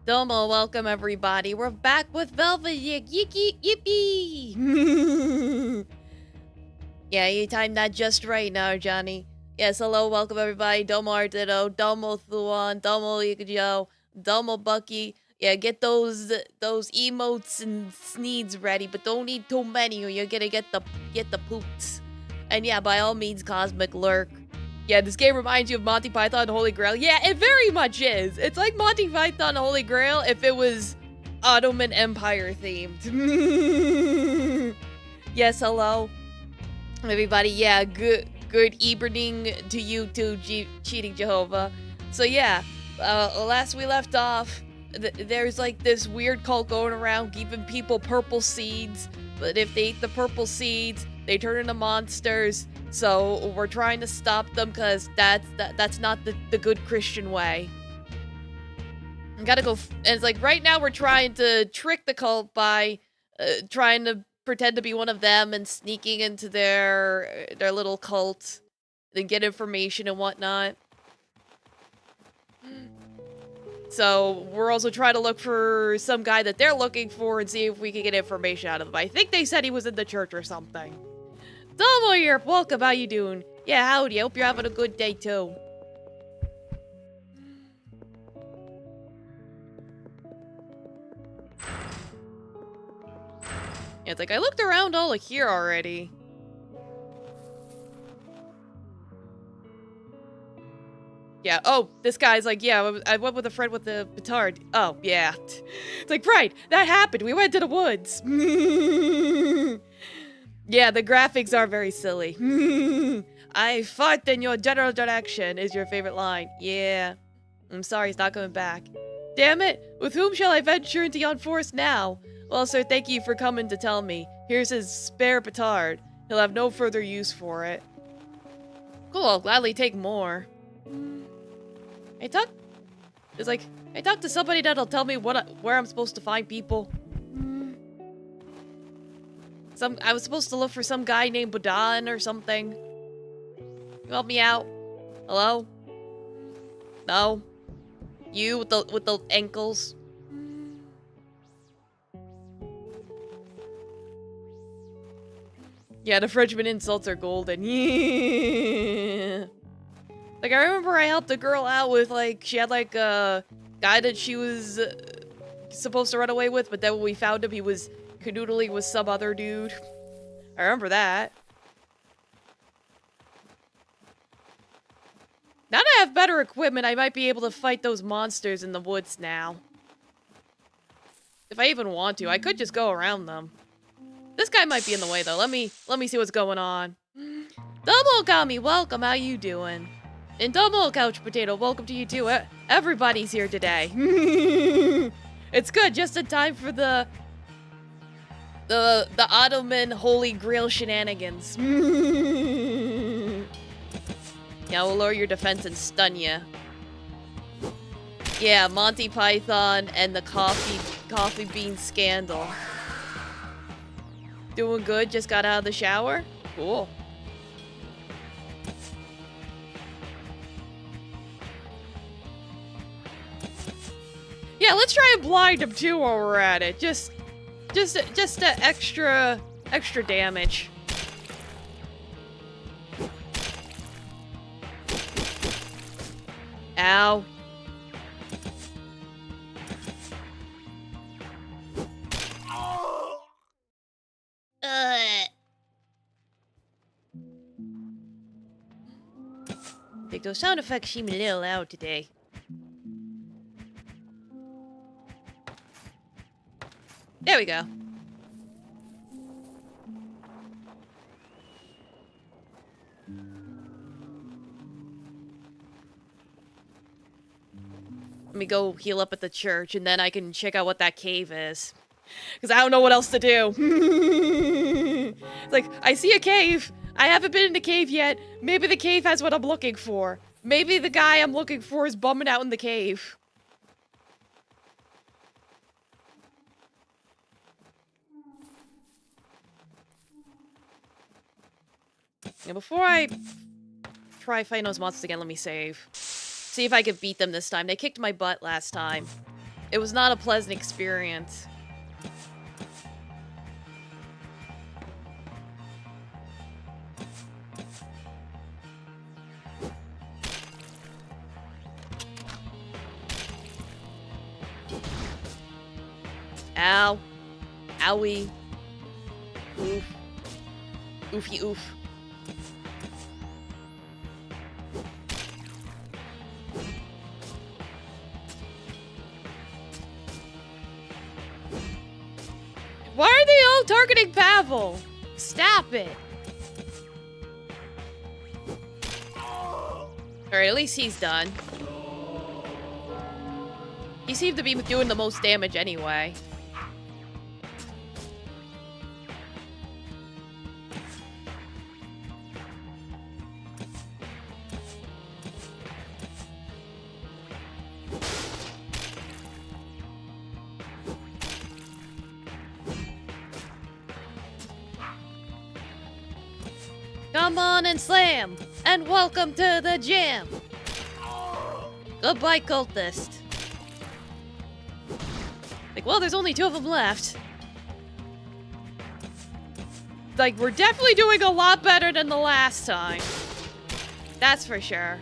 Domo, welcome everybody. We're back with Felvidek. Yippee! Yeah, you timed that just right now, Johnny. Yes, hello, welcome everybody. Domo Artito, Domo Thuan, Domo Ikajo, Domo Bucky. Yeah, get those emotes and sneeds ready, but don't eat too many or you're gonna get the poops. And yeah, by all means, Cosmic Lurk. Yeah, this game reminds you of Monty Python and Holy Grail. Yeah, it very much is. It's like Monty Python and Holy Grail if it was Ottoman Empire themed. Yes, hello, everybody. Yeah, good evening to you too, Cheating Jehovah. So yeah, last we left off, there's like this weird cult going around giving people purple seeds, but if they eat the purple seeds, they turn into monsters. So we're trying to stop them because that's not the good Christian way. I gotta go. And it's like right now we're trying to trick the cult by trying to pretend to be one of them and sneaking into their little cult, then get information and whatnot. So we're also trying to look for some guy that they're looking for and see if we can get information out of him. I think they said he was in the church or something. Domo here, welcome, how you doing? Yeah, howdy, I hope you're having a good day too. Yeah, it's like, I looked around all of here already. Yeah, oh, this guy's like, yeah, I went with a friend with the petard. Oh, yeah. It's like, right, that happened, we went to the woods. Yeah, the graphics are very silly. I fought in your general direction is your favorite line. Yeah. I'm sorry, he's not coming back. Damn it! With whom shall I venture into yon forest now? Well, sir, thank you for coming to tell me. Here's his spare petard. He'll have no further use for it. Cool, I'll gladly take more. I talked to somebody that'll tell me where I'm supposed to find people. I was supposed to look for some guy named Budan or something. You help me out? Hello? No? You with the ankles? Yeah, the Frenchman insults are golden. Yeah. Like, I remember I helped a girl out with, like, she had, like, a guy that she was supposed to run away with, but then when we found him, he was canoodling with some other dude. I remember that. Now that I have better equipment, I might be able to fight those monsters in the woods now. If I even want to, I could just go around them. This guy might be in the way, though. Let me see what's going on. Domo Kami, welcome. How you doing? And Domo Couch Potato, welcome to you too. Everybody's here today. It's good, just in time for the Ottoman Holy Grail shenanigans. Yeah, we'll lower your defense and stun ya. Yeah, Monty Python and the coffee bean scandal. Doing good, just got out of the shower? Cool. Yeah, let's try and blind him too while we're at it. Just extra damage. Ow. I think those sound effects seem a little loud today. There we go. Let me go heal up at the church, and then I can check out what that cave is. Because I don't know what else to do. It's like, I see a cave. I haven't been in the cave yet. Maybe the cave has what I'm looking for. Maybe the guy I'm looking for is bumming out in the cave. Yeah, before I try fighting those monsters again, let me save. See if I can beat them this time. They kicked my butt last time. It was not a pleasant experience. Ow. Owie. Oof. Oofy oof. Why are they all targeting Pavel? Stop it. Alright, at least he's done. He seemed to be doing the most damage anyway. Come on and slam! And welcome to the gym! Goodbye, cultist. Like, well, there's only 2 of them left. Like, we're definitely doing a lot better than the last time. That's for sure.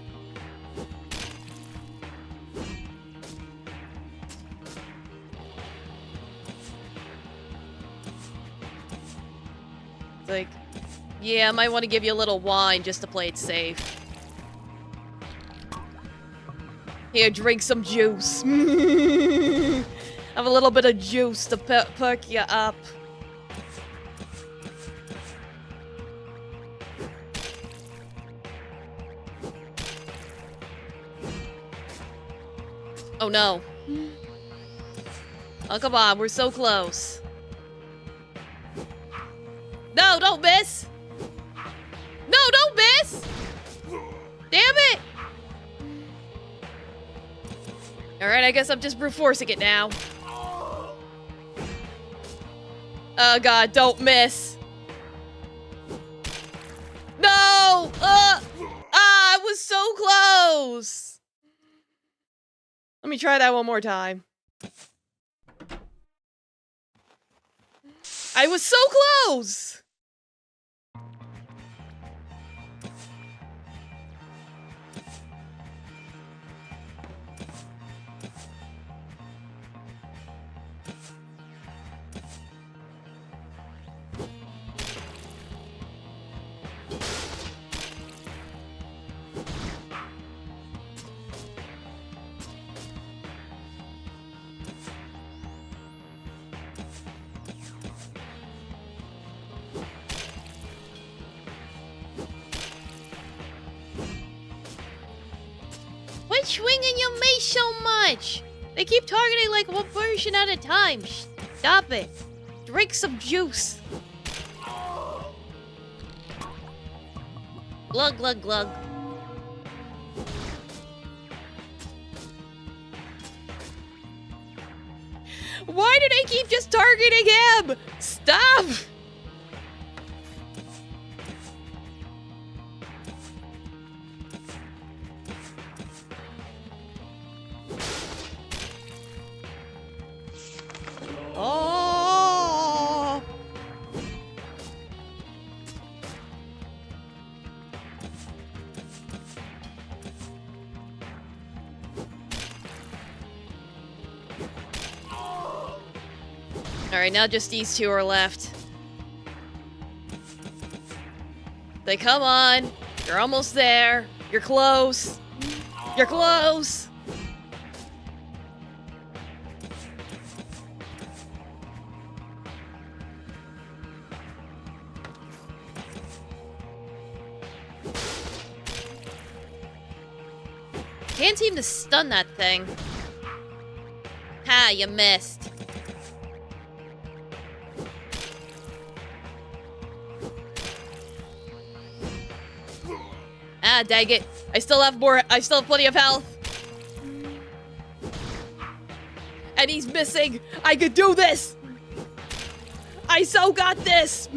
Like, yeah, I might want to give you a little wine just to play it safe. Here, drink some juice. Have a little bit of juice to perk you up. Oh no. Oh, come on, we're so close. No, don't miss! No, don't miss! Damn it! Alright, I guess I'm just brute forcing it now. Oh god, don't miss. No! I was so close! Let me try that one more time. I was so close! Quit swinging your mace so much! They keep targeting like one person at a time. Stop it. Drink some juice. Glug, glug, glug. Why do they keep just targeting him? Stop! Oh! Alright, now just these 2 are left. They come on. You're almost there. You're close. You're close. Can't seem to stun that thing. Ha, you missed. Ah, dang it. I still have plenty of health. And he's missing. I could do this. I so got this.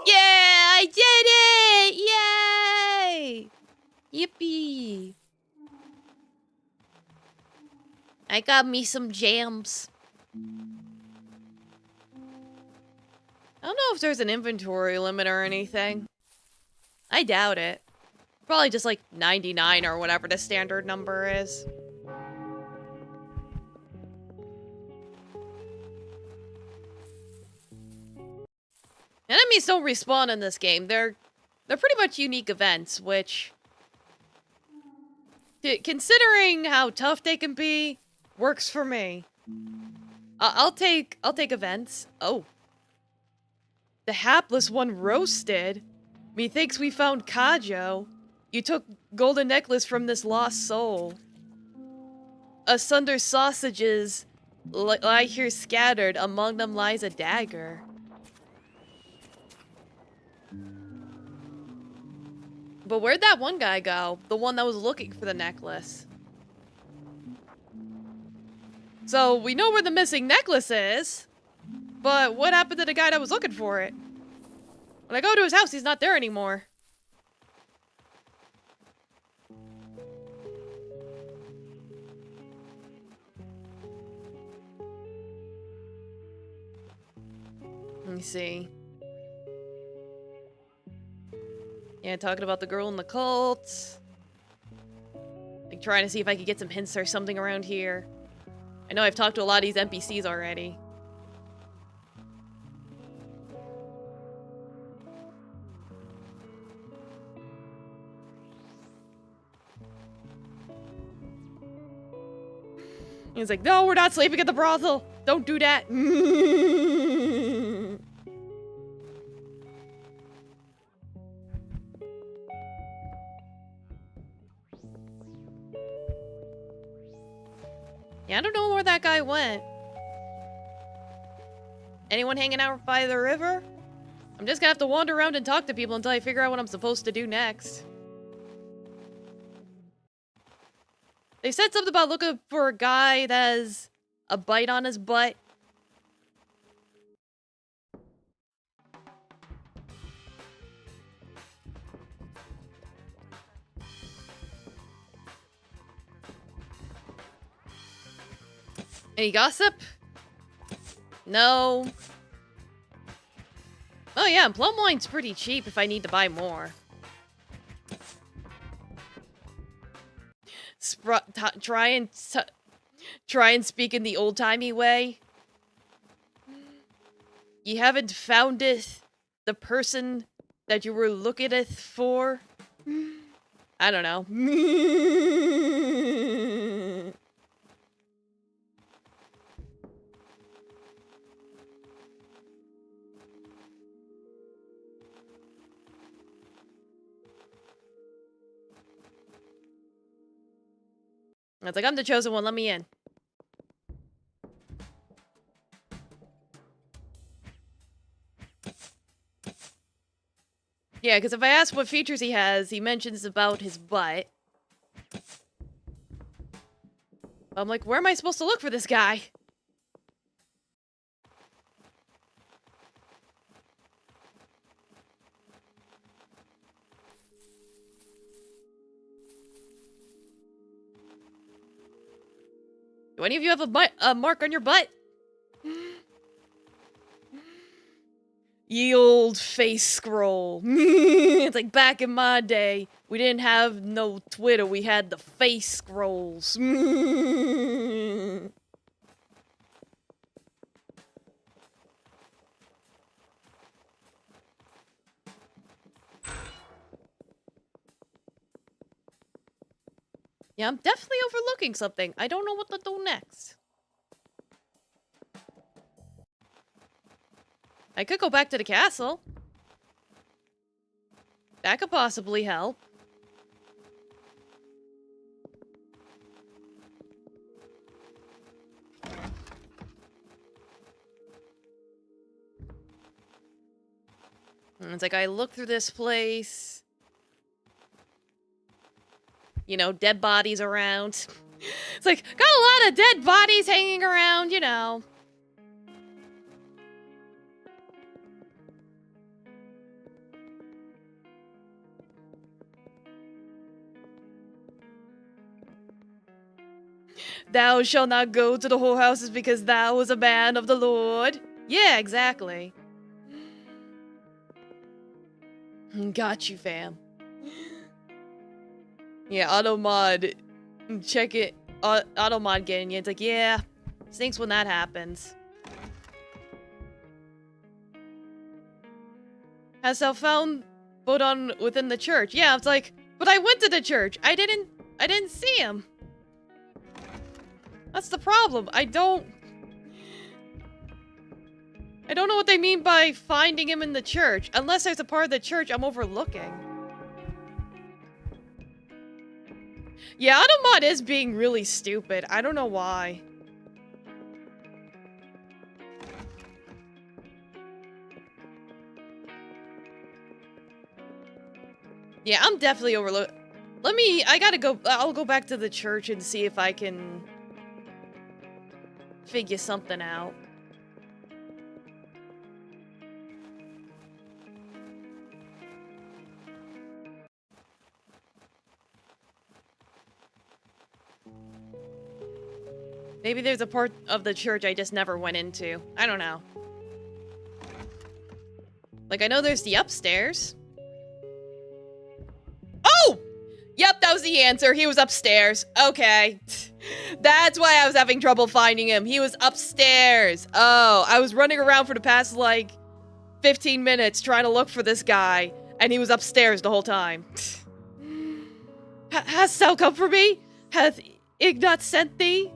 Yeah, I did it. Yay. Yippee. I got me some jams. I don't know if there's an inventory limit or anything. I doubt it. Probably just like 99 or whatever the standard number is. Enemies don't respawn in this game. They're pretty much unique events, which, considering how tough they can be, works for me. I'll take events. Oh. The hapless one roasted. Methinks we found Kajo. You took golden necklace from this lost soul. Asunder sausages lie here scattered. Among them lies a dagger. But where'd that one guy go? The one that was looking for the necklace. So we know where the missing necklace is. But what happened to the guy that was looking for it? When I go to his house, he's not there anymore. Let me see. Yeah, talking about the girl in the cult. Like, trying to see if I could get some hints or something around here. I know I've talked to a lot of these NPCs already. He's like, no, we're not sleeping at the brothel. Don't do that. Yeah, I don't know where that guy went. Anyone hanging out by the river? I'm just gonna have to wander around and talk to people until I figure out what I'm supposed to do next. They said something about looking for a guy that has a bite on his butt. Any gossip? No. Oh yeah, plum wine's pretty cheap if I need to buy more. Try and speak in the old-timey way. You haven't found it, the person that you were looking at for? I don't know. It's like, I'm the chosen one, let me in. Yeah, because if I ask what features he has, he mentions about his butt. I'm like, where am I supposed to look for this guy? Do any of you have a mark on your butt? Ye old face scroll. It's like back in my day, we didn't have no Twitter, we had the face scrolls. Yeah, I'm definitely overlooking something. I don't know what to do next. I could go back to the castle. That could possibly help. And it's like, I look through this place. You know, dead bodies around. It's like, got a lot of dead bodies hanging around, you know. Thou shalt not go to the whorehouses because thou was a man of the Lord. Yeah, exactly. Got you, fam. Yeah, auto mod. Check it. Auto mod getting you. It's like, yeah, stinks when that happens. Hast thou found Bodon within the church? Yeah, it's like, but I went to the church. I didn't see him. That's the problem. I don't know what they mean by finding him in the church, unless there's a part of the church I'm overlooking. Yeah, Automod is being really stupid. I don't know why. Yeah, I'm definitely overlooked. I'll go back to the church and see if I can figure something out. Maybe there's a part of the church I just never went into. I don't know. Like, I know there's the upstairs. Oh! Yep, that was the answer. He was upstairs. Okay. That's why I was having trouble finding him. He was upstairs. Oh, I was running around for the past, like, 15 minutes trying to look for this guy, and he was upstairs the whole time. Hast thou come for me? Hath Ignat sent thee?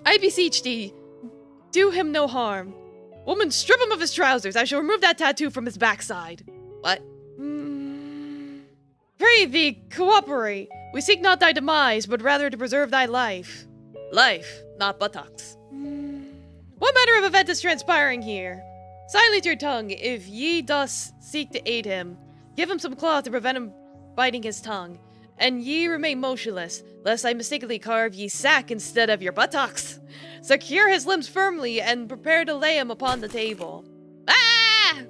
I beseech thee, do him no harm. Woman, strip him of his trousers. I shall remove that tattoo from his backside. What? Pray thee, cooperate. We seek not thy demise, but rather to preserve thy life. Life, not buttocks. What manner of event is transpiring here? Silence your tongue, if ye thus seek to aid him. Give him some cloth to prevent him biting his tongue. And ye remain motionless, lest I mistakenly carve ye sack instead of your buttocks. Secure his limbs firmly, and prepare to lay him upon the table. Ah!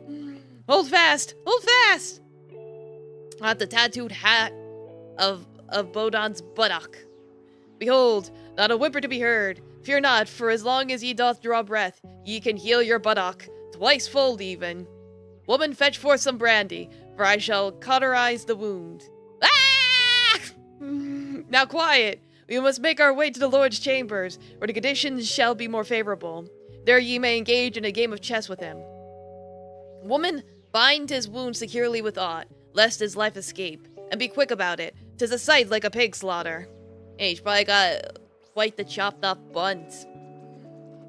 Hold fast! Hold fast! At the tattooed hat of Bodon's buttock. Behold, not a whimper to be heard. Fear not, for as long as ye doth draw breath, ye can heal your buttock, twice fold even. Woman, fetch forth some brandy, for I shall cauterize the wound. Ah! Now quiet. We must make our way to the Lord's chambers, where the conditions shall be more favorable. There ye may engage in a game of chess with him. Woman, bind his wound securely with aught, lest his life escape, and be quick about it. 'Tis a sight like a pig slaughter. Hey, he's probably got quite the chopped off buns.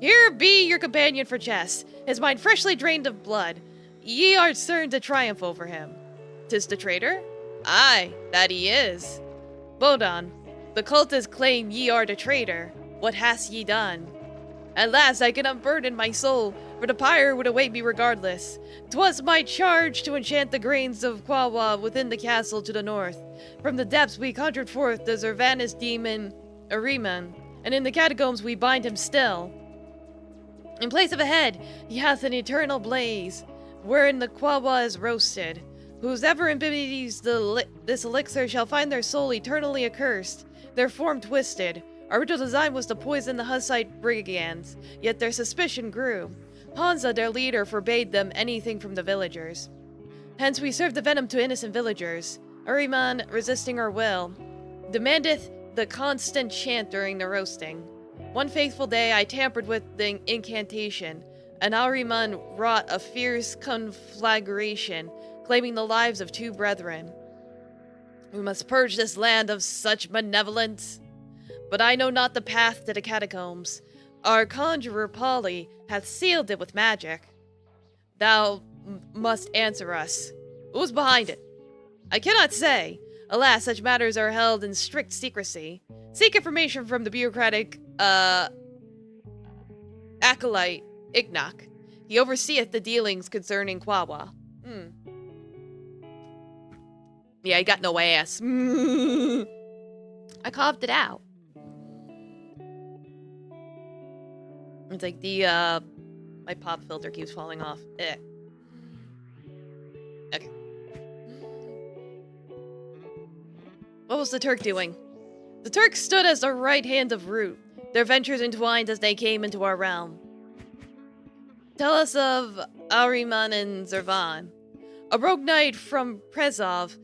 Here be your companion for chess, his mind freshly drained of blood. Ye are certain to triumph over him. 'Tis the traitor? Aye, that he is. Bodon, the cultists claim ye are the traitor. What hast ye done? At last I can unburden my soul, for the pyre would await me regardless. 'Twas my charge to enchant the grains of Quawa within the castle to the north. From the depths we conjured forth the Zervanus demon, Ariman, and in the catacombs we bind him still. In place of a head, he hath an eternal blaze, wherein the Quawa is roasted. Whosoever imbibes this elixir shall find their soul eternally accursed, their form twisted. Our original design was to poison the Hussite brigands, yet their suspicion grew. Hansa, their leader, forbade them anything from the villagers. Hence we served the venom to innocent villagers. Uriman, resisting our will, demandeth the constant chant during the roasting. One faithful day I tampered with the incantation, and Uriman wrought a fierce conflagration, claiming the lives of 2 brethren. We must purge this land of such malevolence. But I know not the path to the catacombs. Our conjurer Polly hath sealed it with magic. Thou must answer us. Who's behind it? I cannot say. Alas, such matters are held in strict secrecy. Seek information from the bureaucratic, acolyte, Ignak. He overseeth the dealings concerning Quawa. Yeah, he got no ass. I carved it out. It's like the, my pop filter keeps falling off. Okay. What was the Turk doing? The Turk stood as the right hand of Root, their ventures entwined as they came into our realm. Tell us of Ahriman and Zervan. A rogue knight from Prezov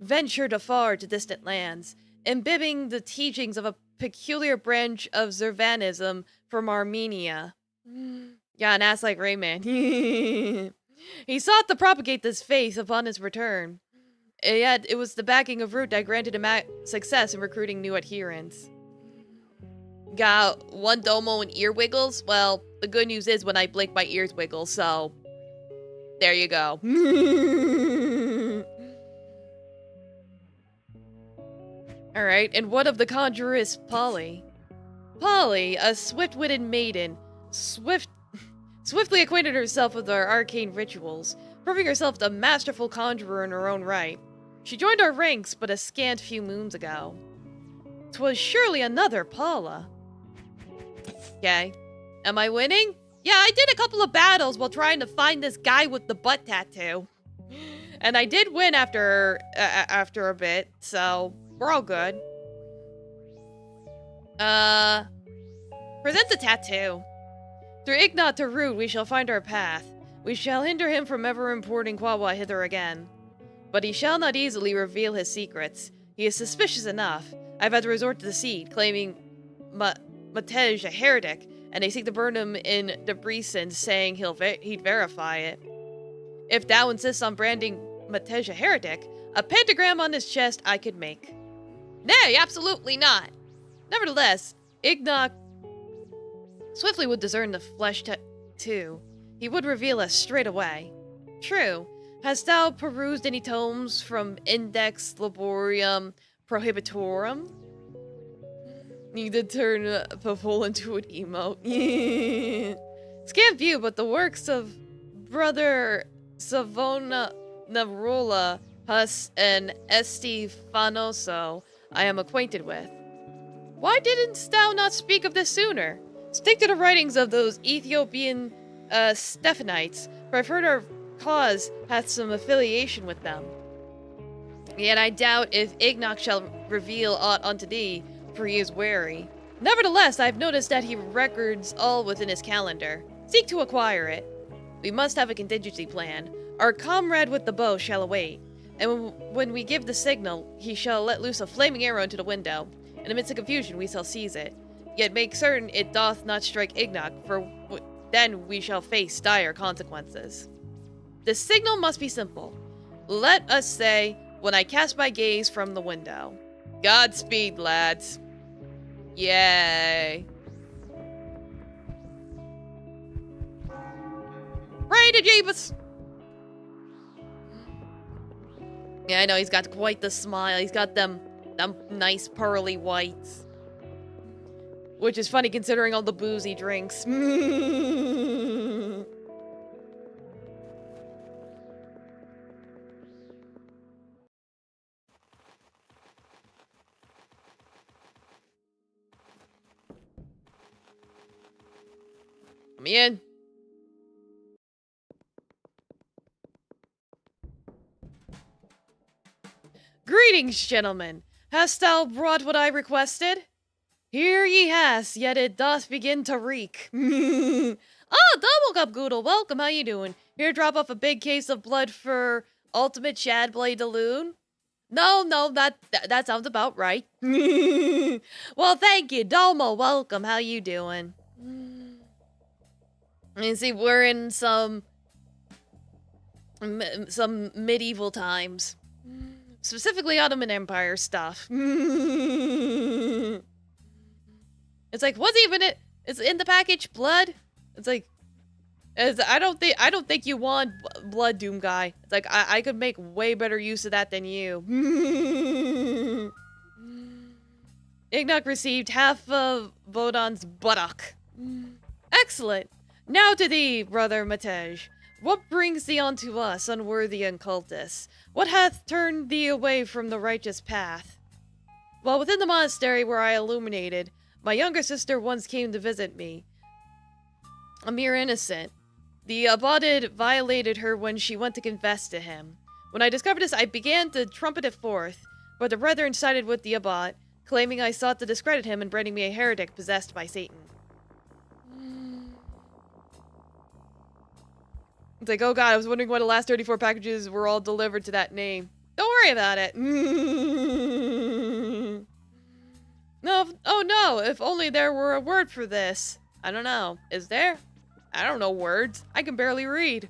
ventured afar to distant lands, imbibing the teachings of a peculiar branch of Zervanism from Armenia. Yeah, an ass like Rayman. He sought to propagate this faith upon his return. Yet it was the backing of Root that granted him success in recruiting new adherents. Got one domo and ear wiggles? Well, the good news is when I blink my ears wiggle, so there you go. Alright, and what of the conjuress Polly? Polly, a swift-witted maiden, swiftly acquainted herself with our arcane rituals, proving herself a masterful conjurer in her own right. She joined our ranks but a scant few moons ago. 'Twas surely another Paula. Okay. Am I winning? Yeah, I did a couple of battles while trying to find this guy with the butt tattoo. And I did win after a bit, so we're all good. Present the tattoo. Through Ignat to Root we shall find our path. We shall hinder him from ever importing Quawa hither again. But he shall not easily reveal his secrets. He is suspicious enough. I've had to resort to deceit, claiming Matej a heretic, and they seek to burn him in Debrecen, saying he'd verify it. If thou insists on branding Matej a heretic, a pentagram on his chest I could make. Nay, absolutely not. Nevertheless, Ignat swiftly would discern the flesh too. He would reveal us straight away. True. Hast thou perused any tomes from Index Laborium Prohibitorum? Need to turn Pavol into an emote. Scant view, but the works of Brother Savona Navrola, Hus, and Esti Fanoso I am acquainted with. Why didn't thou not speak of this sooner? Stick to the writings of those Ethiopian Stephanites, for I've heard our cause hath some affiliation with them. Yet I doubt if Ignat shall reveal aught unto thee, for he is wary. Nevertheless, I've noticed that he records all within his calendar. Seek to acquire it. We must have a contingency plan. Our comrade with the bow shall await, and when we give the signal, he shall let loose a flaming arrow into the window. In the midst of confusion, we shall seize it. Yet make certain it doth not strike Ignat, for then we shall face dire consequences. The signal must be simple. Let us say, when I cast my gaze from the window. Godspeed, lads. Yay. Pray to Jeebus! Yeah, I know, he's got quite the smile. He's got them nice pearly whites. Which is funny considering all the booze he drinks. Come in. Greetings, gentlemen. Hast thou brought what I requested? Here ye has, yet it doth begin to reek. Double Goodle, welcome, how you doing? Here, drop off a big case of blood for Ultimate Shadblade Daloon? No, that sounds about right. Well, thank you, Domo, welcome, how you doing? You see, we're in some medieval times. Specifically Ottoman Empire stuff. It's like, what's even it? It's in the package, blood? It's like, I don't think you want blood, Doom guy. It's like, I could make way better use of that than you. Ignat received half of Vodan's buttock. Excellent. Now to thee, brother Matej. What brings thee unto us, unworthy occultists? What hath turned thee away from the righteous path? Well, within the monastery where I illuminated, my younger sister once came to visit me. A mere innocent. The abbot violated her when she went to confess to him. When I discovered this, I began to trumpet it forth, but the brethren sided with the abbot, claiming I sought to discredit him and branding me a heretic possessed by Satan. It's like, oh god, I was wondering why the last 34 packages were all delivered to that name. Don't worry about it. No, oh no, if only there were a word for this. I don't know. Is there? I don't know words. I can barely read.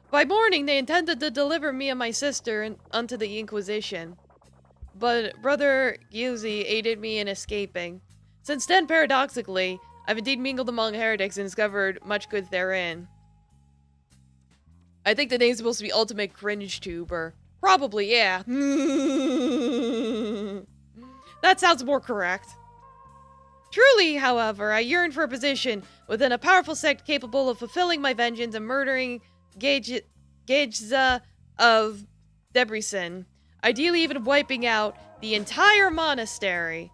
By morning, they intended to deliver me and my sister unto the Inquisition. But Brother Giusi aided me in escaping. Since then, paradoxically, I've indeed mingled among heretics and discovered much good therein. I think the name's supposed to be Ultimate Cringe Tuber. Probably, yeah. That sounds more correct. Truly, however, I yearn for a position within a powerful sect capable of fulfilling my vengeance and murdering Gageza of Debrecen, ideally even wiping out the entire monastery.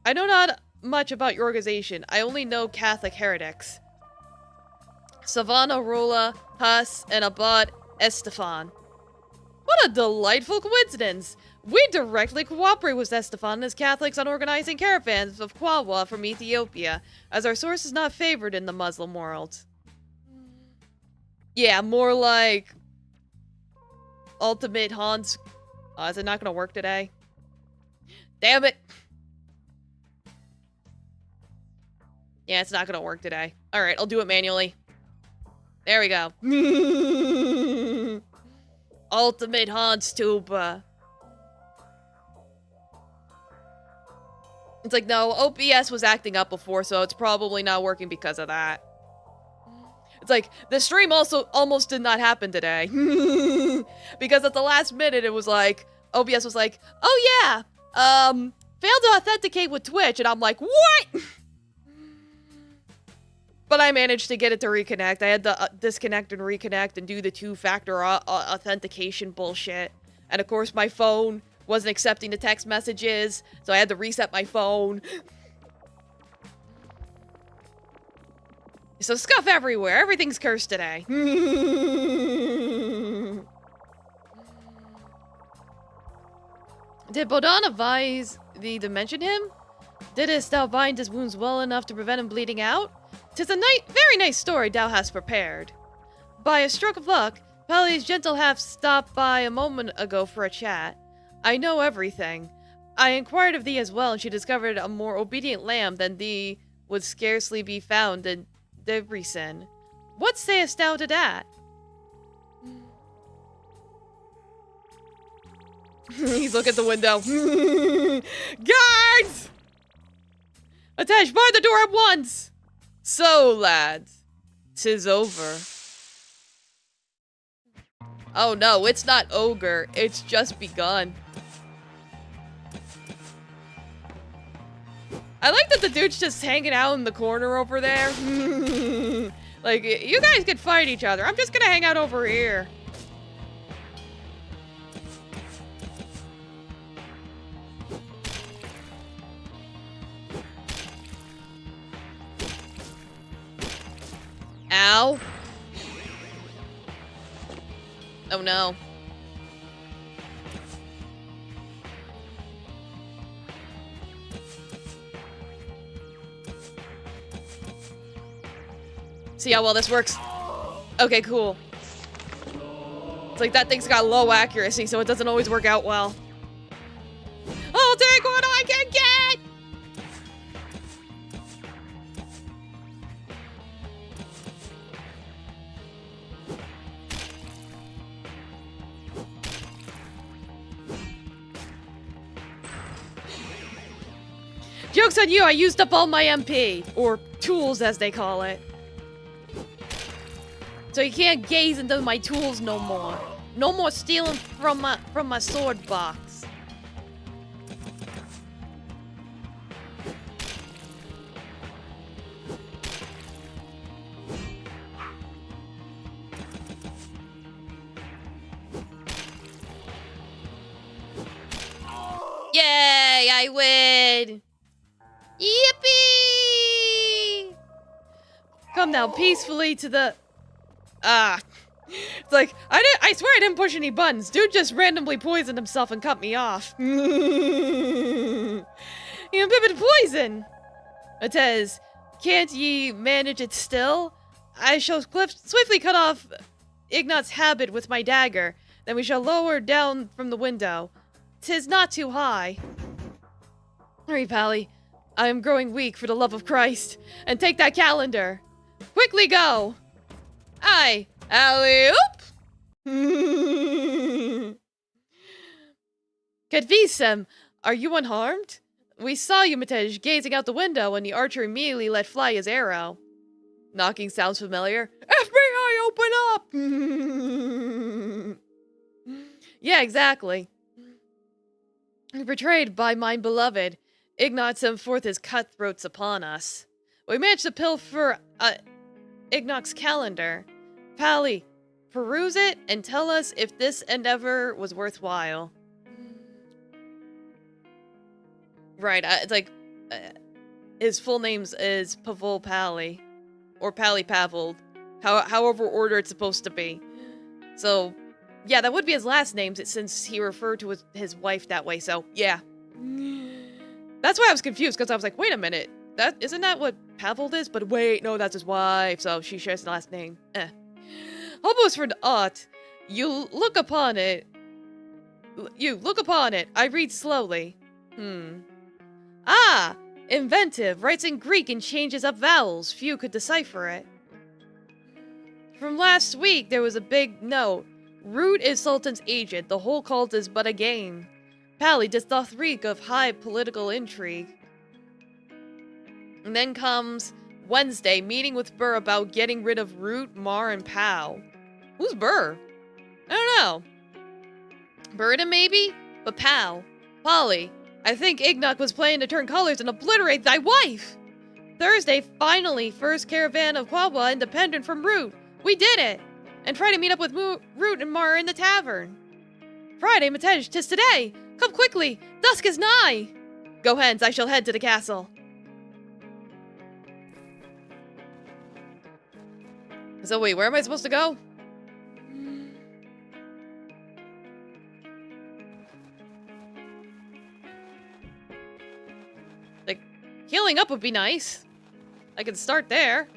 I know not much about your organization. I only know Catholic heretics. Savonarola, Huss, and Abad Estefan. What a delightful coincidence! We directly cooperate with Estefan as Catholics on organizing caravans of Kwawa from Ethiopia, as our source is not favored in the Muslim world. Yeah, more like Ultimate Hans. Oh, is it not gonna work today? Damn it! Yeah, it's not gonna work today. Alright, I'll do it manually. There we go. Ultimate Hans Tuba. It's like, no, OBS was acting up before, so it's probably not working because of that. It's like, the stream also almost did not happen today. Because at the last minute, it was like, OBS was like, oh yeah, failed to authenticate with Twitch, and I'm like, what? But I managed to get it to reconnect. I had to disconnect and reconnect and do the two-factor authentication bullshit. And of course, my phone wasn't accepting the text messages, so I had to reset my phone. So scuff everywhere. Everything's cursed today. Did Bodan advise thee to mention him? Didst thou bind his wounds well enough to prevent him bleeding out? 'Tis a very nice story thou hast prepared. By a stroke of luck, Pelly's gentle half stopped by a moment ago for a chat. I know everything. I inquired of thee as well, and she discovered a more obedient lamb than thee would scarcely be found in Debrecen. What sayest thou to that? He's looking at the window. Guards! Attach, bar the door at once! So, lads, 'tis over. Oh no, it's not ogre, it's just begun. I like that the dude's just hanging out in the corner over there. Like, you guys could fight each other. I'm just gonna hang out over here. Ow. Oh no. See how well this works? Okay, cool. It's like that thing's got low accuracy, so it doesn't always work out well. I'll take what I can get! Joke's on you, I used up all my MP. Or tools, as they call it. So you can't gaze into my tools no more. No more stealing from my sword box. Yay, I win! Yippee! Come now peacefully to the... It's like, I swear I didn't push any buttons. Dude just randomly poisoned himself and cut me off. Imbibited poison! It says, can't ye manage it still? I shall swiftly cut off Ignat's habit with my dagger. Then we shall lower down from the window. 'Tis not too high. Hurry, Pally. I am growing weak for the love of Christ. And take that calendar. Quickly go! Aye, alley-oop! Kedvisem, are you unharmed? We saw you, Matej, gazing out the window, and the archer immediately let fly his arrow. Knocking sounds familiar. FBI, open up! Yeah, exactly. Betrayed by my beloved, Ignat sent forth his cutthroats upon us. We managed to pilfer Ignat's calendar. Pally, peruse it and tell us if this endeavor was worthwhile. Right, it's like, his full name is Pavol Pally. Or Pally Pavold. However order it's supposed to be. So, yeah, that would be his last name since he referred to his wife that way, so, yeah. That's why I was confused, because I was like, wait a minute. Isn't that what Pavold is? But wait, no, that's his wife, so she shares the last name. Almost for aught. You look upon it. I read slowly. Ah! Inventive. Writes in Greek and changes up vowels. Few could decipher it. From last week, there was a big note. Root is Sultan's agent. The whole cult is but a game. Pally doth reek of high political intrigue. And then comes Wednesday, meeting with Burr about getting rid of Root, Mar, and Pow. Who's Burr? I don't know. Burden, maybe? But Pow. Polly. I think Ignat was planning to turn colors and obliterate thy wife! Thursday, finally, first caravan of Quabwa independent from Root. We did it! And try to meet up with Root and Mar in the tavern. Friday, Matej, 'tis today! Come quickly! Dusk is nigh! Go hence, I shall head to the castle. So wait, where am I supposed to go? Like, healing up would be nice. I could start there.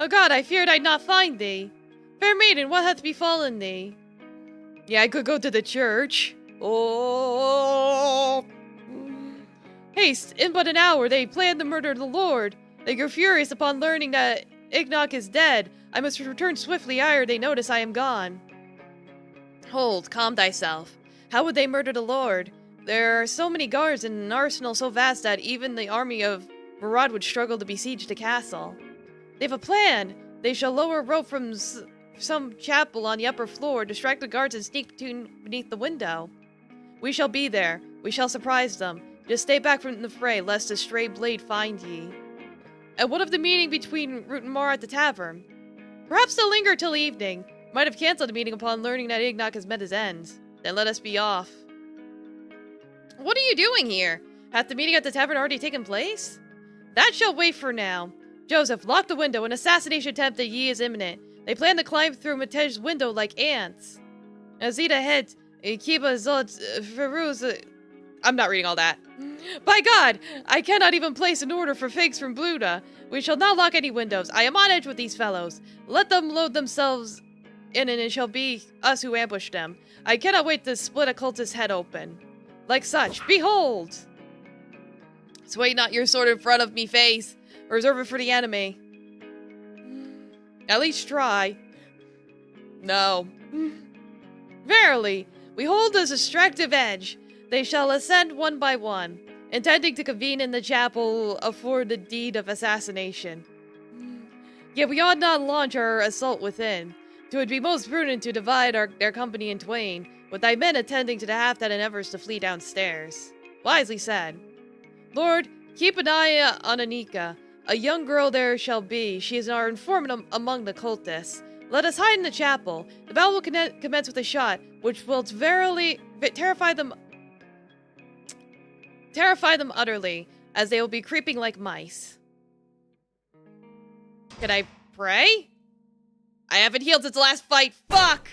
Oh God, I feared I'd not find thee. Fair maiden, what hath befallen thee? Yeah, I could go to the church. Oh! Haste, in but an hour they plan to murder the Lord. They grow furious upon learning that Ignat is dead. I must return swiftly ere they notice I am gone. Hold, calm thyself. How would they murder the Lord? There are so many guards and an arsenal so vast that even the army of Murad would struggle to besiege the castle. They have a plan. They shall lower a rope from some chapel on the upper floor, distract the guards, and sneak beneath the window. We shall be there. We shall surprise them. Just stay back from the fray, lest a stray blade find ye. And what of the meeting between Root and Mar at the tavern? Perhaps they'll linger till evening. Might have cancelled the meeting upon learning that Ignat has met his end. Then let us be off. What are you doing here? Hath the meeting at the tavern already taken place? That shall wait for now. Joseph, lock the window. An assassination attempt that ye is imminent. They plan to climb through Matej's window like ants. Azita head, Kiba Zot, Feruz. I'm not reading all that. By God, I cannot even place an order for figs from Bluda. We shall not lock any windows. I am on edge with these fellows. Let them load themselves in and it shall be us who ambush them. I cannot wait to split a cultist's head open. Like such, behold! Sway not your sword in front of me face. Reserve it for the enemy. At least try. No. Verily, we hold a distractive edge. They shall ascend one by one, intending to convene in the chapel for the deed of assassination. Yet we ought not launch our assault within. 'Twould be most prudent to divide their company in twain, with thy men attending to the half that endeavors to flee downstairs. Wisely said. Lord, keep an eye on Anika. A young girl there shall be. She is our informant among the cultists. Let us hide in the chapel. The battle will commence with a shot, which will verily terrify them utterly, as they will be creeping like mice. Can I pray? I haven't healed since the last fight. Fuck!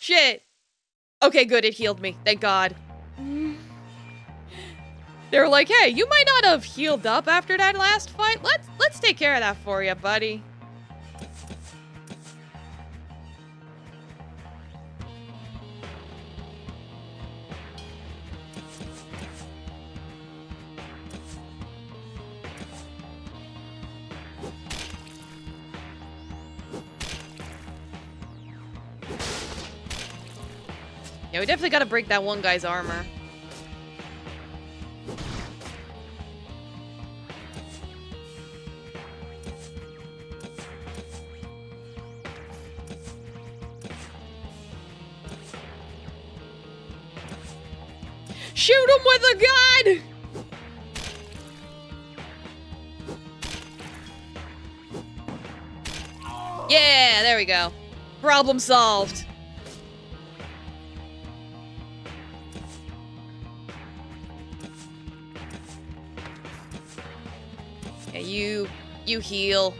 Shit. Okay, good. It healed me. Thank God. They were like, hey, you might not have healed up after that last fight. Let's take care of that for you, buddy. Yeah, we definitely gotta break that one guy's armor. Shoot him with a gun! Yeah, there we go. Problem solved. Yeah, you heal.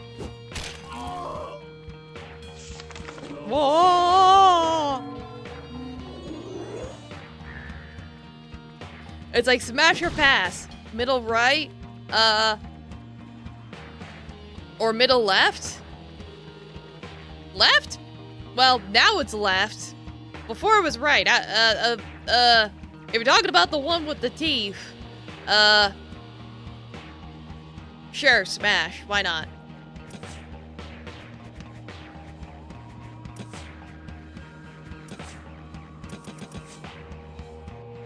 Whoa! It's like smash or pass. Middle right, or middle left? Left? Well, now it's left. Before it was right. If you're talking about the one with the teeth, sure, smash. Why not?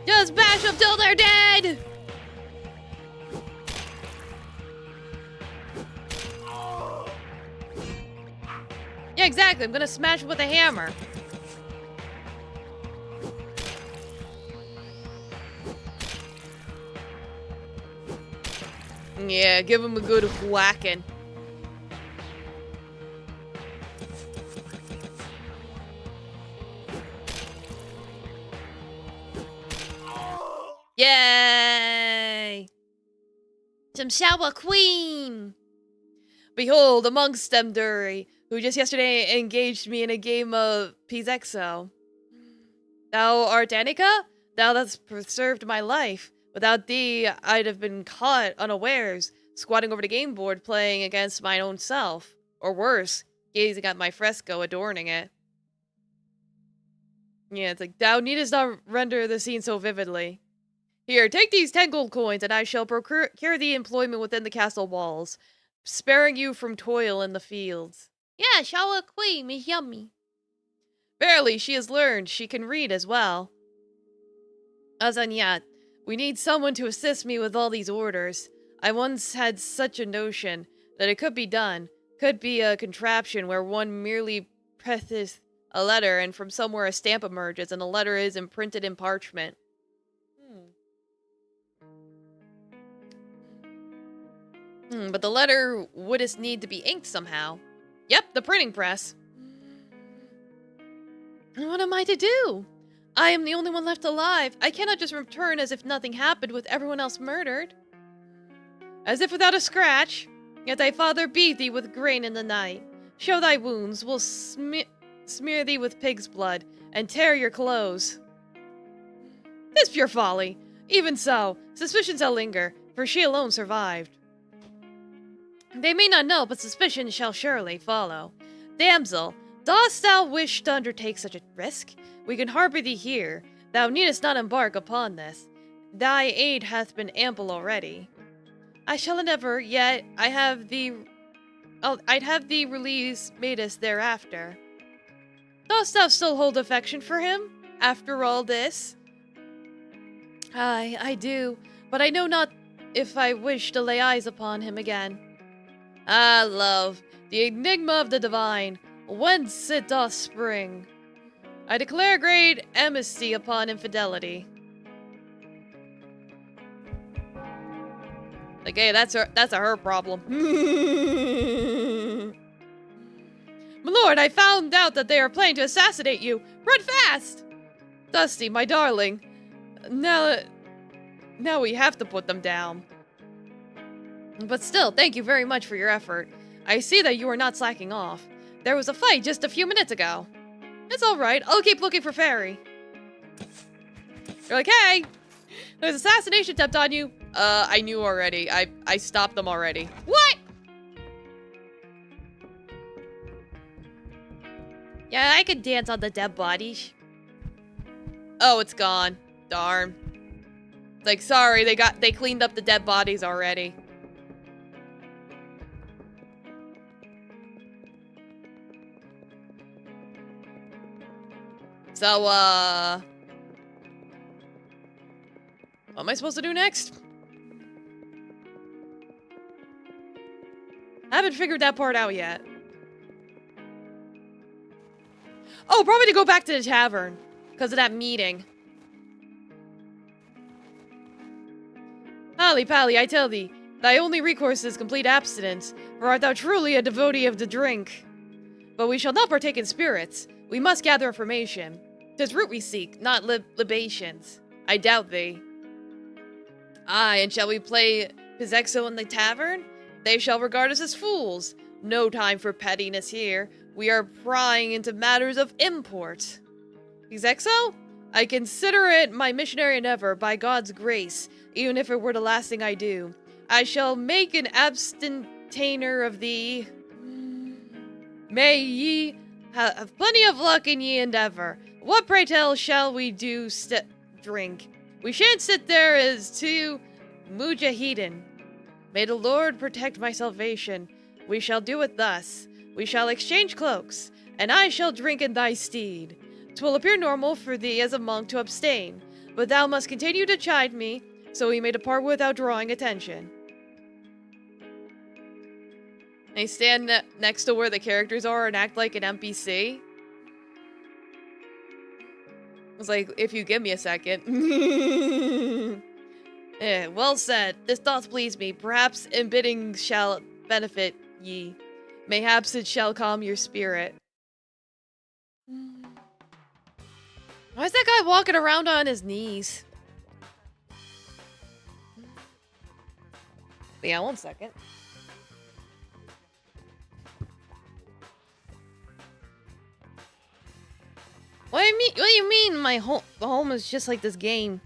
Just bash them till they're dead! Yeah, exactly. I'm gonna smash it with a hammer. Yeah, give him a good whacking. Yay! Some shower queen! Behold, amongst them, Dury, who just yesterday engaged me in a game of Pizexo. Thou art Annika? Thou hast preserved my life. Without thee, I'd have been caught unawares, squatting over the game board playing against my own self. Or worse, gazing at my fresco adorning it. Yeah, it's like, thou needest not render the scene so vividly. Here, take these 10 gold coins, and I shall procure thee employment within the castle walls, sparing you from toil in the fields. Yeah, shower queen is yummy. Verily, she has learned. She can read as well. Azanyat, we need someone to assist me with all these orders. I once had such a notion that it could be done. Could be a contraption where one merely presses a letter and from somewhere a stamp emerges and the letter is imprinted in parchment. But the letter wouldst need to be inked somehow. Yep, the printing press. What am I to do? I am the only one left alive. I cannot just return as if nothing happened with everyone else murdered. As if without a scratch. Yet thy father beat thee with grain in the night. Show thy wounds, we'll smear thee with pig's blood, and tear your clothes. 'Tis pure folly. Even so, suspicion shall linger, for she alone survived. They may not know, but suspicion shall surely follow. Damsel, dost thou wish to undertake such a risk? We can harbor thee here. Thou needest not embark upon this. Thy aid hath been ample already. I shall endeavor, yet I'd have thee release Matus thereafter. Dost thou still hold affection for him, after all this? Aye, I do, but I know not if I wish to lay eyes upon him again. Ah, love, the enigma of the divine, whence it doth spring. I declare great amnesty upon infidelity. Like, hey, that's a her problem. My lord, I found out that they are planning to assassinate you. Run fast! Dusty, my darling. Now we have to put them down. But still, thank you very much for your effort. I see that you are not slacking off. There was a fight just a few minutes ago. It's alright. I'll keep looking for Fairy. You're like, hey! There's an assassination attempt on you. I knew already. I stopped them already. What? Yeah, I could dance on the dead bodies. Oh, it's gone. Darn. It's like, sorry, they cleaned up the dead bodies already. So, what am I supposed to do next? I haven't figured that part out yet. Oh, probably to go back to the tavern. Because of that meeting. Pally, Pally, I tell thee, thy only recourse is complete abstinence, for art thou truly a devotee of the drink. But we shall not partake in spirits. We must gather information. 'Tis root we seek, not libations. I doubt thee. Aye, and shall we play Pizexo in the tavern? They shall regard us as fools. No time for pettiness here. We are prying into matters of import. Pizexo? I consider it my missionary endeavor, by God's grace, even if it were the last thing I do. I shall make an abstainer of thee. May ye have plenty of luck in ye endeavor. What, pray tell, shall we do drink? We shan't sit there as two mujahideen. May the Lord protect my salvation. We shall do it thus. We shall exchange cloaks, and I shall drink in thy stead. 'Twill appear normal for thee as a monk to abstain, but thou must continue to chide me, so we may depart without drawing attention. I stand next to where the characters are and act like an NPC. It's like, if you give me a second. Well said. This doth please me. Perhaps in bidding shall benefit ye. Mayhaps it shall calm your spirit. Why is that guy walking around on his knees? Yeah, 1 second. What do you mean my home is just like this game?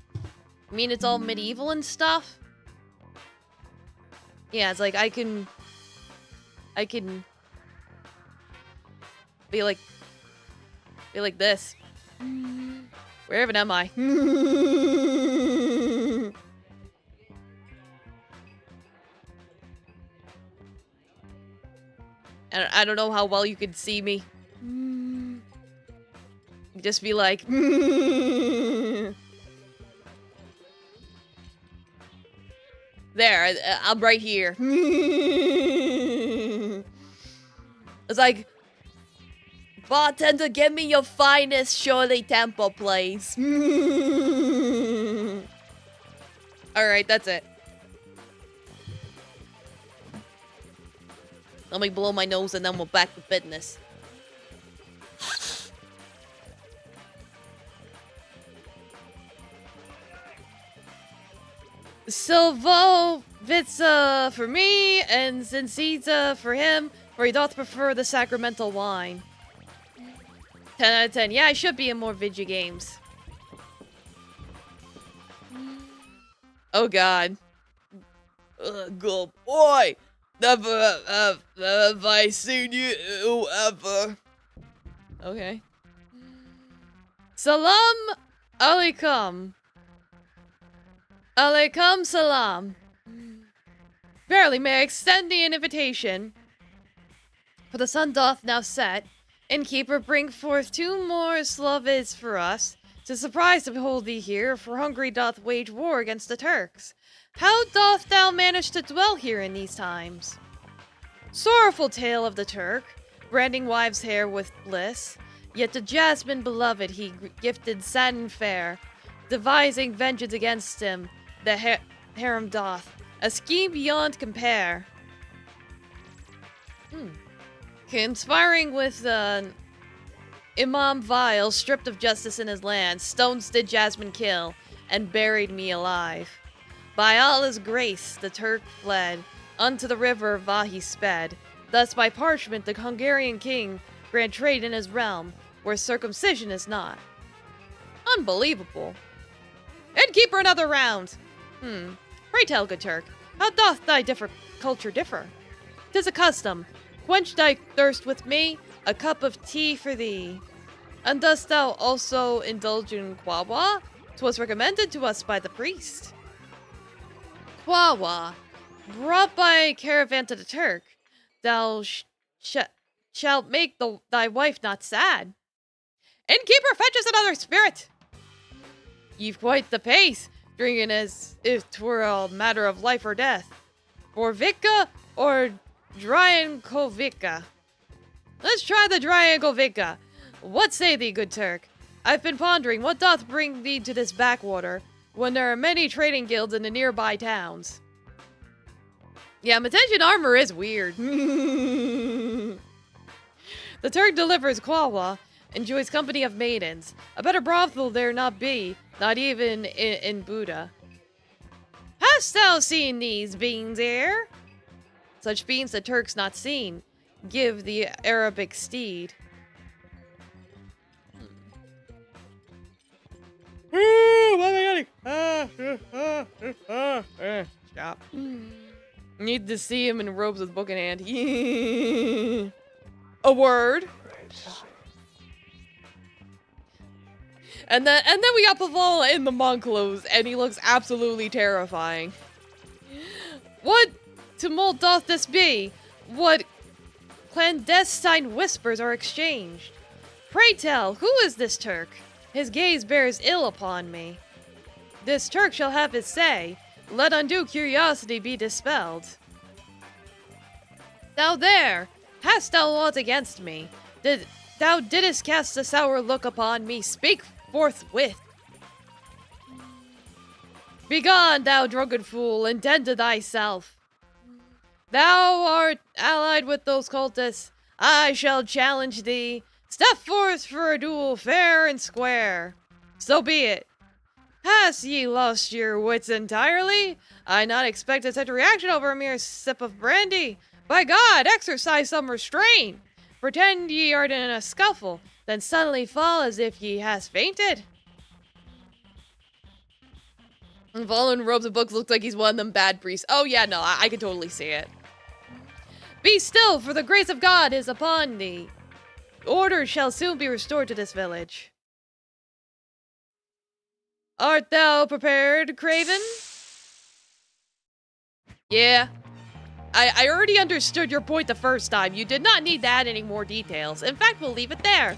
You mean it's all medieval and stuff? Yeah, it's like I can be like this. Where even am I? I don't know how well you can see me. Just be like... There, I'm right here. It's like... Bartender, give me your finest Shirley Temple, please. Alright, that's it. Let me blow my nose and then we're back to business. Silvovitza for me, and Zincita for him, for he doth prefer the sacramental wine. 10 out of 10. Yeah, I should be in more video games. Oh god. Good boy! Never have I seen you ever. Okay. Salam alaikum. Alaikum salam. Verily, may I extend thee an invitation? For the sun doth now set. Innkeeper, bring forth 2 more slovids for us. 'Tis a surprise to behold thee here, for Hungary doth wage war against the Turks. How doth thou manage to dwell here in these times? Sorrowful tale of the Turk, branding wives' hair with bliss. Yet to Jasmine beloved he gifted satin fair, devising vengeance against him, the harem doth, a scheme beyond compare. Conspiring with Imam Vile, stripped of justice in his land, stones did Jasmine kill, and buried me alive. By Allah's grace the Turk fled, unto the river Vahi sped. Thus by parchment the Hungarian king grant trade in his realm, where circumcision is not. Unbelievable. Innkeeper, another round. Pray tell, good Turk, how doth thy culture differ? 'Tis a custom. Quench thy thirst with me, a cup of tea for thee. And dost thou also indulge in kwawa? 'Twas recommended to us by the priest. Kwawa, brought by caravan to the Turk, thou shalt make thy wife not sad. Innkeeper, fetch us another spirit. You've quite the pace, drinking as if 'twere a matter of life or death. Borvika or Dryankovika? Let's try the Dryankovika. What say thee, good Turk? I've been pondering, what doth bring thee to this backwater, when there are many trading guilds in the nearby towns? Yeah, Metensian armor is weird. The Turk delivers Kwawa, enjoys company of maidens. A better brothel there not be, not even in Buddha. Hast thou seen these beans here? Such beans the Turk's not seen. Give the Arabic steed. Stop. Need to see him in robes with book in hand. A word. And then we got Pavala in the monk clothes, and he looks absolutely terrifying. What tumult doth this be? What clandestine whispers are exchanged? Pray tell, who is this Turk? His gaze bears ill upon me. This Turk shall have his say. Let undue curiosity be dispelled. Thou there, hast thou aught against me? Thou didst cast a sour look upon me. Speak forthwith. Begone, thou drunken fool, and tend to thyself. Thou art allied with those cultists. I shall challenge thee. Step forth for a duel fair and square. So be it. Hast ye lost your wits entirely? I not expected such a reaction over a mere sip of brandy. By God, exercise some restraint. Pretend ye are in a scuffle, then suddenly fall as if ye hast fainted. And following robes and books looks like he's one of them bad priests. Oh yeah, no, I can totally see it. Be still, for the grace of God is upon thee. Order shall soon be restored to this village. Art thou prepared, Craven? Yeah. I already understood your point the first time. You did not need to add any more details. In fact, we'll leave it there.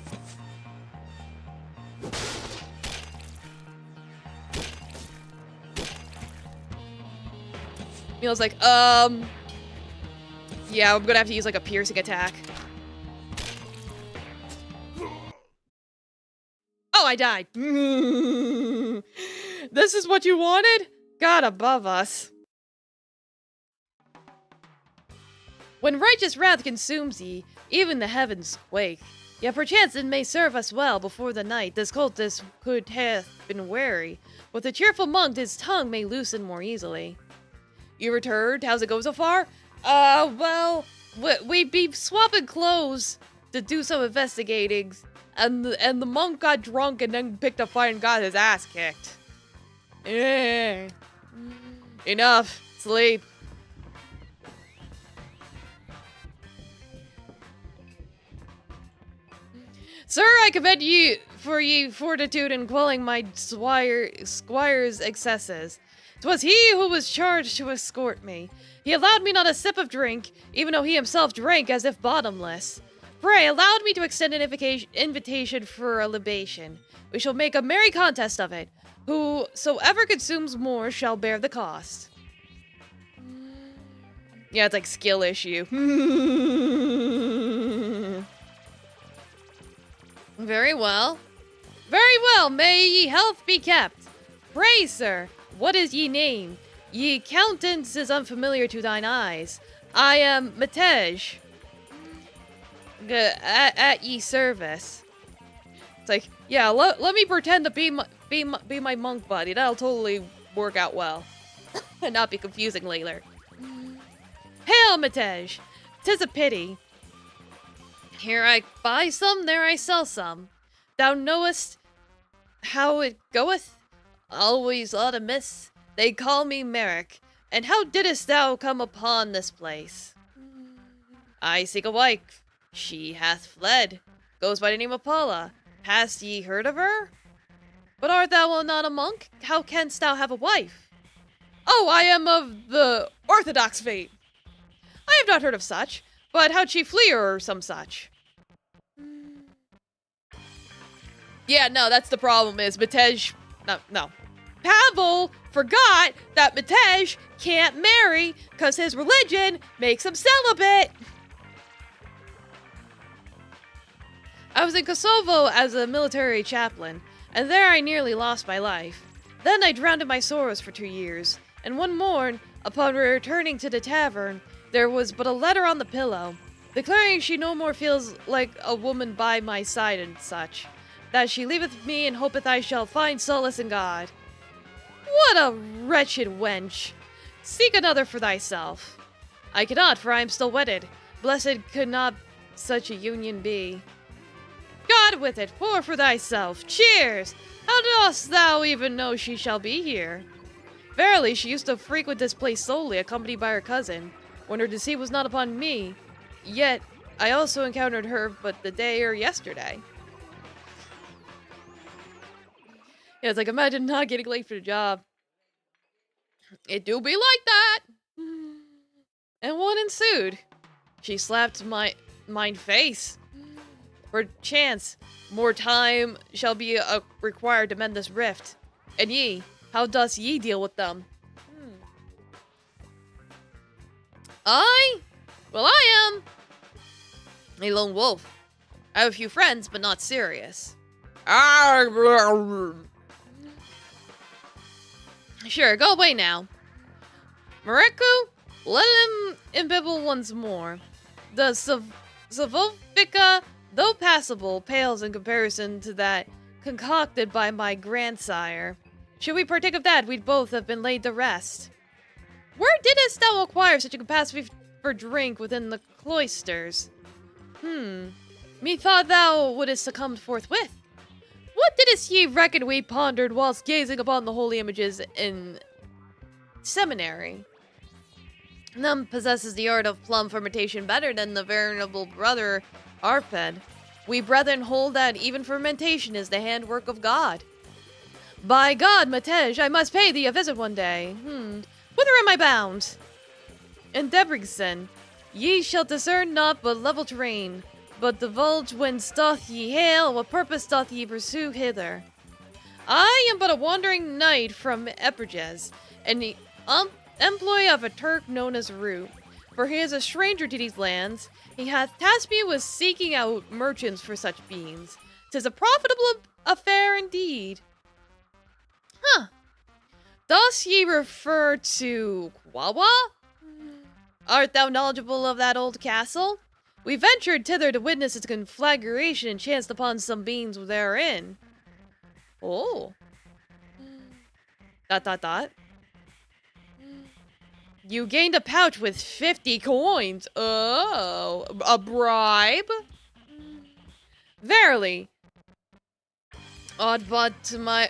Neil's like, yeah, I'm gonna have to use like a piercing attack. Oh, I died. This is what you wanted? God above us. When righteous wrath consumes ye, even the heavens quake. Yet perchance it may serve us well before the night. This cultist could have been wary. With a cheerful monk, his tongue may loosen more easily. You returned? How's it go so far? Well, we be swapping clothes to do some investigating, and the monk got drunk and then picked a fight and got his ass kicked. Enough. Sleep. Sir, I commend ye for ye fortitude in quelling my squire's excesses. 'Twas he who was charged to escort me. He allowed me not a sip of drink, even though he himself drank as if bottomless. Pray, allowed me to extend an invitation for a libation. We shall make a merry contest of it. Whosoever consumes more shall bear the cost. Yeah, it's like skill issue. Very well. Very well, may ye health be kept. Pray, sir, what is ye name? Ye countenance is unfamiliar to thine eyes. I am Matej. At ye service. It's like, yeah, let me pretend to be my monk buddy. That'll totally work out well. And not be confusing later. Hail, Matej. 'Tis a pity. Here I buy some, there I sell some. Thou knowest how it goeth? Always ought amiss. They call me Merrick. And how didst thou come upon this place? I seek a wife. She hath fled. Goes by the name of Paula. Hast ye heard of her? But art thou not a monk? How canst thou have a wife? Oh, I am of the Orthodox faith. I have not heard of such, but how'd she flee or some such? Yeah, no, that's the problem is Matej... No. Pavel forgot that Matej can't marry because his religion makes him celibate. I was in Kosovo as a military chaplain, and there I nearly lost my life. Then I drowned in my sorrows for 2 years, and one morn, upon returning to the tavern, there was but a letter on the pillow, declaring she no more feels like a woman by my side and such, that she leaveth me and hopeth I shall find solace in God. What a wretched wench! Seek another for thyself. I cannot, for I am still wedded. Blessed could not such a union be. God with it, pour for thyself. Cheers! How dost thou even know she shall be here? Verily, she used to frequent this place solely, accompanied by her cousin, when her deceit was not upon me. Yet, I also encountered her but the day or yesterday. Yeah, it's like, imagine not getting late for the job. It do be like that. And what ensued? She slapped mine face. Perchance, more time shall be required to mend this rift. And ye, how dost ye deal with them? I? Well, I am a lone wolf. I have a few friends, but not serious. Sure, go away now. Mareku, let him imbibble once more. The Savovica, though passable, pales in comparison to that concocted by my grandsire. Should we partake of that, we'd both have been laid to rest. Where didst thou acquire such a capacity for drink within the cloisters? Methought thou wouldst succumb forthwith. What didst ye reckon we pondered whilst gazing upon the holy images in seminary? None possesses the art of plum fermentation better than the venerable brother Arped. We brethren hold that even fermentation is the handwork of God. By God, Matej, I must pay thee a visit one day. Whither am I bound? In Debrecen, ye shall discern not but level terrain, but divulge whence doth ye hail, what purpose doth ye pursue hither. I am but a wandering knight from Eperjes, and the employ of a Turk known as Root, for he is a stranger to these lands. He hath tasked me with seeking out merchants for such beans. 'Tis a profitable affair indeed. Dost ye refer to Kwawa? Art thou knowledgeable of that old castle? We ventured thither to witness its conflagration and chanced upon some beans therein. Oh. ... You gained a pouch with 50 coins. Oh, a bribe? Verily. Odd brought to my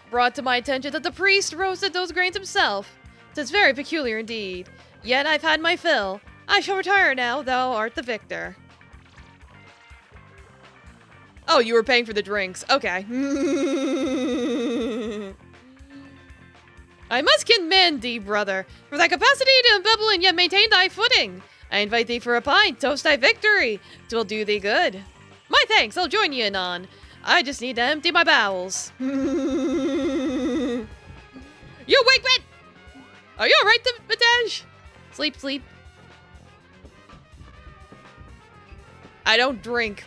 attention that the priest roasted those grains himself. 'Tis very peculiar indeed. Yet I've had my fill. I shall retire now, thou art the victor. Oh, you were paying for the drinks. Okay. I must commend thee, brother, for thy capacity to imbibble and yet maintain thy footing. I invite thee for a pint, toast thy victory. 'Twill do thee good. My thanks, I'll join you anon. I just need to empty my bowels. You wake man! Are you alright, Matej? Sleep, sleep. I don't drink.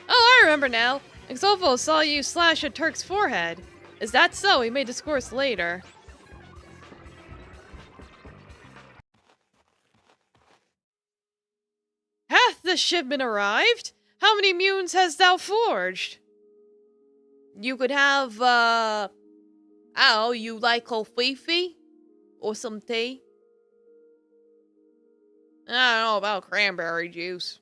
Oh, I remember now. Exolfo saw you slash a Turk's forehead. Is that so? We may discourse later. Hath the shipment arrived? How many munes hast thou forged? You could have, you like coffee? Or some tea? I don't know about cranberry juice.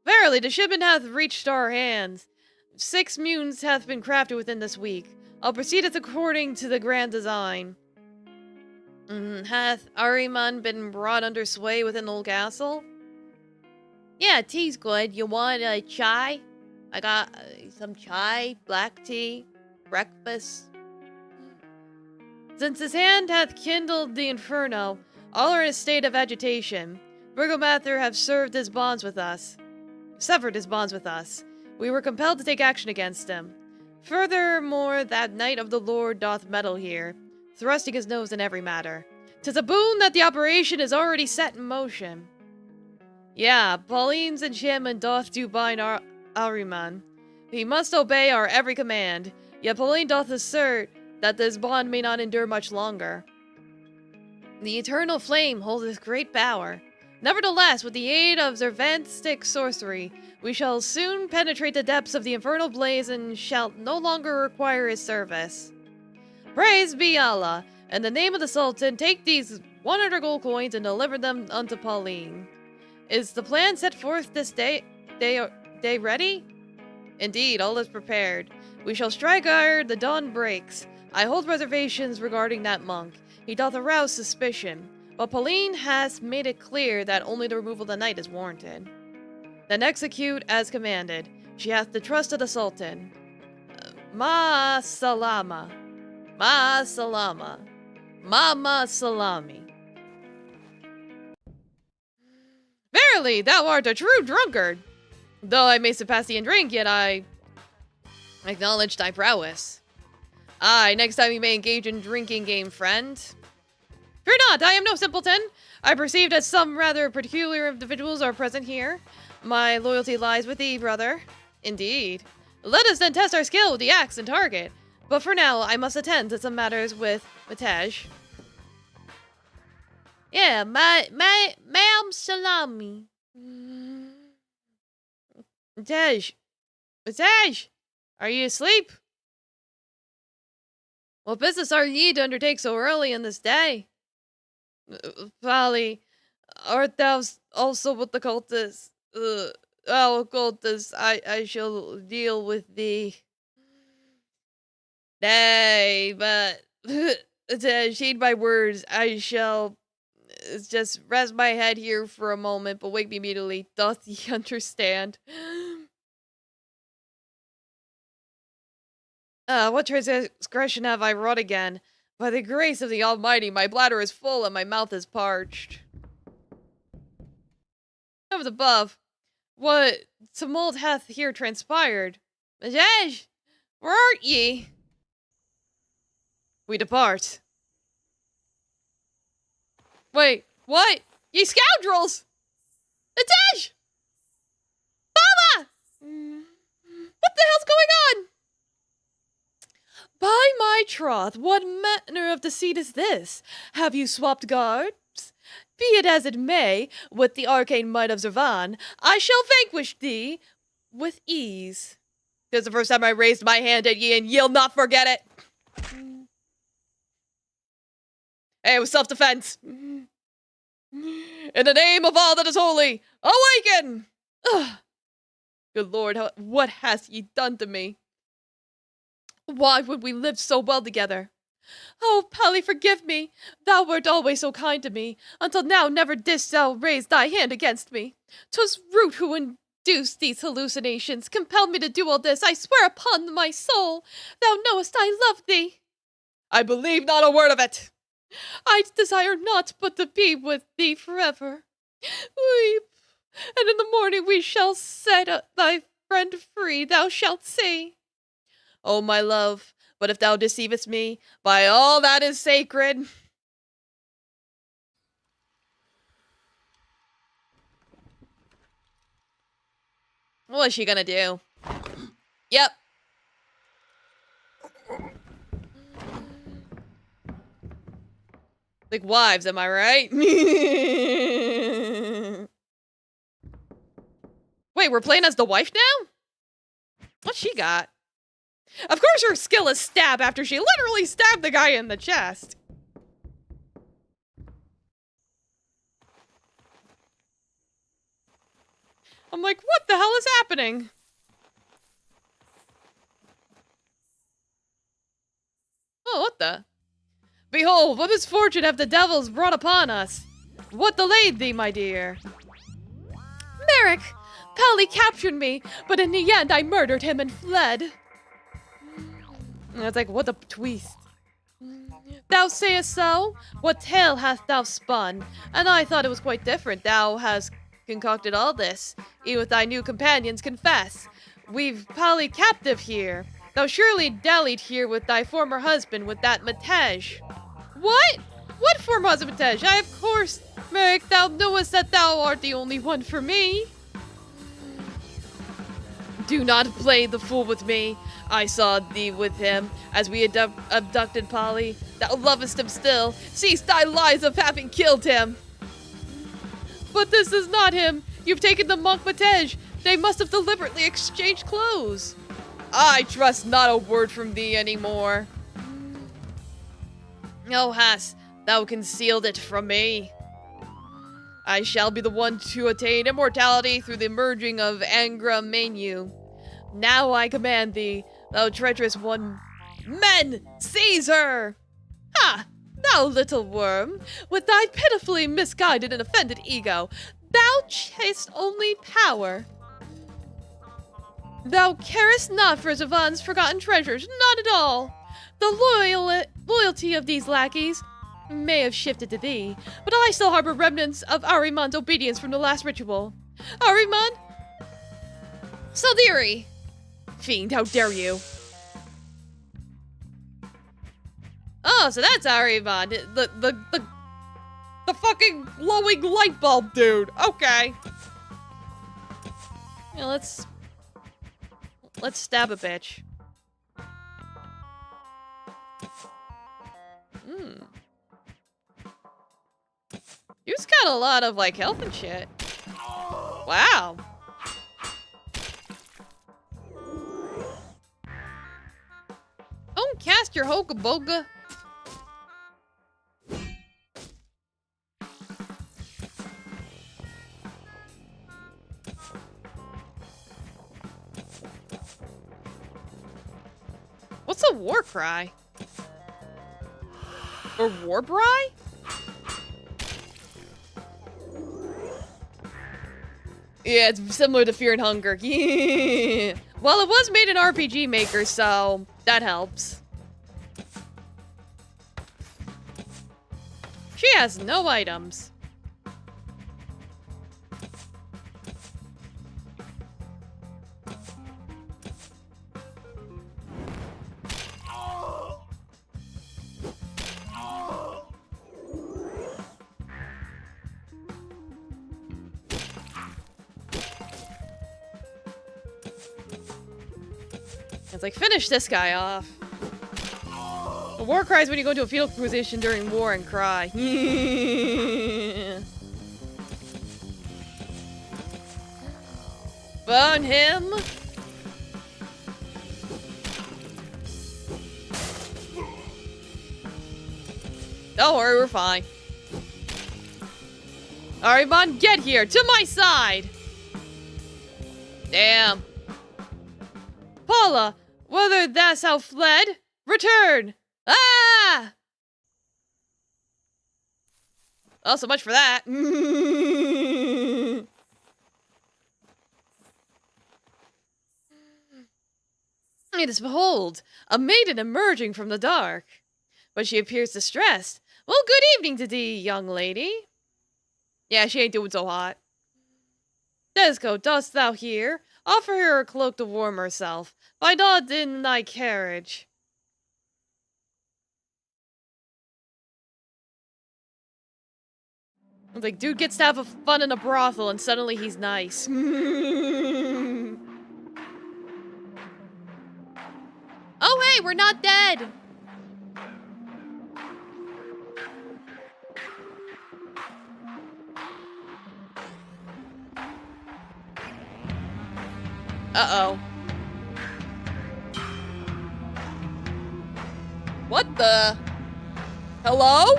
Verily, the shipment hath reached our hands. 6 mutants hath been crafted within this week. I'll proceed as according to the grand design. Hath Ahriman been brought under sway within the old castle? Yeah, tea's good. You want a chai? I got some chai, black tea, breakfast. Since his hand hath kindled the inferno, all are in a state of agitation. Burgomaster have severed his bonds with us. We were compelled to take action against him. Furthermore, that Knight of the Lord doth meddle here, thrusting his nose in every matter. 'Tis a boon that the operation is already set in motion. Yeah, Pauline's enchantment doth do bind Ahriman. He must obey our every command, yet Pauline doth assert that this bond may not endure much longer. The eternal flame holdeth great power. Nevertheless, with the aid of Zervanstic sorcery, we shall soon penetrate the depths of the infernal blaze and shall no longer require his service. Praise be Allah! In the name of the Sultan, take these 100 gold coins and deliver them unto Pauline. Is the plan set forth this day ready? Indeed, all is prepared. We shall strike ere the dawn breaks. I hold reservations regarding that monk. He doth arouse suspicion, but Pauline has made it clear that only the removal of the knight is warranted. Then execute as commanded. She hath the trust of the Sultan. Ma salama. Ma salama. Mama salami. Verily, thou art a true drunkard. Though I may surpass thee in drink, yet I acknowledge thy prowess. Aye, next time you may engage in drinking game, friend. Fear not, I am no simpleton. I perceive that some rather peculiar individuals are present here. My loyalty lies with thee, brother. Indeed. Let us then test our skill with the axe and target. But for now, I must attend to some matters with Matej. Yeah, ma'am salami. Matej, are you asleep? What business are ye to undertake so early in this day? Folly, art thou also with the cultists? Cultists, I shall deal with thee. Nay, but to heed my words, I shall just rest my head here for a moment, but wake me immediately. Doth ye understand? What transgression have I wrought again? By the grace of the Almighty, my bladder is full and my mouth is parched. Heavens above, what tumult hath here transpired? Matej, where art ye? We depart. Wait, what? Ye scoundrels! Matej! Mama! What the hell's going on? By my troth, what manner of deceit is this? Have you swapped guards? Be it as it may, with the arcane might of Zervan, I shall vanquish thee with ease. This is the first time I raised my hand at ye, and ye'll not forget it. Hey, it was self-defense. In the name of all that is holy, awaken! Ugh. Good Lord, what hast ye done to me? Why would we live so well together? Oh, Polly, forgive me. Thou wert always so kind to me. Until now never didst thou raise thy hand against me. 'Twas Root who induced these hallucinations, compelled me to do all this. I swear upon my soul, thou knowest I love thee. I believe not a word of it. I desire naught but to be with thee forever. Weep, and in the morning we shall set thy friend free, thou shalt see. Oh, my love, but if thou deceivest me, by all that is sacred... What is she gonna do? Yep. Like wives, am I right? Wait, we're playing as the wife now? What's she got? Of course her skill is stab after she literally stabbed the guy in the chest. I'm like, what the hell is happening? Oh, what the? Behold, what misfortune have the devils brought upon us? What delayed thee, my dear? Merrick! Pally captured me, but in the end I murdered him and fled. And it's like, what a twist. Thou sayest so? What tale hast thou spun? And I thought it was quite different. Thou hast concocted all this. Even with thy new companions, confess. We've Pally captive here. Thou surely dallied here with thy former husband, with that Matej. What? What former husband, Matej? I, of course, Merrick, thou knowest that thou art the only one for me. Do not play the fool with me. I saw thee with him, as we abducted Polly. Thou lovest him still. Cease thy lies of having killed him. But this is not him. You've taken the monk Matej. They must have deliberately exchanged clothes. I trust not a word from thee anymore. Oh, hast thou concealed it from me? I shall be the one to attain immortality through the merging of Angra Mainyu. Now I command thee, thou treacherous one, men, seize her! Ha! Thou little worm, with thy pitifully misguided and offended ego, thou chasest only power. Thou carest not for Zavan's forgotten treasures, not at all. The loyalty of these lackeys may have shifted to thee, but I still harbor remnants of Ahriman's obedience from the last ritual. Ahriman? Saldiri! Fiend, how dare you? Oh, so that's Ahriman, the fucking glowing light bulb dude. Okay. Yeah, let's stab a bitch. You've got a lot of, like, health and shit. Wow. Don't cast your hoka boga. What's a war cry? Or war cry? Yeah, it's similar to Fear and Hunger. Yeah. Well, it was made in RPG Maker, so that helps. She has no items. It's like, finish this guy off. The war cries when you go into a fetal position during war and cry. Burn him! Don't worry, we're fine. Ahriman, get here! To my side! Damn. Paula, whether thou how fled, return! Ah! Oh, so much for that. It is, behold, a maiden emerging from the dark. But she appears distressed. Well, good evening to thee, young lady. Yeah, she ain't doing so hot. Desco, dost thou hear? Offer her a cloak to warm herself. By not in thy carriage. Like, dude gets to have a fun in a brothel and suddenly he's nice. Oh, hey, we're not dead! Uh-oh. What the? Hello?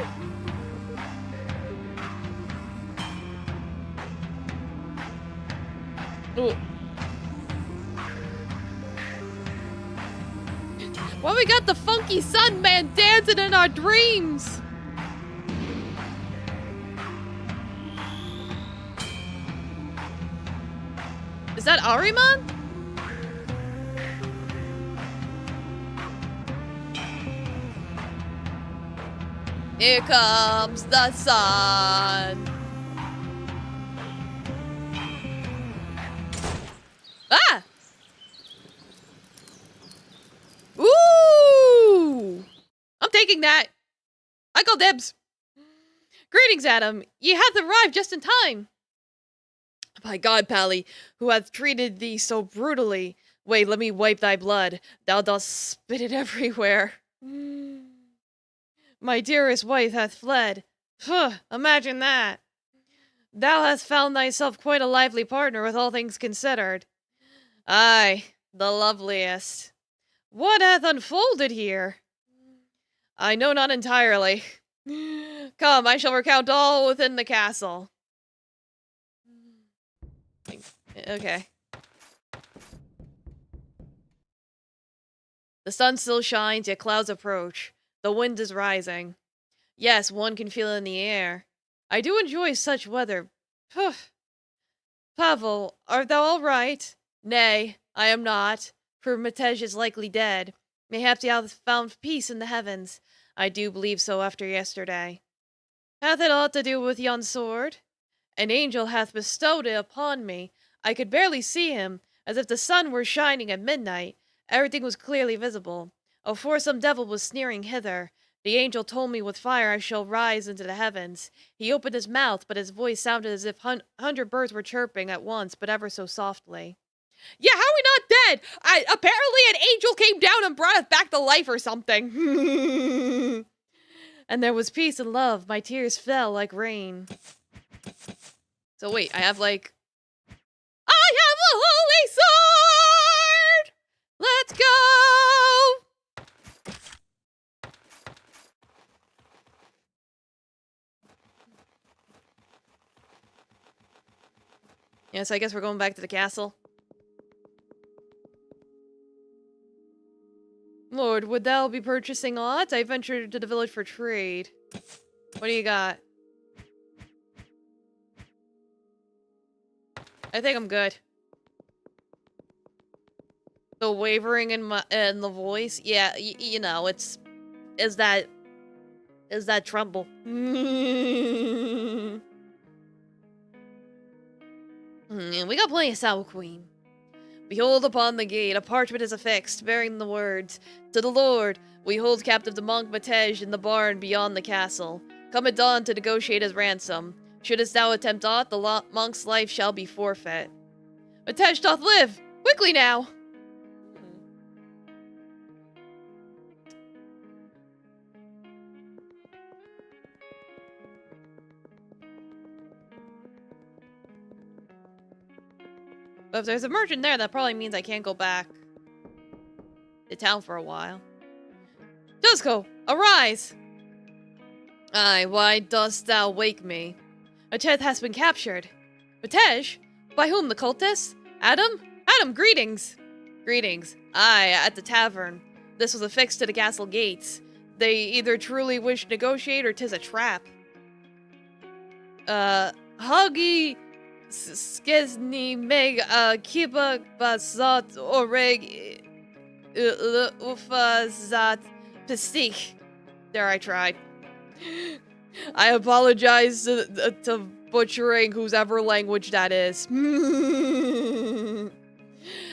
Why we got the funky sun man dancing in our dreams? Is that Ariman? Here comes the sun. Ah! Ooh! I'm taking that. I call dibs. Greetings, Adam. Ye hath arrived just in time. My God, Pally, who hath treated thee so brutally? Wait, let me wipe thy blood. Thou dost spit it everywhere. My dearest wife hath fled. Phew, imagine that. Thou hast found thyself quite a lively partner with all things considered. Aye, the loveliest. What hath unfolded here? I know not entirely. Come, I shall recount all within the castle. Okay. The sun still shines, yet clouds approach. The wind is rising. Yes, one can feel it in the air. I do enjoy such weather. Phew. Pavel, art thou all right? Nay, I am not, for Matej is likely dead. Mayhap he hath found peace in the heavens. I do believe so after yesterday. Hath it aught to do with yon sword? An angel hath bestowed it upon me. I could barely see him, as if the sun were shining at midnight. Everything was clearly visible. A some devil was sneering hither. The angel told me with fire I shall rise into the heavens. He opened his mouth, but his voice sounded as if 100 birds were chirping at once, but ever so softly. Yeah, how are we not dead? Apparently an angel came down and brought us back to life or something. And there was peace and love. My tears fell like rain. So wait, I have a holy sword! Let's go! Yes, I guess we're going back to the castle. Lord, would thou be purchasing aught? I ventured to the village for trade. What do you got? I think I'm good. The wavering in the voice, yeah, you know, is that tremble. We got plenty of sour queen. Behold upon the gate, a parchment is affixed, bearing the words, To the Lord, we hold captive the monk Matej in the barn beyond the castle. Come at dawn to negotiate his ransom. Shouldest thou attempt aught, the monk's life shall be forfeit. Matej doth live! Quickly now! But if there's a merchant there, that probably means I can't go back to town for a while. Dusko, arise! Aye, why dost thou wake me? Matej has been captured. Matej? By whom, the cultists? Adam? Adam, greetings! Greetings. Aye, at the tavern. This was affixed to the castle gates. They either truly wish to negotiate or 'tis a trap. Huggy Skesni meg kiba basat oreg ufazat pistik. There, I tried. I apologize to butchering whose ever language that is.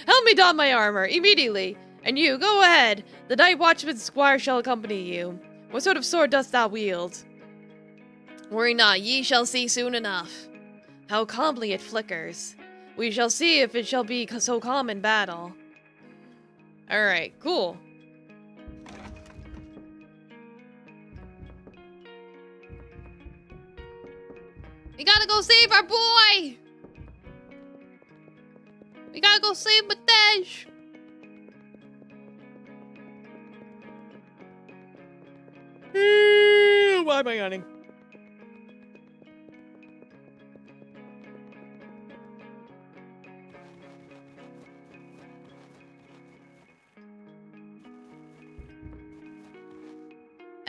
Help me don my armor, immediately. And you, go ahead. The night watchman's squire shall accompany you. What sort of sword dost thou wield? Worry not, ye shall see soon enough. How calmly it flickers. We shall see if it shall be so calm in battle. Alright, cool. We gotta go save our boy! We gotta go save Matej! Why am I yawning?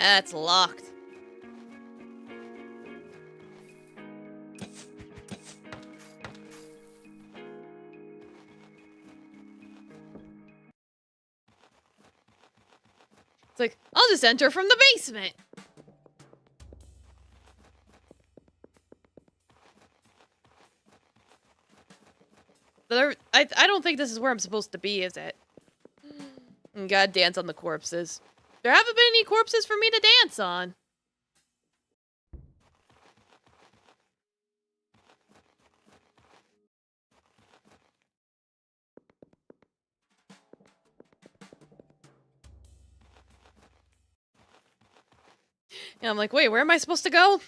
That's locked. It's like, I'll just enter from the basement. But I don't think this is where I'm supposed to be, is it? Gotta dance on the corpses. There haven't been any corpses for me to dance on. And I'm like, wait, where am I supposed to go?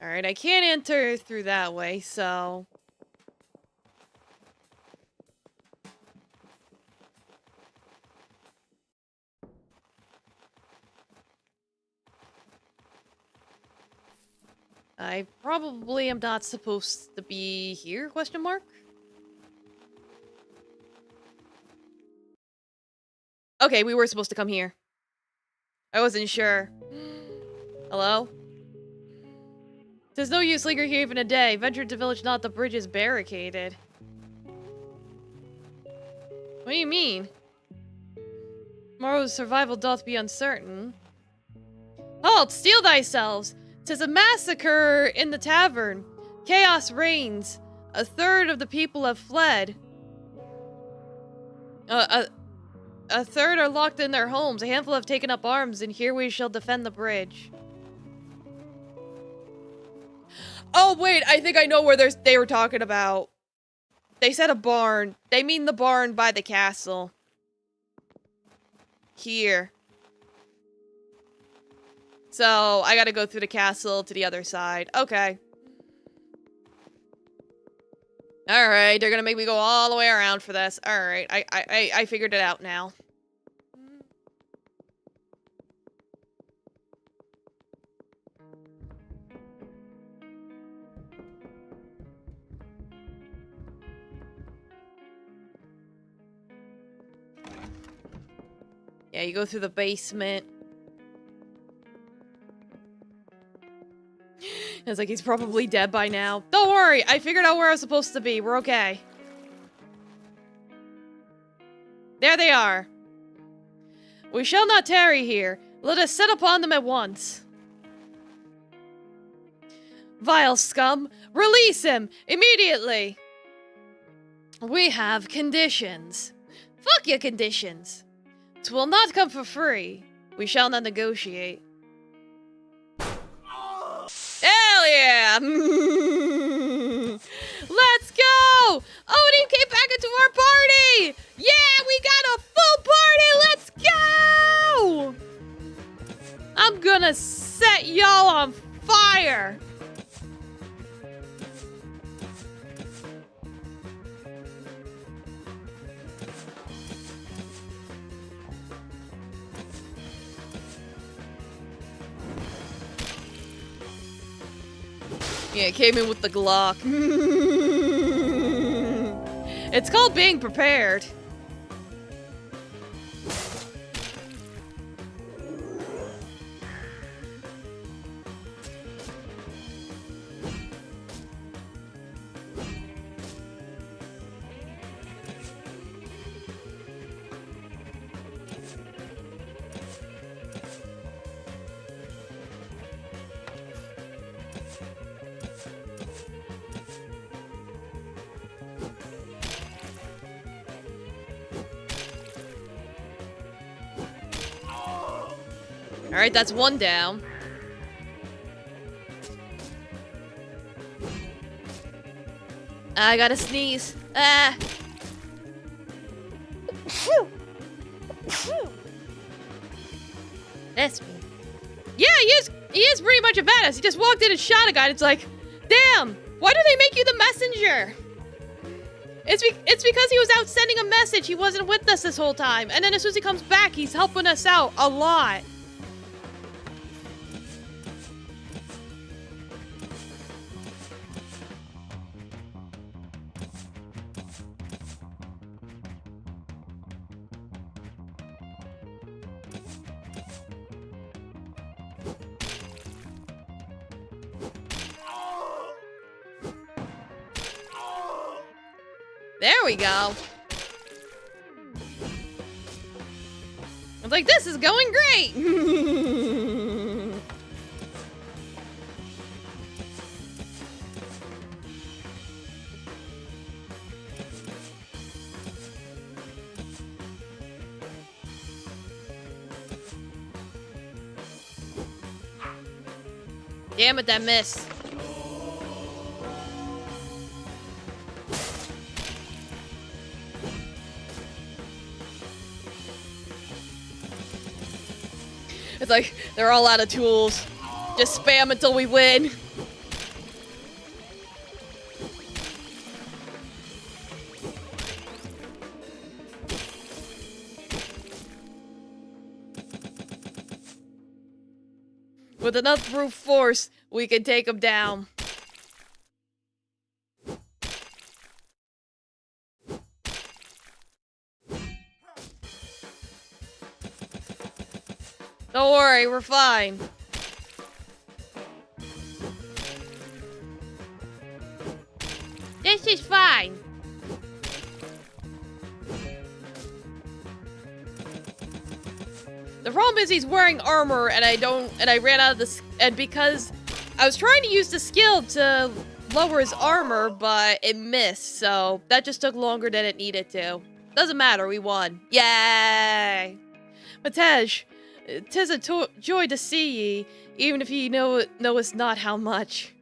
Alright, I can't enter through that way, so... I probably am not supposed to be here, question mark? Okay, we were supposed to come here. I wasn't sure. Hello? There's no use lingering here even a day. Venture to village, not the bridge is barricaded. What do you mean? Tomorrow's survival doth be uncertain. Halt! Steel thyself! 'Tis a massacre in the tavern. Chaos reigns. A third of the people have fled. A third are locked in their homes. A handful have taken up arms, and here we shall defend the bridge. Oh, wait, I think I know where they were talking about. They said a barn. They mean the barn by the castle. Here. So, I gotta go through the castle to the other side. Okay. Alright, they're gonna make me go all the way around for this. Alright, I figured it out now. Yeah, you go through the basement. It's like he's probably dead by now. Don't worry, I figured out where I was supposed to be. We're okay. There they are. We shall not tarry here. Let us set upon them at once. Vile scum, release him immediately. We have conditions. Fuck your conditions. 'Twill not come for free. We shall not negotiate. Hell yeah! Let's go! Odin came back into our party! Yeah, we got a full party! Let's go! I'm gonna set y'all on fire! Yeah, it came in with the Glock. It's called being prepared. Alright, that's one down. I gotta sneeze. Ah. That's me. Yeah, he is pretty much a badass. He just walked in and shot a guy. It's like, damn, why do they make you the messenger? It's because he was out sending a message. He wasn't with us this whole time. And then as soon as he comes back, he's helping us out a lot. There we go. I was like, this is going great. Damn it, that missed. It's like, they're all out of tools. Just spam until we win. With enough brute force, we can take them down. Don't worry, we're fine. This is fine. The problem is he's wearing armor and I ran out of this, and because I was trying to use the skill to lower his armor, but it missed, so that just took longer than it needed to. Doesn't matter, we won. Yay! Matej, 'tis a joy to see ye, even if ye knowest not how much.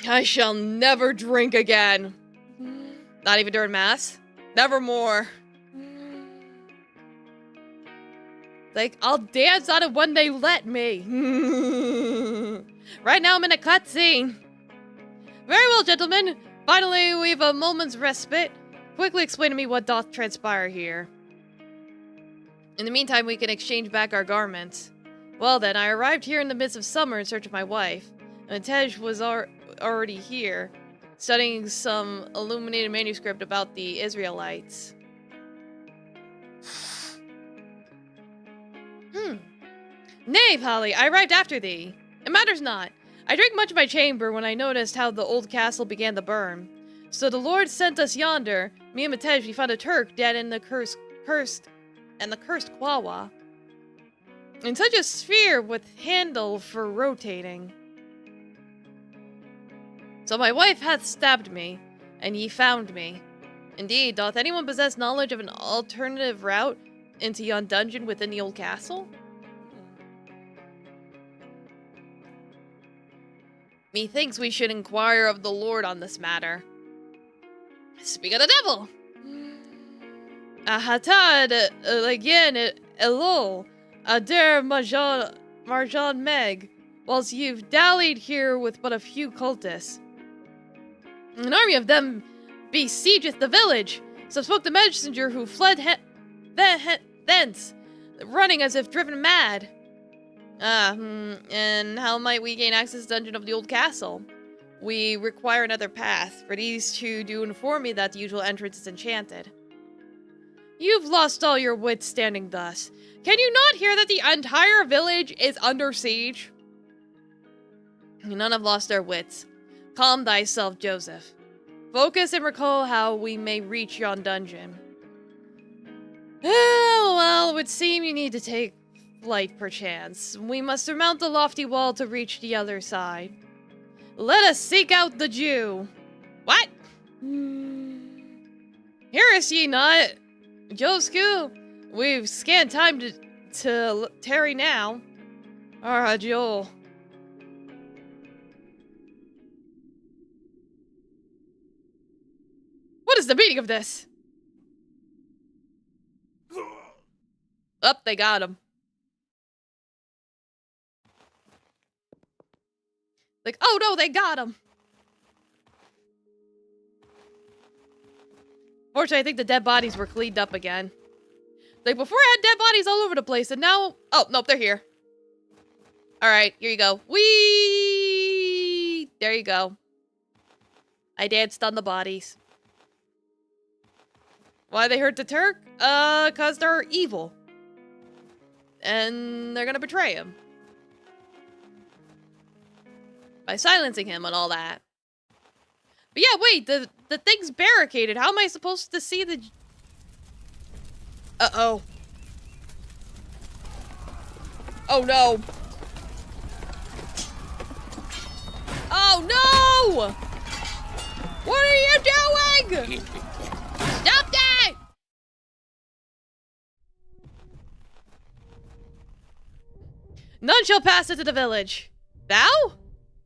I shall never drink again. Not even during mass? Nevermore. Like, I'll dance on it when they let me. Right now I'm in a cutscene. Very well, gentlemen. Finally, we've a moment's respite. Quickly explain to me what doth transpire here. In the meantime, we can exchange back our garments. Well then, I arrived here in the midst of summer in search of my wife. And Tej was already here, studying some illuminated manuscript about the Israelites. Nay, Polly, I arrived after thee. It matters not. I drank much of my chamber when I noticed how the old castle began to burn. So the Lord sent us yonder. Me and Matej, we found a Turk dead in the cursed Kwawa. In such a sphere with handle for rotating. So my wife hath stabbed me, and ye found me. Indeed, doth anyone possess knowledge of an alternative route into yon dungeon within the old castle? Methinks we should inquire of the Lord on this matter. Speak of the devil! Ahatad, again, elol, ader marjan meg, whilst you've dallied here with but a few cultists. An army of them besiegeth the village, so spoke the messenger who fled thence, running as if driven mad. And how might we gain access to the dungeon of the old castle? We require another path, for these two do inform me that the usual entrance is enchanted. You've lost all your wits standing thus. Can you not hear that the entire village is under siege? None have lost their wits. Calm thyself, Joseph. Focus and recall how we may reach yon dungeon. Well, it would seem you need to take flight perchance. We must surmount the lofty wall to reach the other side. Let us seek out the Jew. What? Hearest ye not? Josku, we've scant time to tarry now. Joel. What is the meaning of this? Oh, they got him. Like, oh no, they got him. Fortunately, I think the dead bodies were cleaned up again. Like, before I had dead bodies all over the place, and now... Oh, nope, they're here. Alright, here you go. Whee! There you go. I danced on the bodies. Why they hurt the Turk? Cause they're evil. And they're gonna betray him. By silencing him and all that. But yeah, wait, the thing's barricaded. How am I supposed to see the... Uh-oh. Oh, no. Oh, no! What are you doing? Stop that! None shall pass into the village. Thou?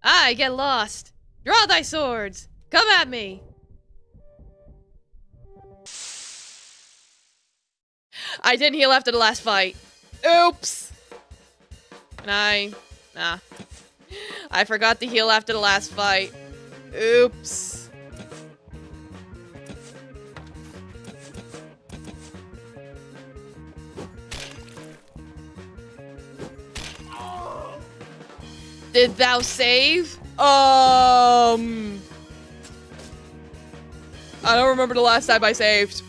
I get lost. Draw thy swords. Come at me. I didn't heal after the last fight. Oops. Nah. I forgot to heal after the last fight. Oops. Did thou save? I don't remember the last time I saved.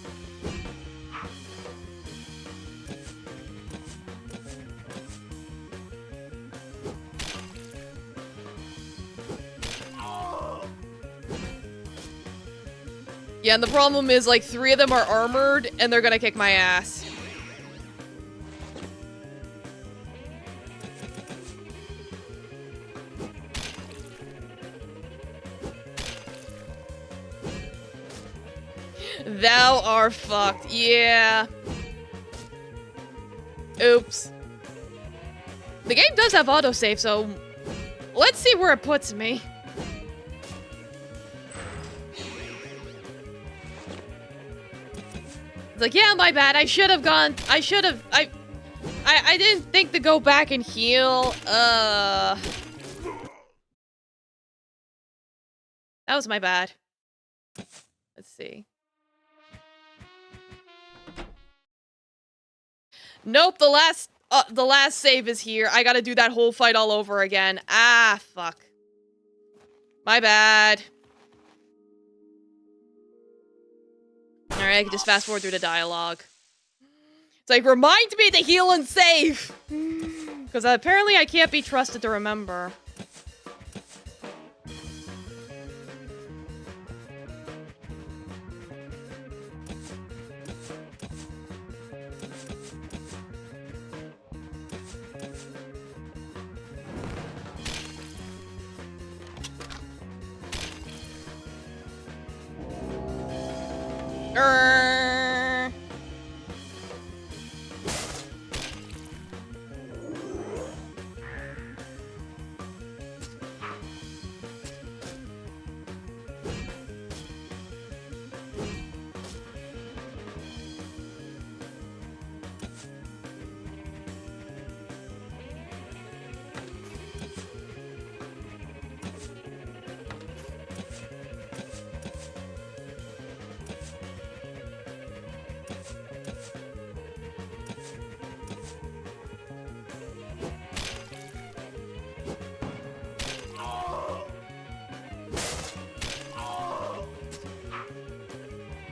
Yeah, and the problem is, like, 3 of them are armored, and they're gonna kick my ass. Thou are fucked. Yeah. Oops. The game does have autosave, so let's see where it puts me. It's like, yeah, my bad. I didn't think to go back and heal. That was my bad. Let's see. Nope, the last save is here. I gotta do that whole fight all over again. Ah, fuck. My bad. Alright, I can just fast forward through the dialogue. It's like, remind me to heal and save! Because apparently I can't be trusted to remember.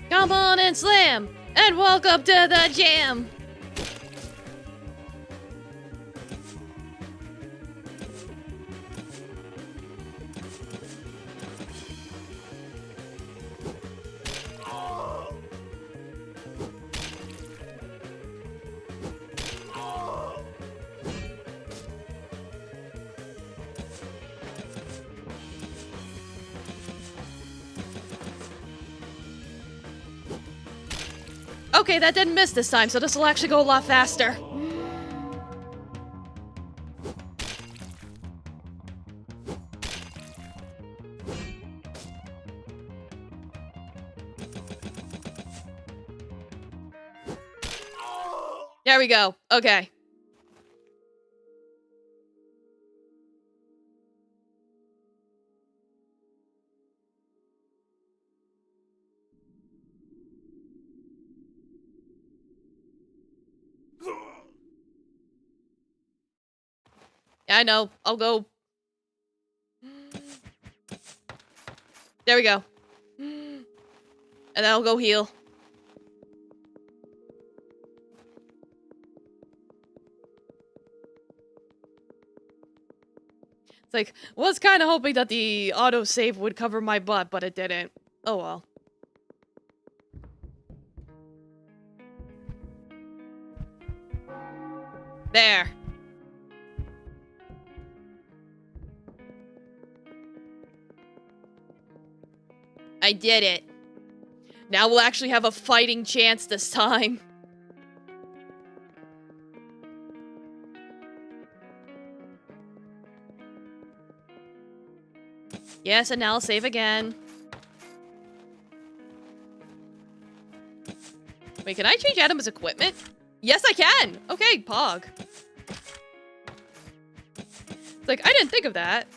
Come on and slam! And welcome to the jam! Okay, that didn't miss this time, so this will actually go a lot faster. There we go. Okay. I know. I'll go. There we go. And then I'll go heal. It's like, was kind of hoping that the autosave would cover my butt, but it didn't. Oh well. There. I did it. Now we'll actually have a fighting chance this time. Yes, and now I'll save again. Wait, can I change Adam's equipment? Yes, I can! Okay, Pog. It's like, I didn't think of that.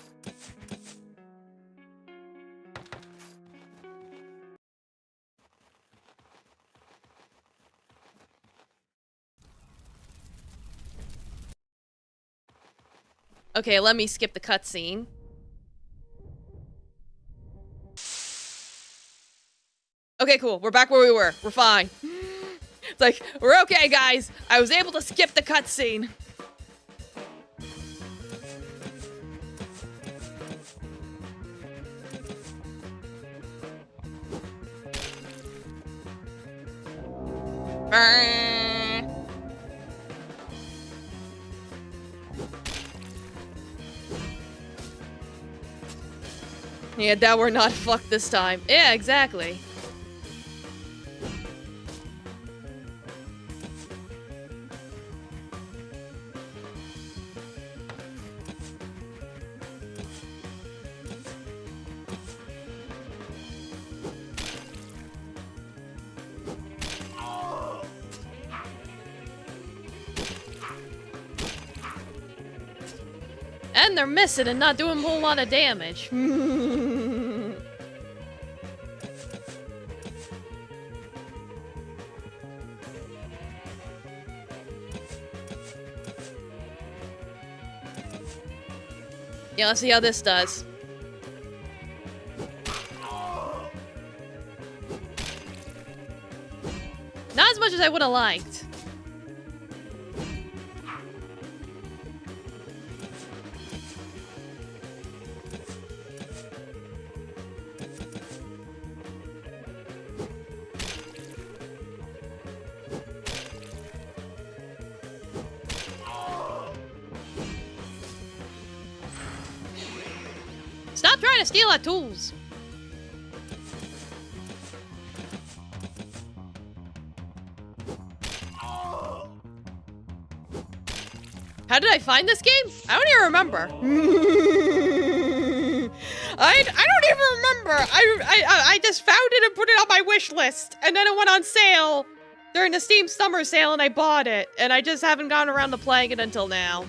Okay, let me skip the cutscene. Okay, cool. We're back where we were. We're fine. It's like, we're okay, guys. I was able to skip the cutscene. Yeah, that we're not fucked this time. Yeah, exactly. And they're missing and not doing a whole lot of damage. Yeah, let's see how this does. Not as much as I would have liked. Stop trying to steal our tools. How did I find this game? I don't even remember. I don't even remember. I just found it and put it on my wish list. And then it went on sale during the Steam summer sale and I bought it. And I just haven't gotten around to playing it until now.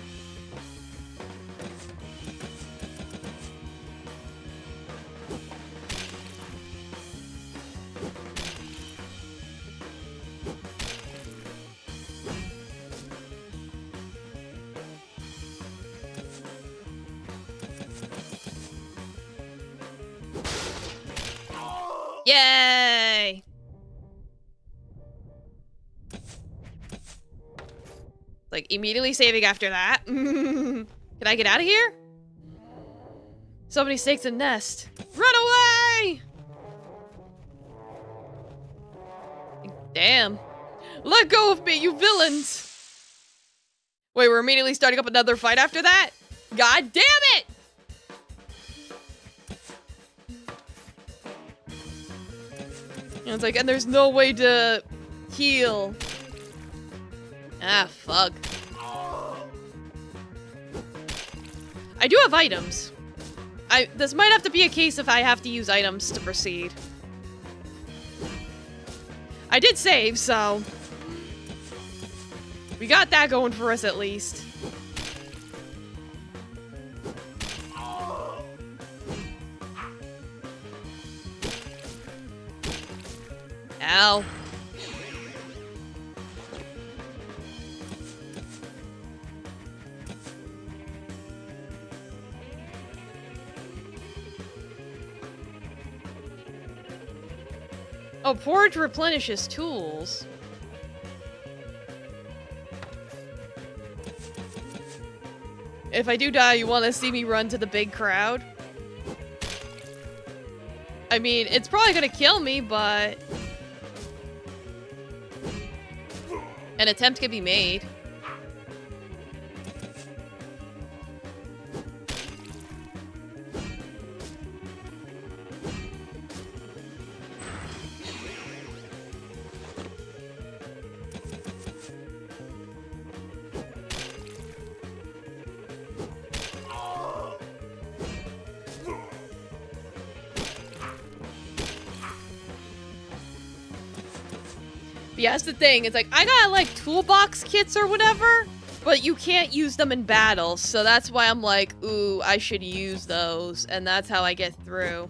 Yay! Like, immediately saving after that. Can I get out of here? So many snakes in nest. Run away! Damn. Let go of me, you villains! Wait, we're immediately starting up another fight after that? God damn it! And it's like, and there's no way to heal. Ah, fuck. I do have items. This might have to be a case if I have to use items to proceed. I did save, so... we got that going for us at least. Ow. Oh, Porridge replenishes tools. If I do die, you want to see me run to the big crowd? I mean, it's probably gonna kill me, but... an attempt can be made. But yeah, that's the thing. It's like, I got, like, toolbox kits or whatever, but you can't use them in battles. So that's why I'm like, ooh, I should use those. And that's how I get through.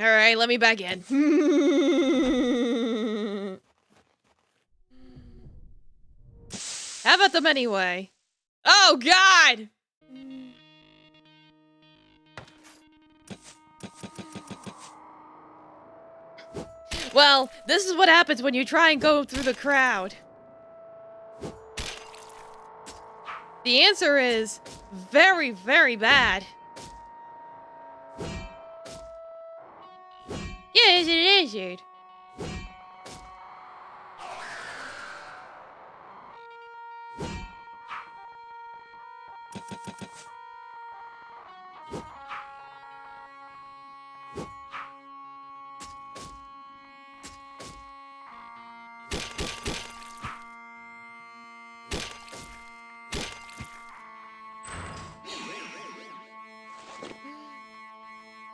Alright, let me back in. How about them anyway? Oh, God! Well, this is what happens when you try and go through the crowd. The answer is very, very bad. Yes, it is, dude.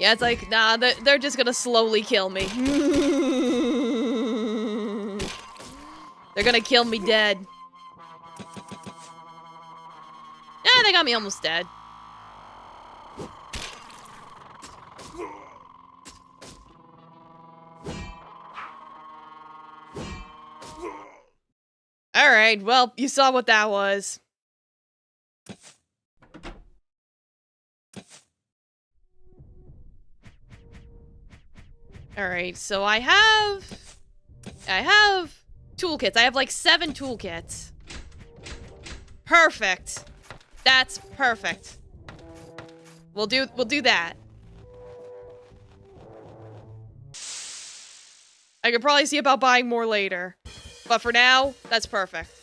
Yeah, it's like, nah, they're just gonna slowly kill me. They're gonna kill me dead. Yeah, they got me almost dead. Alright, well, you saw what that was. Alright, so I have toolkits. I have like 7 toolkits. Perfect. That's perfect. We'll do that. I could probably see about buying more later. But for now, that's perfect.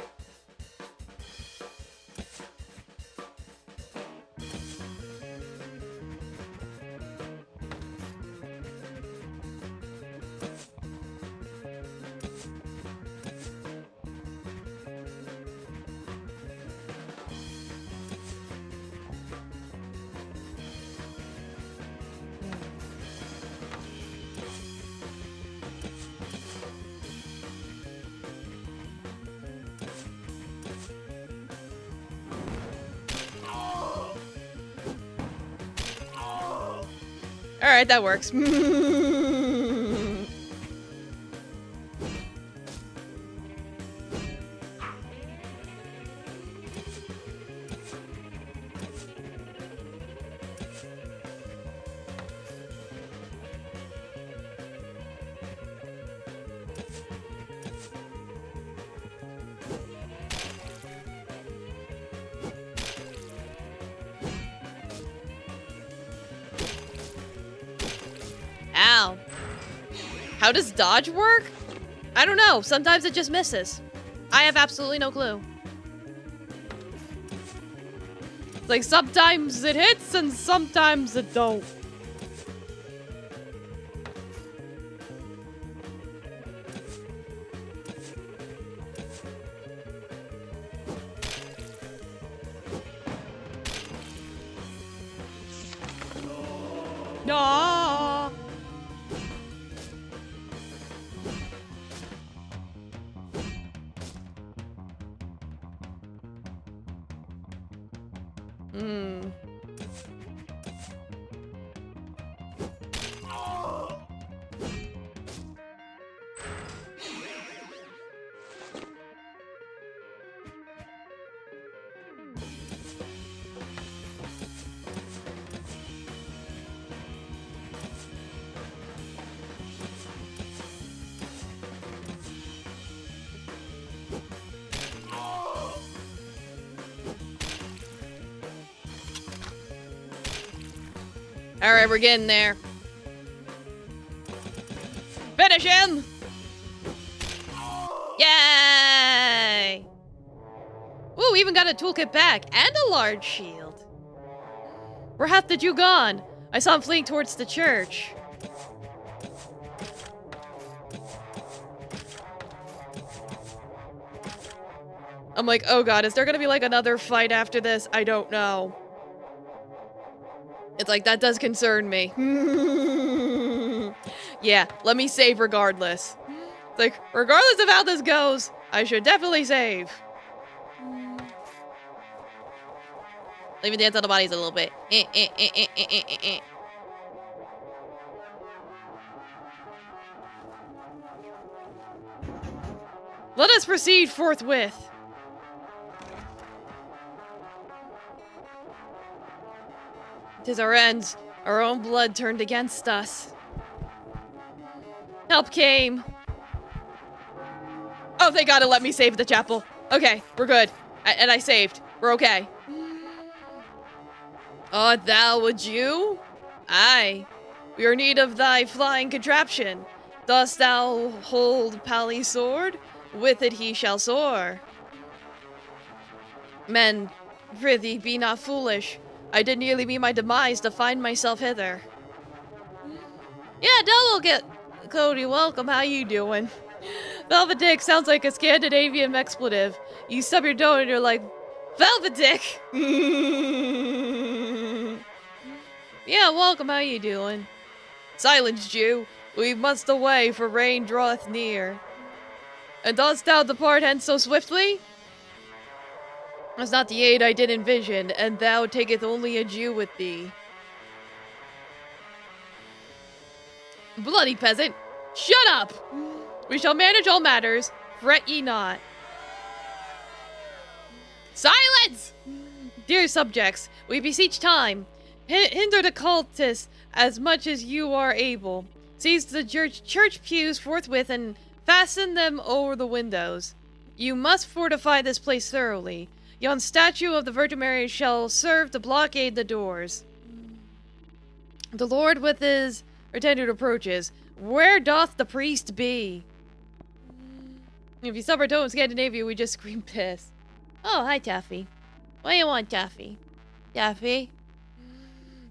Alright, that works. Ow. How does dodge work? I don't know. Sometimes it just misses. I have absolutely no clue. Like, sometimes it hits and sometimes it don't. No. Alright, we're getting there. Finish him! Yay! Ooh, we even got a toolkit back, and a large shield. Where hath the Jew gone? I saw him fleeing towards the church. I'm like, oh god, is there gonna be like another fight after this? I don't know. It's like, that does concern me. Yeah, let me save regardless. It's like, regardless of how this goes, I should definitely save. Let me dance on the bodies a little bit. Let us proceed forthwith. 'Tis our ends. Our own blood turned against us. Help came. Oh, thank God it let me save the chapel. Okay, we're good. And I saved. We're okay. Art thou a Jew? Aye. We are in need of thy flying contraption. Dost thou hold Pally's sword? With it he shall soar. Men, prithee, be not foolish. I did nearly meet my demise to find myself hither. Yeah, double get Cody, welcome. How you doing? Felvidek sounds like a Scandinavian expletive. You stub your toe and you're like, Felvidek! Yeah, welcome. How you doing? Silence, Jew. We must away, for rain draweth near. And dost thou depart hence so swiftly? That's not the aid I did envision, and thou taketh only a Jew with thee. Bloody peasant! Shut up! We shall manage all matters. Fret ye not. Silence! Dear subjects, we beseech time. Hinder the cultists as much as you are able. Seize the church pews forthwith and fasten them over the windows. You must fortify this place thoroughly. Yon statue of the Virgin Mary shall serve to blockade the doors. The Lord with his attendant approaches. Where doth the priest be? If you stub our toe in Scandinavia, we just scream piss. Oh, hi, Taffy. What do you want, Taffy? Taffy?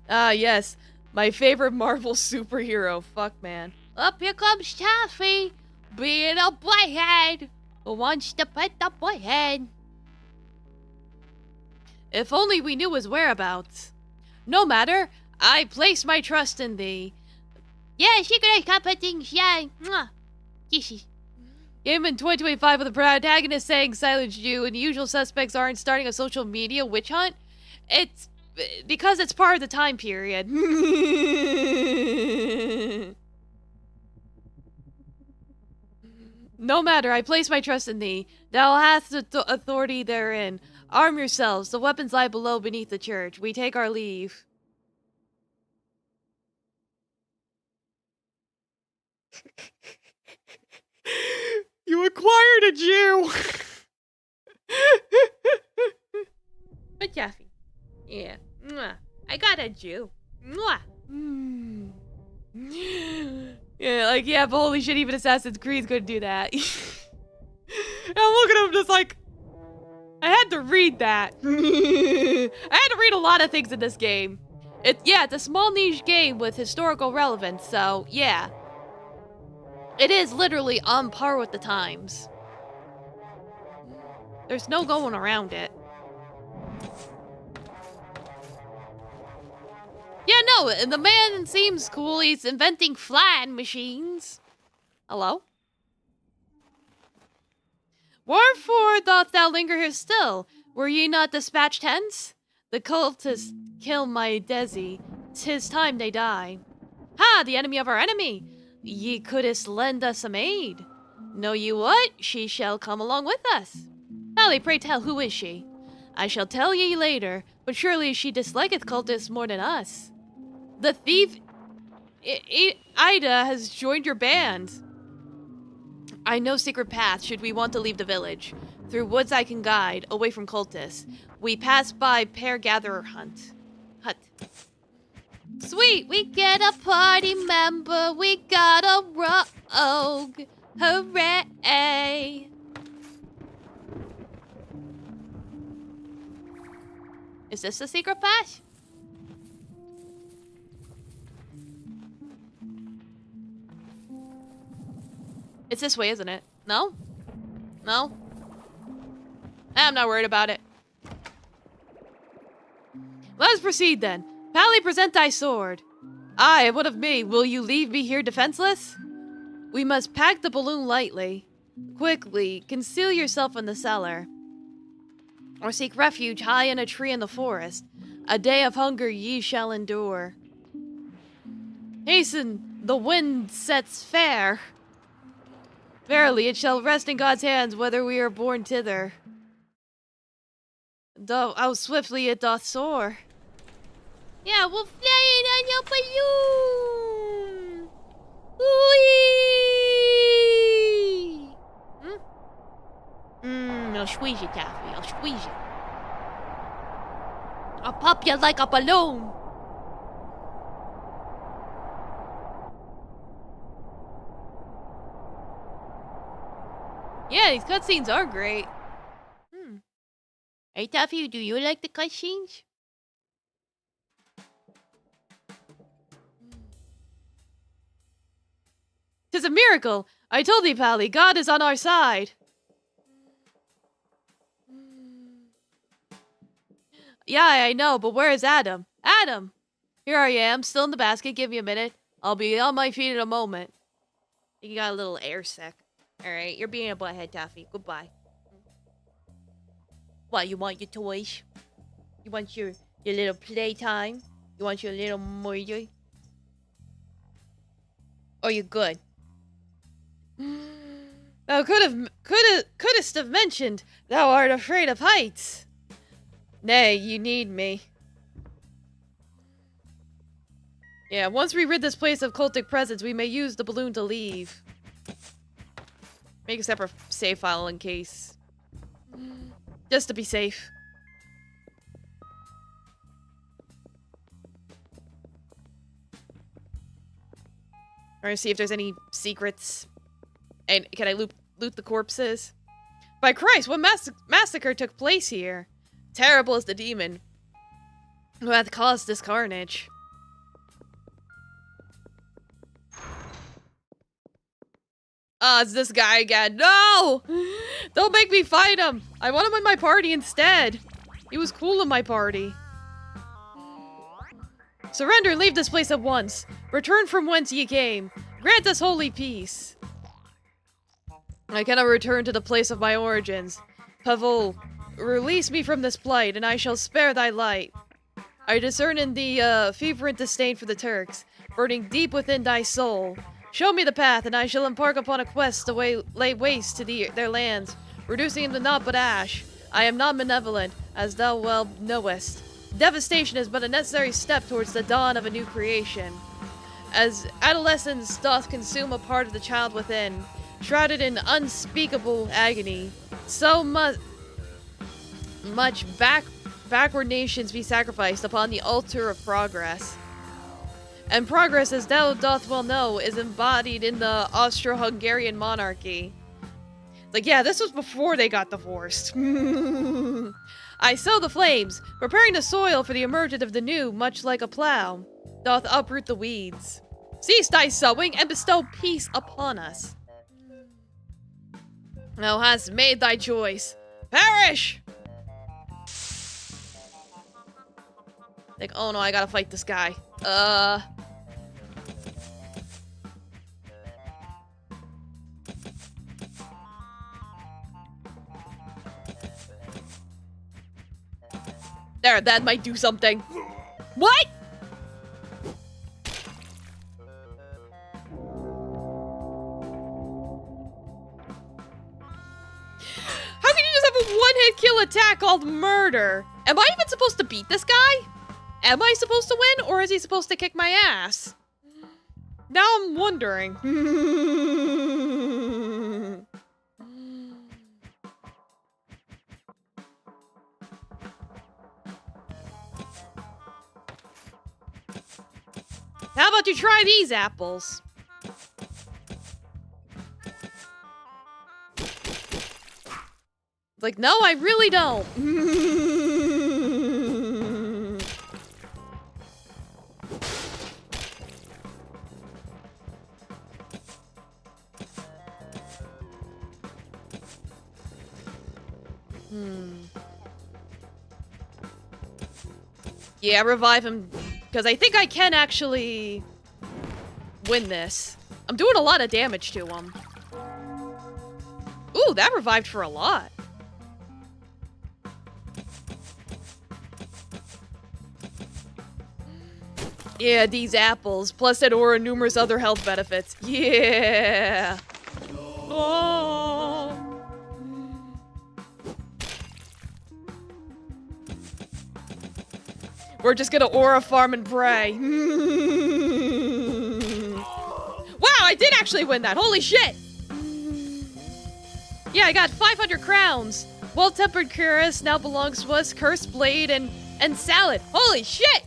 Ah, yes. My favorite Marvel superhero. Fuck, man. Up here comes Taffy. Being a boyhead. Who wants to pet the boyhead? If only we knew his whereabouts. No matter. I place my trust in thee. Yeah, secret things. Yeah. Mwah. Kisses. Game in 2025 with the protagonist saying silence Jew and the usual suspects aren't starting a social media witch hunt. It's because it's part of the time period. No matter, I place my trust in thee. Thou hast authority therein. Arm yourselves. The weapons lie below beneath the church. We take our leave. You acquired a Jew! But Jeffy. Yeah. Mwah. I got a Jew. Mwah. Mm. Yeah, like, yeah, but holy shit, even Assassin's Creed's gonna do that. And I'm looking at him just like, I had to read that. I had to read a lot of things in this game. Yeah, it's a small niche game with historical relevance, so yeah. It is literally on par with the times. There's no going around it. Yeah, no, the man seems cool. He's inventing flying machines. Hello? Wherefore doth thou linger here still? Were ye not dispatched hence? The cultists kill my Desi. 'Tis time they die. Ha! The enemy of our enemy! Ye couldst lend us some aid. Know ye what? She shall come along with us. Pally, pray tell, who is she? I shall tell ye later, but surely she disliketh cultists more than us. The thief Ida has joined your band. I know secret path should we want to leave the village. Through woods I can guide, away from cultists. We pass by pear-gatherer hut. Sweet, we get a party member, we got a rogue. Hooray! Is this the secret path? It's this way, isn't it? No? No? I'm not worried about it. Let us proceed then. Pally, present thy sword. Aye, what of me? Will you leave me here defenseless? We must pack the balloon lightly. Quickly, conceal yourself in the cellar. Or seek refuge high in a tree in the forest. A day of hunger ye shall endure. Hasten, the wind sets fair. Verily, it shall rest in God's hands whether we are born thither. Though how swiftly it doth soar. Yeah, we're flying on your balloon! Whee! I'll squeeze you, Taffy. I'll squeeze you. I'll pop you like a balloon. Yeah, these cutscenes are great. Hey, Taffy, do you like the cutscenes? Tis a miracle! I told thee, Pally, God is on our side! Yeah, I know, but where is Adam? Adam! Here I am, still in the basket. Give me a minute. I'll be on my feet in a moment. You got a little air sick. Alright, you're being a butthead, Taffy. Goodbye. What, you want your toys? You want your little playtime? You want your little murder? Or you good? Thou couldst have mentioned thou art afraid of heights. Nay, you need me. Yeah, once we rid this place of cultic presence, we may use the balloon to leave. Make a separate save file in case. Just to be safe. We're gonna see if there's any secrets. And can I loot the corpses? By Christ, what massacre took place here? Terrible is the demon who hath caused this carnage. It's this guy again. No! Don't make me fight him! I want him in my party instead. He was cool in my party. Surrender and leave this place at once. Return from whence ye came. Grant us holy peace. I cannot return to the place of my origins. Pavol, release me from this plight, and I shall spare thy light. I discern in thee fervent disdain for the Turks, burning deep within thy soul. Show me the path, and I shall embark upon a quest to lay waste to their lands, reducing them to naught but ash. I am not malevolent, as thou well knowest. Devastation is but a necessary step towards the dawn of a new creation. As adolescence doth consume a part of the child within, shrouded in unspeakable agony, so much backward nations be sacrificed upon the altar of progress. And progress, as thou doth well know, is embodied in the Austro-Hungarian monarchy. Like, yeah, this was before they got divorced. I sow the flames, preparing the soil for the emergence of the new, much like a plow, doth uproot the weeds. Cease thy sowing, and bestow peace upon us. Thou hast made thy choice. Perish! Like, oh no, I gotta fight this guy. There, that might do something. What? How can you just have a one-hit kill attack called murder? Am I even supposed to beat this guy? Am I supposed to win, or is he supposed to kick my ass? Now I'm wondering. How about you try these apples? Like, no, I really don't. Yeah, revive him, because I think I can actually win this. I'm doing a lot of damage to him. Ooh, that revived for a lot. Yeah, these apples, plus that aura and numerous other health benefits. Yeah! Oh! We're just gonna aura farm and pray. Wow, I did actually win that. Holy shit! Yeah, I got 500 crowns. Well-tempered cuirass now belongs to us, cursed blade, and salad. Holy shit!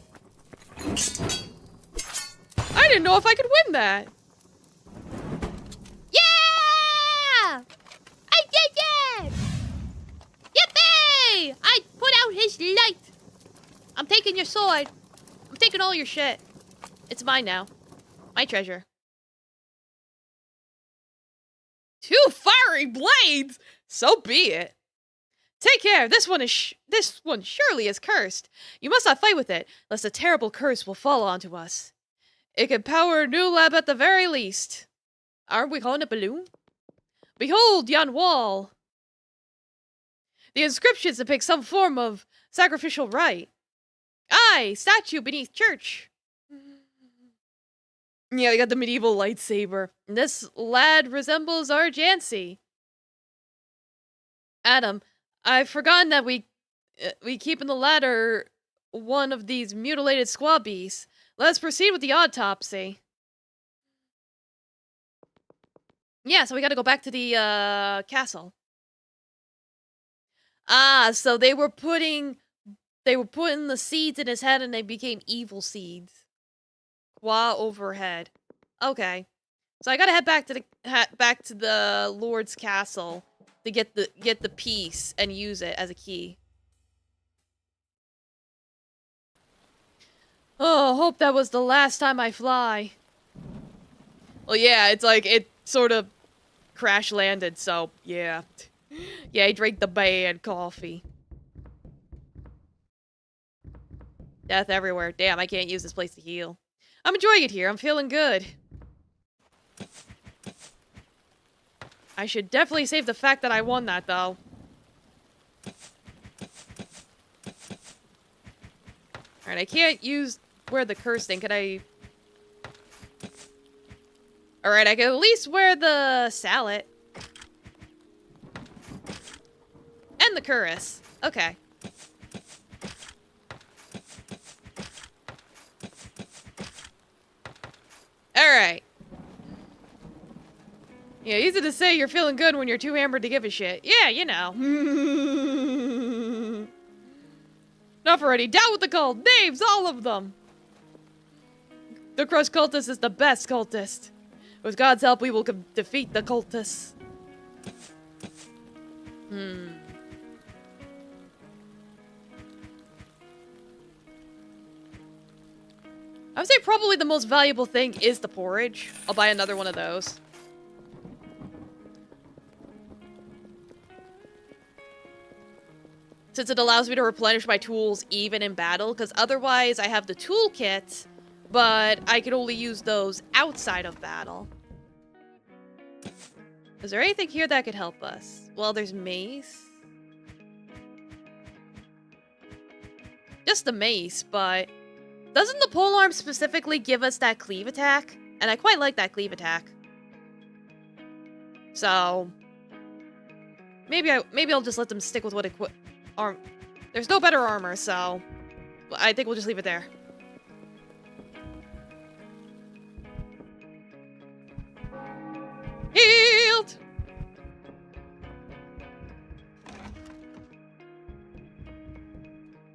I didn't know if I could win that. Yeah! I did it! Yippee! I put out his light. I'm taking your sword. I'm taking all your shit. It's mine now. My treasure. 2 fiery blades! So be it. Take care. This one surely is cursed. You must not fight with it, lest a terrible curse will fall onto us. It can power a new lab at the very least. Aren't we calling a balloon? Behold yon wall. The inscriptions depict some form of sacrificial rite. Aye, statue beneath church. Yeah, we got the medieval lightsaber. This lad resembles our Jancy. Adam, I've forgotten that we keep in the ladder one of these mutilated squabbies. Let's proceed with the autopsy. Yeah, so we gotta go back to the castle. Ah, so they were putting the seeds in his head and they became evil seeds. Qua overhead. Okay. So I gotta head back to the Lord's castle to get the piece and use it as a key. Oh, hope that was the last time I fly. Well, yeah, it's like it sort of crash landed, so yeah. Yeah, I drank the bad coffee. Death everywhere. Damn, I can't use this place to heal. I'm enjoying it here. I'm feeling good. I should definitely save the fact that I won that, though. Alright, I can't use wear the curse thing. Could I... Alright, I can at least wear the sallet. And the cuirass. Okay. Alright. Yeah, easy to say you're feeling good when you're too hammered to give a shit. Yeah, you know. Enough already. Down with the cult. Names, all of them. The crushed cultist is the best cultist. With God's help, we will defeat the cultists. I would say probably the most valuable thing is the porridge. I'll buy another one of those. Since it allows me to replenish my tools even in battle, because otherwise I have the toolkit, but I can only use those outside of battle. Is there anything here that could help us? Well, there's mace. Just the mace, but... Doesn't the polearm specifically give us that cleave attack? And I quite like that cleave attack. So... Maybe I'll just let them stick with what there's no better armor, so... I think we'll just leave it there. Healed!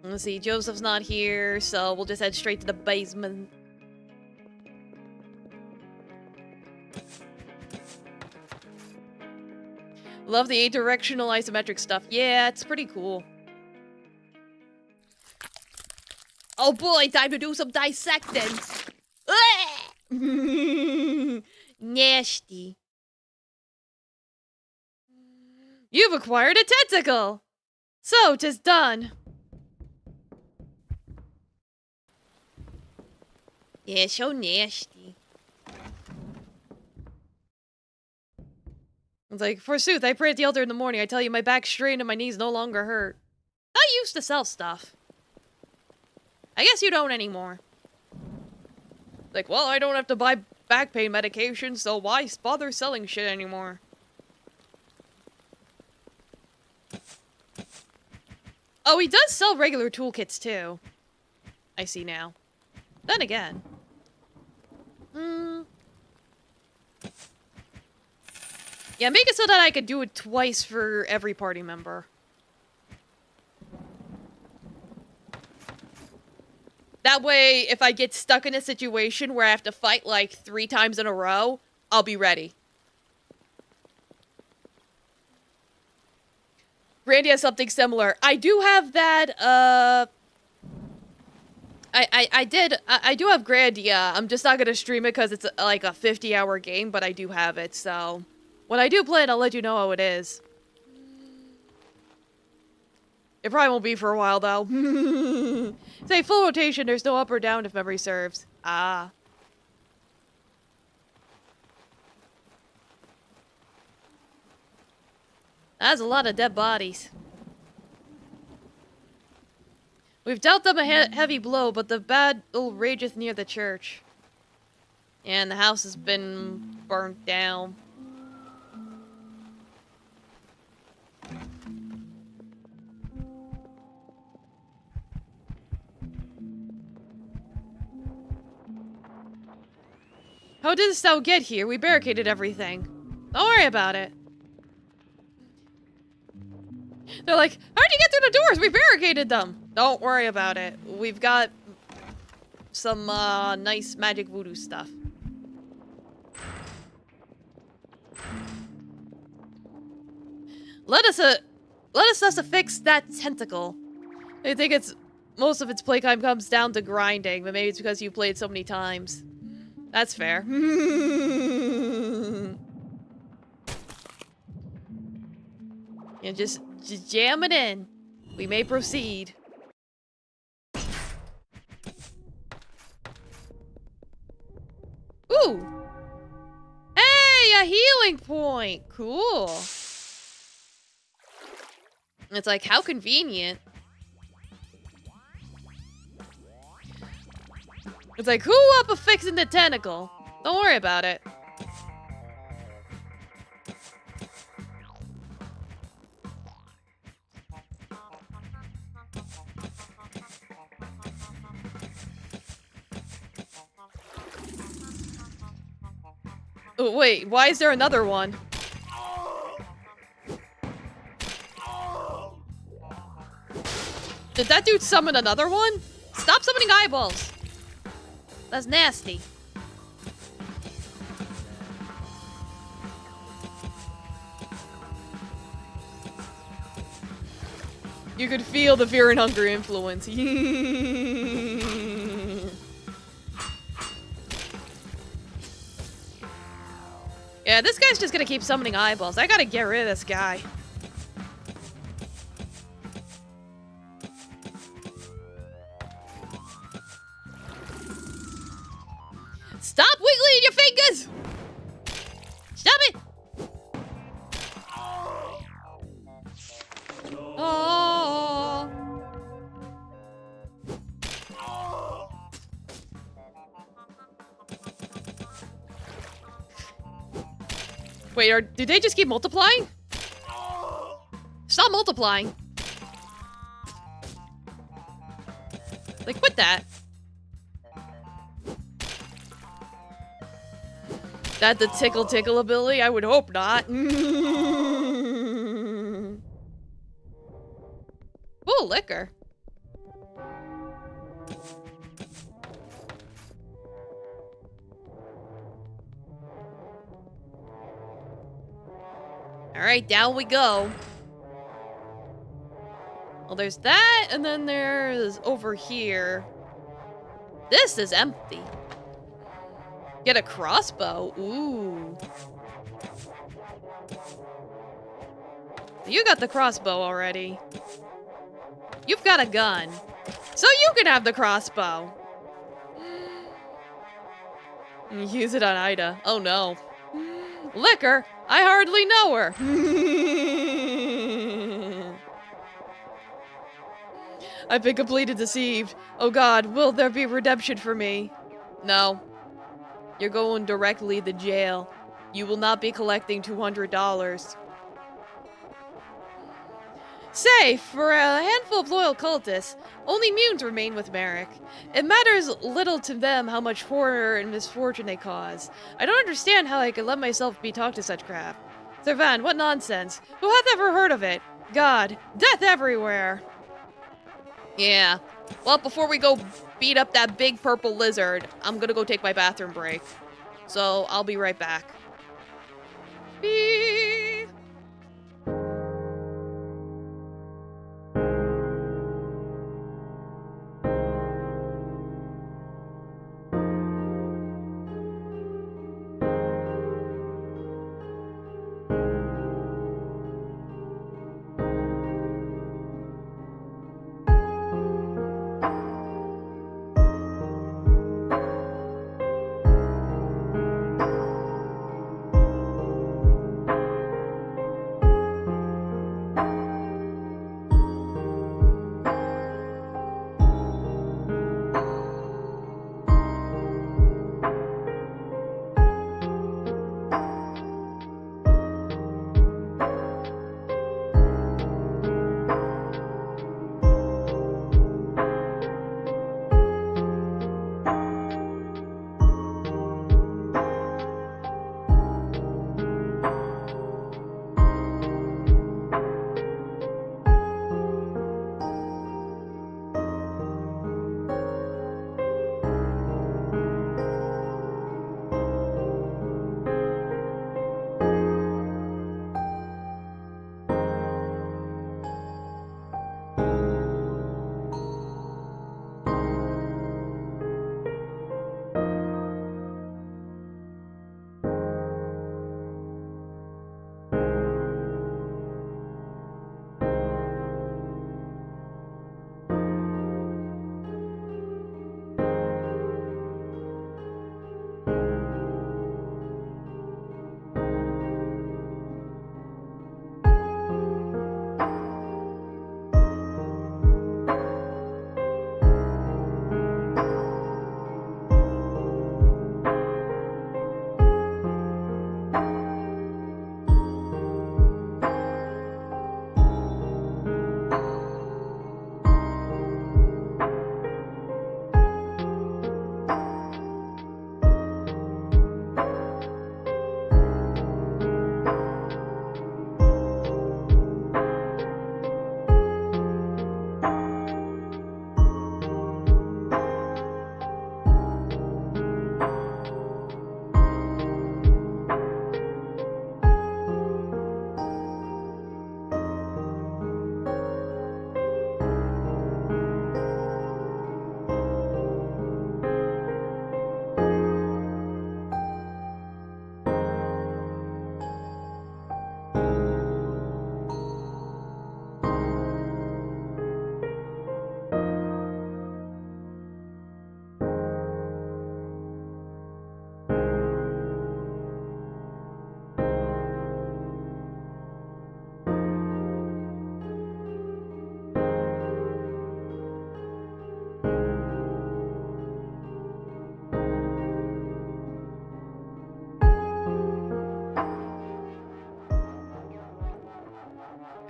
Let's see, Joseph's not here, so we'll just head straight to the basement. Love the directional isometric stuff. Yeah, it's pretty cool. Oh boy, time to do some dissecting. Nasty. You've acquired a tentacle! So, 'tis done. Yeah, so nasty. It's like, forsooth, I pray at the altar in the morning. I tell you, my back's strained and my knees no longer hurt. I used to sell stuff. I guess you don't anymore. Like, well, I don't have to buy back pain medication, so why bother selling shit anymore? Oh, he does sell regular toolkits, too. I see now. Then again. Yeah, make it so that I could do it twice for every party member. That way, if I get stuck in a situation where I have to fight like 3 times in a row, I'll be ready. Randy has something similar. I do have that, I do have Grandia. I'm just not gonna stream it because it's like a 50-hour game, but I do have it, so... When I do play it, I'll let you know how it is. It probably won't be for a while, though. Say, full rotation, there's no up or down if memory serves. Ah. That's a lot of dead bodies. We've dealt them a heavy blow, but the battle rageth near the church. And the house has been burnt down. How didst thou get here? We barricaded everything. Don't worry about it. They're like, how'd you get through the doors? We barricaded them. Don't worry about it. We've got some nice magic voodoo stuff. Let us fix that tentacle. I think most of its playtime comes down to grinding, but maybe it's because you played so many times. That's fair. And just jam it in. We may proceed. Ooh! Hey, a healing point! Cool. It's like, how convenient. It's like, who up a fixing the tentacle? Don't worry about it. Oh, wait, why is there another one? Did that dude summon another one? Stop summoning eyeballs! That's nasty. You could feel the fear and hunger influence. Yeah, this guy's just gonna keep summoning eyeballs. I gotta get rid of this guy. Stop wiggling your fingers! Stop it! Oh. Wait, did they just keep multiplying? Stop multiplying. Like, quit that. That the tickle ability? I would hope not. Ooh, liquor. Alright, down we go. Well, there's that, and then there's over here. This is empty. Get a crossbow. Ooh. You got the crossbow already. You've got a gun. So you can have the crossbow. Use it on Ida. Oh no. Liquor? I hardly know her. I've been completely deceived. Oh god, will there be redemption for me? No. You're going directly to jail. You will not be collecting $200. Say, for a handful of loyal cultists, only mutants remain with Merrick. It matters little to them how much horror and misfortune they cause. I don't understand how I could let myself be talked to such crap. Servan, what nonsense. Who hath ever heard of it? God, death everywhere. Yeah. Well, before we go beat up that big purple lizard, I'm gonna go take my bathroom break. So, I'll be right back. Beep.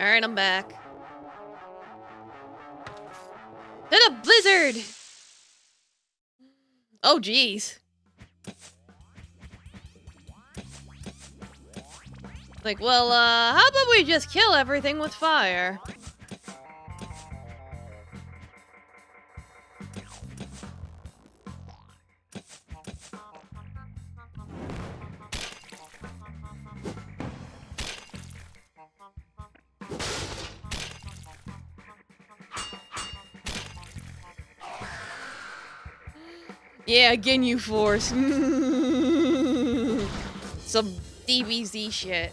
Alright, I'm back. Then a blizzard! Oh, jeez. Like, well, how about we just kill everything with fire? Yeah, Ginyu Force. Some DBZ shit.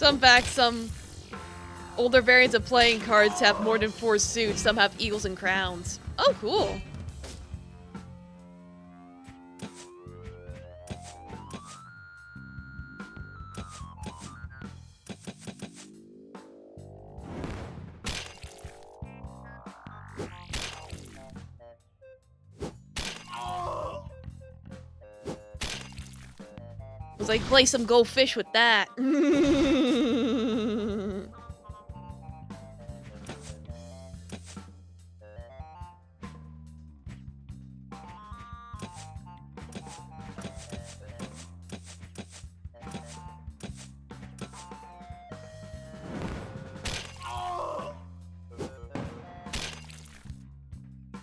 Some fact, some older variants of playing cards have more than 4 suits. Some have eagles and crowns. Oh, cool. I was like, play some Go Fish with that.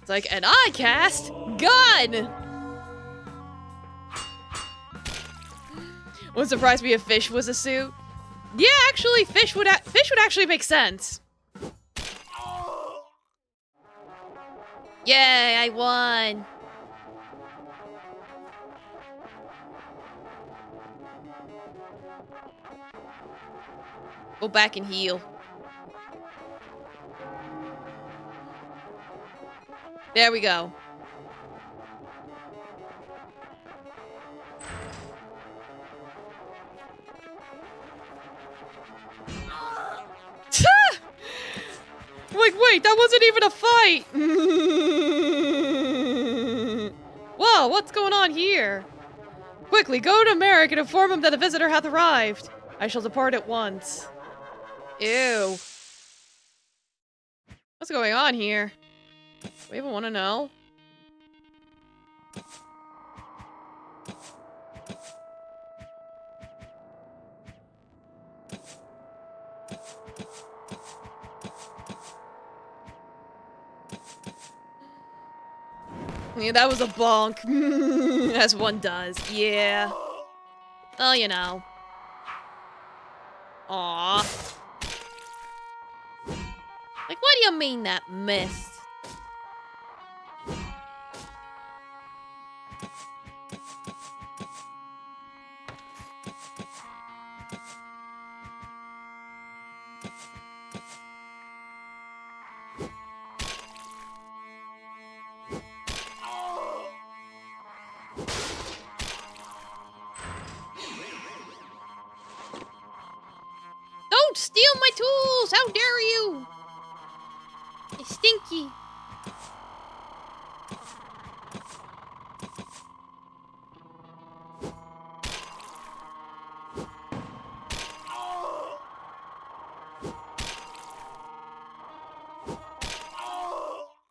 It's like, and I cast gun! Wouldn't surprise me if fish was a suit. Yeah, actually, fish would actually make sense. Yay, I won. Go back and heal. There we go. Like, wait, that wasn't even a fight! Whoa, what's going on here? Quickly, go to Merrick and inform him that the visitor hath arrived. I shall depart at once. Ew. What's going on here? Do we even want to know? Yeah, that was a bonk. As one does. Yeah. Oh, you know. Aww. Like, what do you mean that missed? Don't steal my tools! How dare you! They're stinky.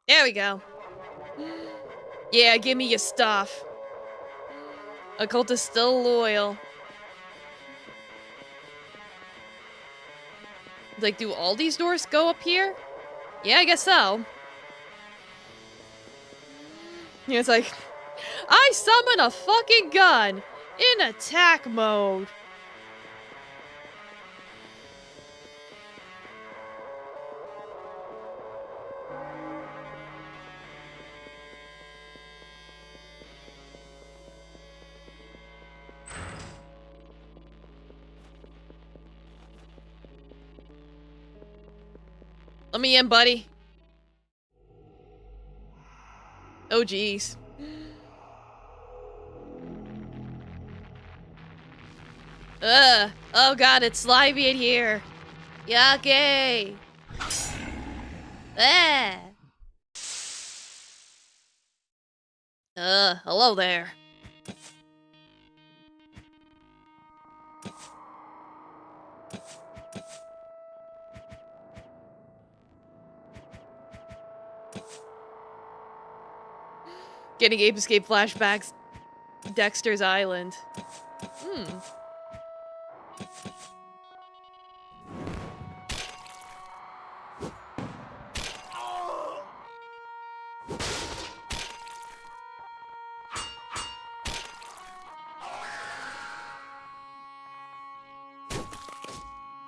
There we go. Yeah, give me your stuff. Occultist still loyal. Like, do all these doors go up here? Yeah, I guess so. Yeah, it's like, I summon a fucking gun in attack mode. Let me in, buddy. Oh, jeez. Ugh. Oh, God, it's slimy in here. Yucky. Ah. Hello there. Getting Ape Escape flashbacks. Dexter's Island.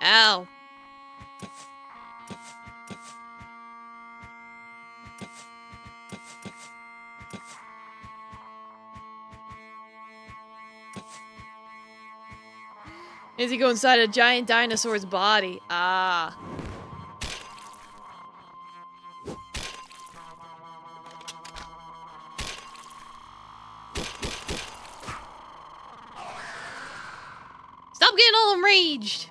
Ow. As you go inside a giant dinosaur's body. Ah. Stop getting all enraged!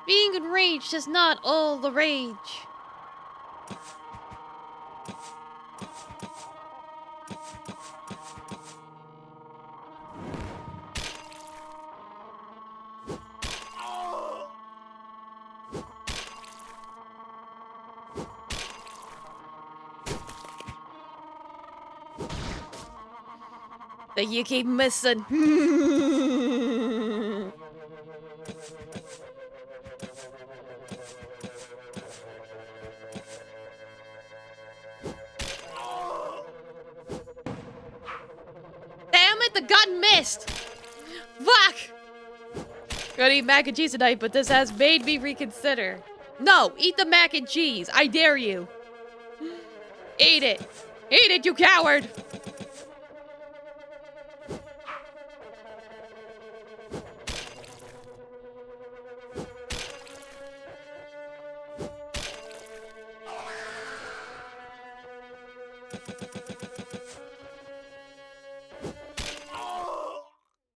Being enraged is not all the rage. That you keep missing. Damn it, the gun missed! Fuck! Gonna eat mac and cheese tonight, but this has made me reconsider. No, eat the mac and cheese. I dare you. Eat it. Eat it, you coward!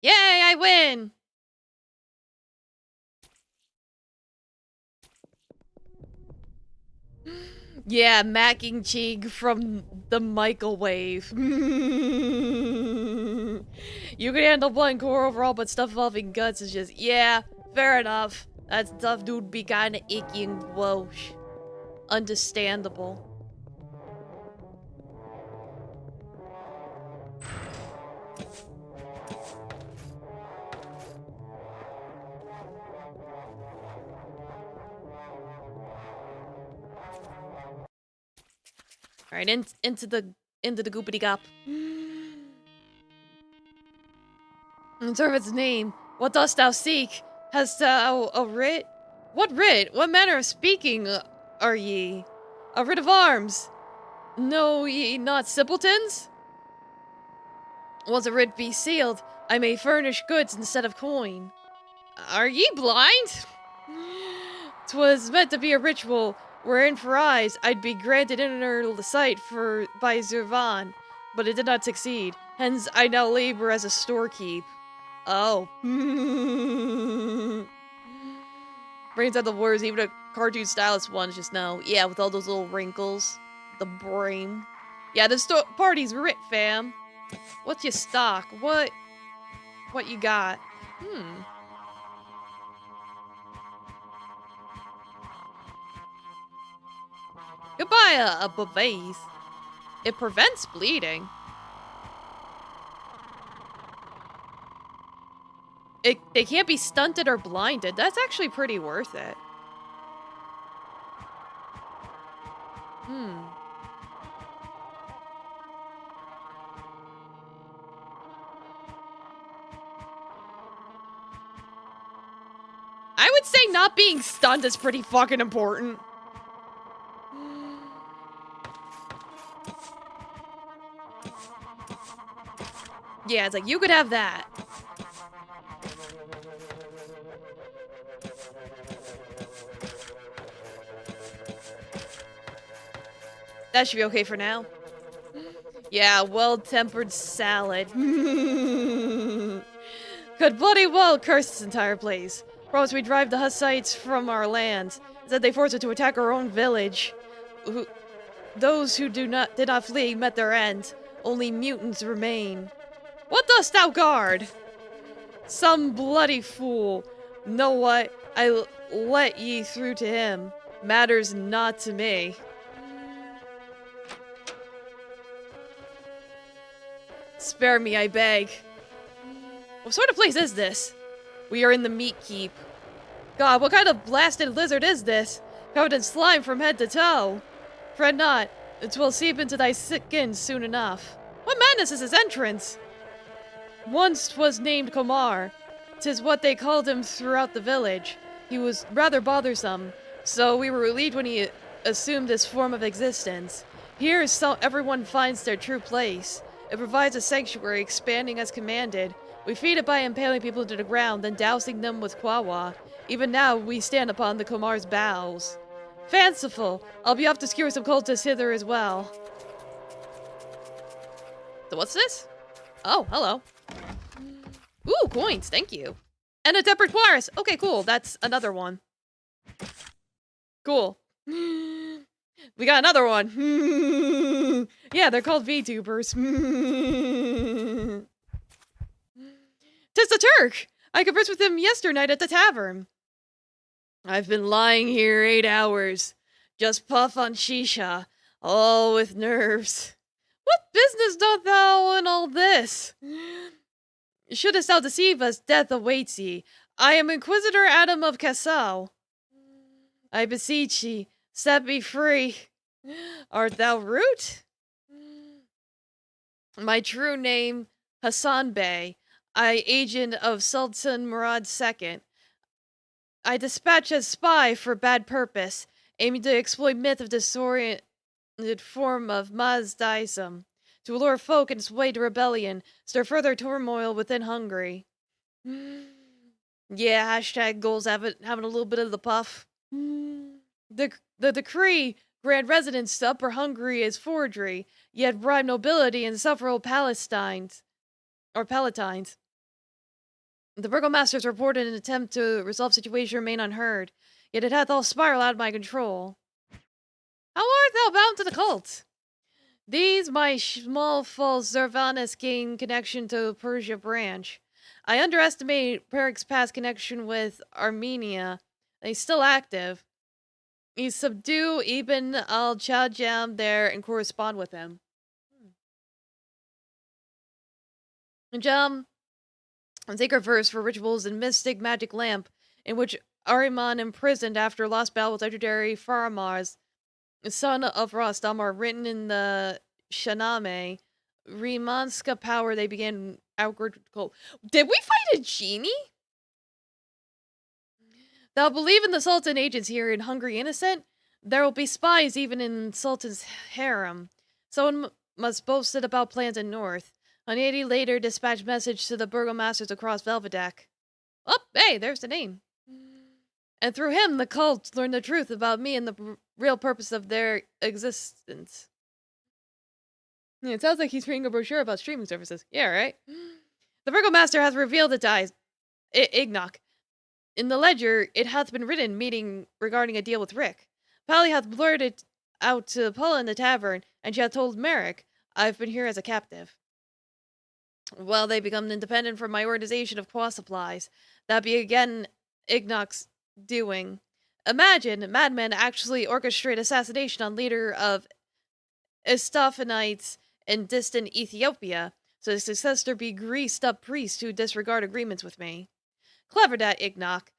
Yay, I win! Yeah, mac and cheese from the microwave. You can handle blood and core overall, but stuff involving guts is just, yeah, fair enough. That stuff dude be kinda icky and gross. Understandable. All right, into the goopity gop. In servant's name, what dost thou seek? Hast thou a writ? What writ? What manner of speaking are ye? A writ of arms? Know ye not simpletons? Once a writ be sealed, I may furnish goods instead of coin. Are ye blind? 'Twas meant to be a ritual, wherein for eyes I'd be granted inner sight by Zervan, but it did not succeed. Hence I now labor as a storekeep. Oh. Brings out the words, even a cartoon stylist one just now. Yeah, with all those little wrinkles. The brain. Yeah, the party's writ, fam. What's your stock? What you got? Goodbye, a bavase. It prevents bleeding. They can't be stunted or blinded. That's actually pretty worth it. I would say not being stunned is pretty fucking important. Yeah, it's like, you could have that. That should be okay for now. Yeah, well-tempered salad. Could bloody well curse this entire place. Promise we drive the Hussites from our lands. Instead they force us to attack our own village. Those who did not flee met their end. Only mutants remain. What dost thou guard? Some bloody fool. Know what? I let ye through to him. Matters not to me. Spare me, I beg. What sort of place is this? We are in the meat keep. God, what kind of blasted lizard is this? Covered in slime from head to toe. Fret not, it will seep into thy skin soon enough. What madness is his entrance? Once 'twas named Komar. 'Tis what they called him throughout the village. He was rather bothersome, so we were relieved when he assumed this form of existence. Here, so everyone finds their true place. It provides a sanctuary, expanding as commanded. We feed it by impaling people to the ground, then dousing them with kwawa. Even now, we stand upon the Komar's bowels. Fanciful! I'll be off to skewer some cultists hither as well. So what's this? Oh, hello. Ooh, coins, thank you. And a tempered Polaris! Okay, cool, that's another one. Cool. We got another one. Yeah, they're called VTubers. Tis the Turk! I conversed with him yesternight at the tavern. I've been lying here 8 hours. Just puff on shisha, all with nerves. What business doth thou in all this? Shouldst thou deceive us, death awaits ye. I am Inquisitor Adam of Cassau. I beseech ye, set me free. Art thou Root? My true name, Hassan Bey. I agent of Sultan Murad II. I dispatch as spy for bad purpose, aiming to exploit myth of disoriented form of Mazdaism, to lure folk and sway to rebellion, stir further turmoil within Hungary. Yeah, hashtag goals having a little bit of the puff. The decree grant residence to Upper Hungary is forgery, yet bribe nobility and several Palatines. The burgomasters reported an attempt to resolve situation remain unheard, yet it hath all spiraled out of my control. How art thou bound to the cult? These my small false Zervanus gain connection to Persia branch. I underestimate Peric's past connection with Armenia. He's still active. You subdue Ibn al-Chajam there and correspond with him. Jam, a sacred verse for rituals and mystic magic lamp, in which Ahriman imprisoned after lost battle with legendary Faramars, son of Rostam, are written in the Shahnameh. Rimanska power they began outward cult. Did we fight a genie? Thou believe in the Sultan agents here in Hungary innocent? There will be spies even in Sultan's harem. Someone must boast it about plans in North. Hanedi later dispatched message to the burgomasters across Felvidek. Oh, hey, there's the name. And through him, the cult learned the truth about me and the real purpose of their existence. It sounds like he's reading a brochure about streaming services. Yeah, right? The burgomaster hath revealed it to Ignock. In the ledger, it hath been written, meeting regarding a deal with Rick. Pally hath blurted out to Paula in the tavern, and she hath told Merrick, I've been here as a captive. Well, they become independent from my organization of qua supplies. That be again Ignock's doing. Imagine, madmen actually orchestrate assassination on leader of Estophanites in distant Ethiopia, so his successor be greased-up priest who disregard agreements with me. Clever that Ignock.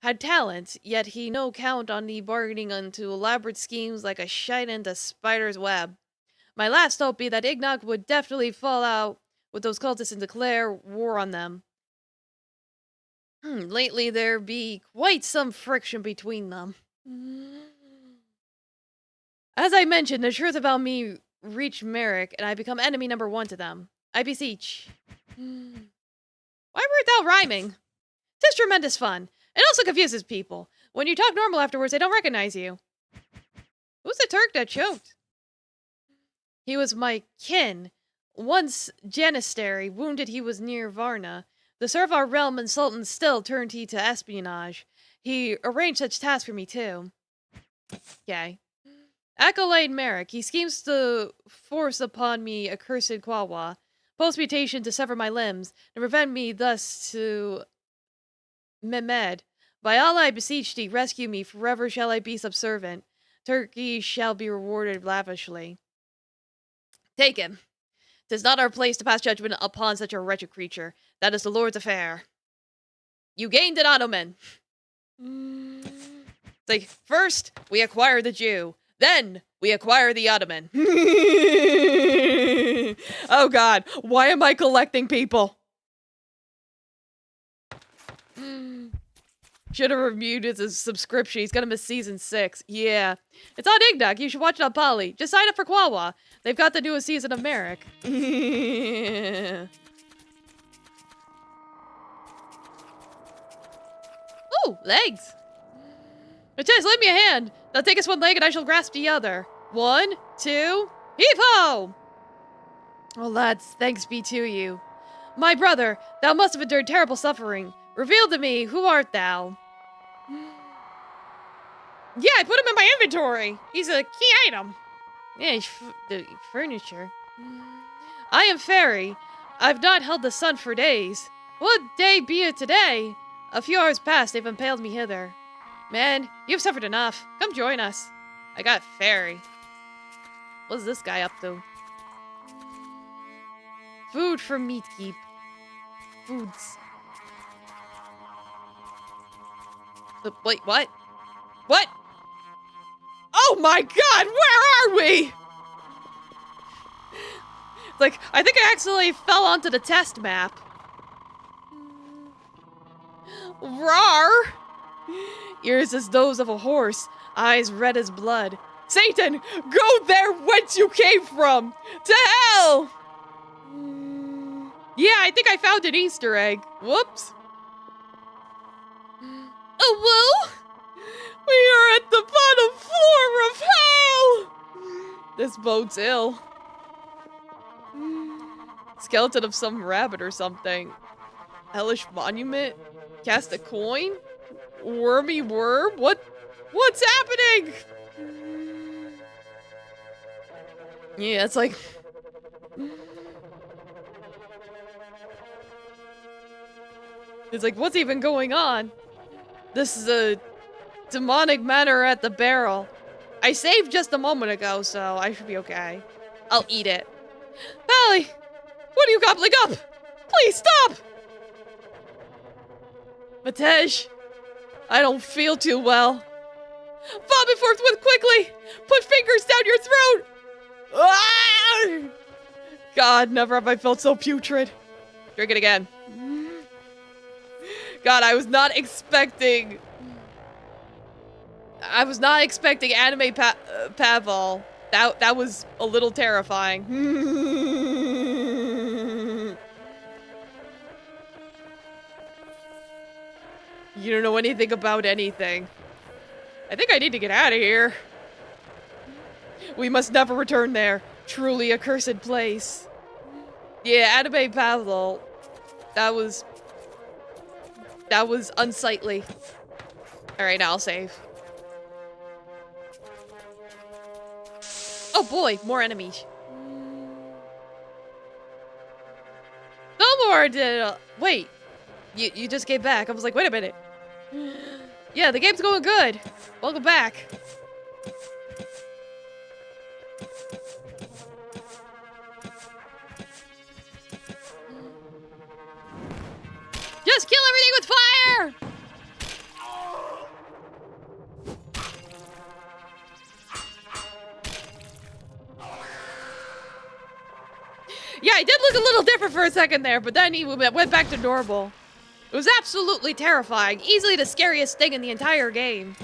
Had talent, yet he no count on the bargaining unto elaborate schemes like a shite into spider's web. My last hope be that Ignock would definitely fall out with those cultists and declare war on them. Lately there be quite some friction between them. As I mentioned, the truth about me reached Merrick, and I become enemy number 1 to them. I beseech. Why wert thou rhyming? 'Tis tremendous fun. It also confuses people. When you talk normal afterwards, they don't recognize you. Who's the Turk that choked? He was my kin. Once janissary, wounded he was near Varna. To serve our realm and Sultan still turned he to espionage. He arranged such tasks for me too. Okay. Acolyte Merrick, he schemes to force upon me accursed Kwawa, post-mutation to sever my limbs, and prevent me thus to Mehmed. By Allah I beseech thee, rescue me, forever shall I be subservient. Turkey shall be rewarded lavishly. Take him. 'Tis not our place to pass judgment upon such a wretched creature. That is the Lord's affair. You gained an Ottoman. It's like, first, we acquire the Jew. Then, we acquire the Ottoman. Oh god, why am I collecting people? Should have reviewed his subscription. He's gonna miss season 6. Yeah. It's on Ignac. You should watch it on Poly. Just sign up for Quawa. They've got the newest season of Merrick. Yeah. Ooh, legs. Matisse, lend me a hand. Now take us one leg and I shall grasp the other. 1, 2, heave-ho! Oh, lads, thanks be to you. My brother, thou must have endured terrible suffering. Reveal to me, who art thou? Yeah, I put him in my inventory. He's a key item. Yeah, he's the furniture. I am Fairy. I've not held the sun for days. What day be it today? A few hours past, they've impaled me hither. Man, you've suffered enough. Come join us. I got Fairy. What's this guy up to? Food for meat keep. Foods. Wait, what? What? Oh my god, where are we? Like, I think I accidentally fell onto the test map. Rawr! Ears as those of a horse, eyes red as blood. Satan, go there whence you came from! To hell! Yeah, I think I found an Easter egg. Whoops. Oh, whoa! We are at the bottom floor of hell! This bodes ill. Skeleton of some rabbit or something. Hellish monument? Cast a coin? Wormy worm? What's happening? Yeah, it's like... It's like, what's even going on? This is a demonic manor at the barrel. I saved just a moment ago, so I should be okay. I'll eat it. Pally! What are you gobbling up? Please stop! Matej, I don't feel too well. Vomit forthwith quickly! Put fingers down your throat! Ah! God, never have I felt so putrid. Drink it again. God, I was not expecting anime Pavel. That was a little terrifying. You don't know anything about anything. I think I need to get out of here. We must never return there. Truly a cursed place. Yeah, anime Pavel. That was unsightly. Alright, now I'll save. Oh boy, more enemies. No more wait. You just came back. I was like, wait a minute. Yeah, the game's going good. Welcome back. Just kill everything with fire! Yeah, I did look a little different for a second there, but then he went back to normal. It was absolutely terrifying. Easily the scariest thing in the entire game.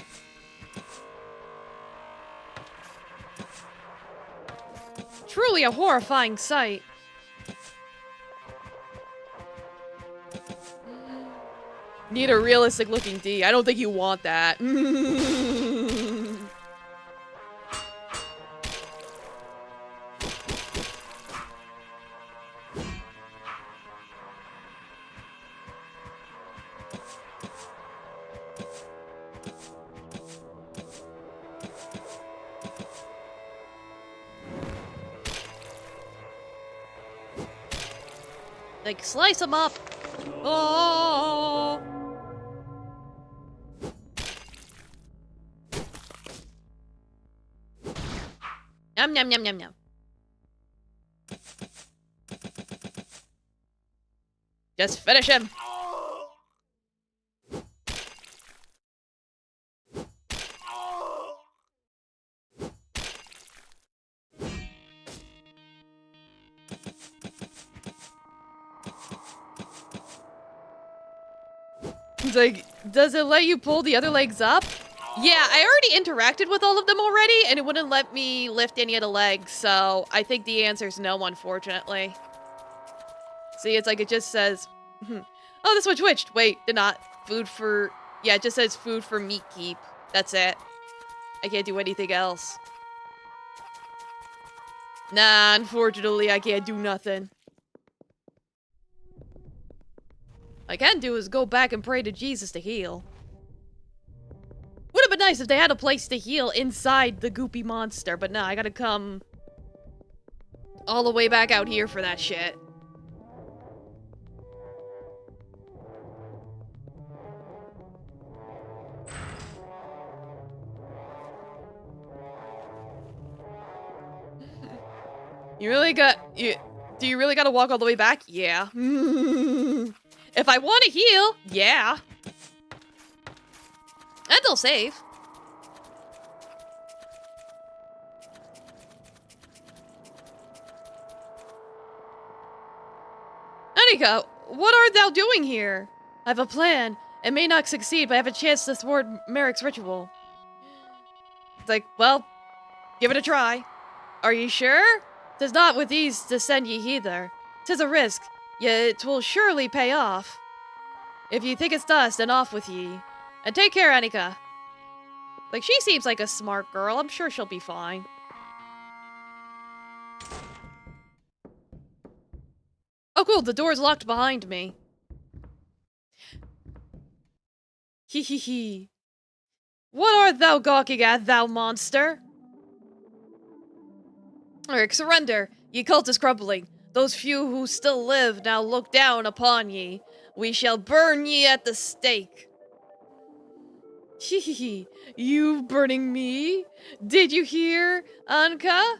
Truly a horrifying sight. Need a realistic looking D. I don't think you want that. Like, slice them up. Oh. Yum, yum, yum, yum, yum. Just finish him. It's like, does it let you pull the other legs up? Yeah, I already interacted with all of them already, and it wouldn't let me lift any of the legs, so I think the answer is no, unfortunately. See, it's like it just says, oh, this one twitched. Wait, did not. Food for, yeah, it just says food for meat keep. That's it. I can't do anything else. Nah, unfortunately, I can't do nothing. What I can do is go back and pray to Jesus to heal. Would have been nice if they had a place to heal inside the goopy monster, but nah, I gotta come all the way back out here for that shit. Do you really gotta walk all the way back? Yeah. If I want to heal, yeah. And they'll save. Anika, what art thou doing here? I have a plan. It may not succeed, but I have a chance to thwart Merrick's ritual. It's like, well, give it a try. Are you sure? 'Tis not with ease to send ye hither. 'Tis a risk, yet 'twill surely pay off. If ye think it's dust, then off with ye. And take care, Anika. Like, she seems like a smart girl. I'm sure she'll be fine. Oh, cool. The door's locked behind me. Hee hee hee. What art thou gawking at, thou monster? Eric, surrender. Ye cult is crumbling. Those few who still live now look down upon ye. We shall burn ye at the stake. Hee you burning me? Did you hear, Anka?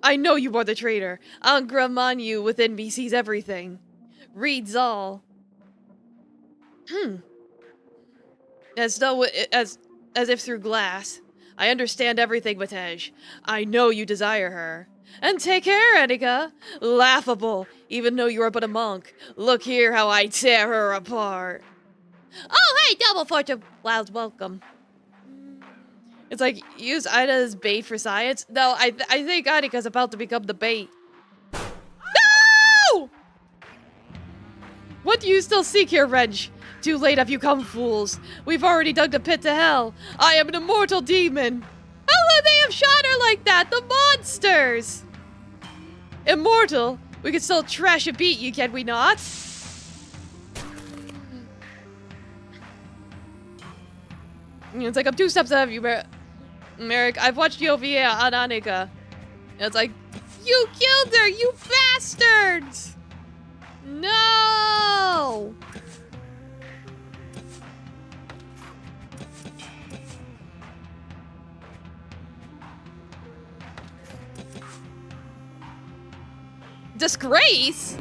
I know you are the traitor. Angra Manu within me sees everything. Reads all. As if through glass. I understand everything, Matej. I know you desire her. And take care, Anika. Laughable, even though you are but a monk. Look here how I tear her apart. Oh, hey, double fortune. Wild welcome. It's like, use Ida as bait for science? No, I think Anika's about to become the bait. No! What do you still seek here, Wrench? Too late have you come, fools. We've already dug the pit to hell. I am an immortal demon. How would they have shot her like that? The monsters! Immortal? We can still trash and beat you, can we not? It's like, I'm 2 steps ahead of you, Merrick. I've watched you over here on Anika. And it's like, you killed her, you bastards! No! Disgrace?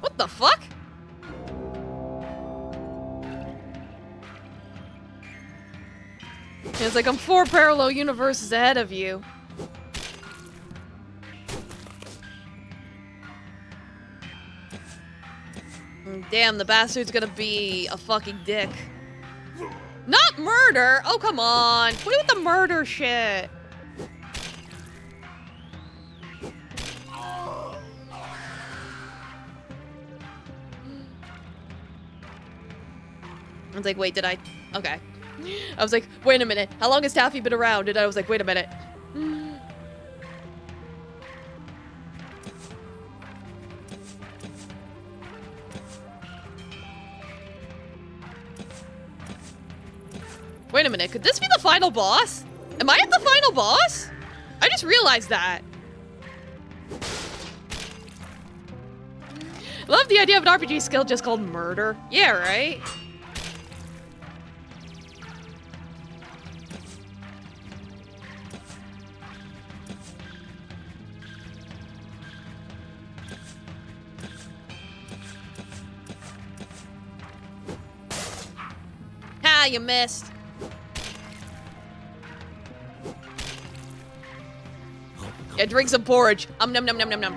What the fuck? It's like I'm 4 parallel universes ahead of you. Damn, the bastard's gonna be a fucking dick. Not murder! Oh, come on. What with the murder shit? I was like, wait, did I? Okay. I was like, wait a minute. How long has Taffy been around? And I was like, wait a minute. Wait a minute. Could this be the final boss? Am I at the final boss? I just realized that. Love the idea of an RPG skill just called murder. Yeah, right? Ha, you missed. Yeah, drink some porridge. Nom nom nom nom nom.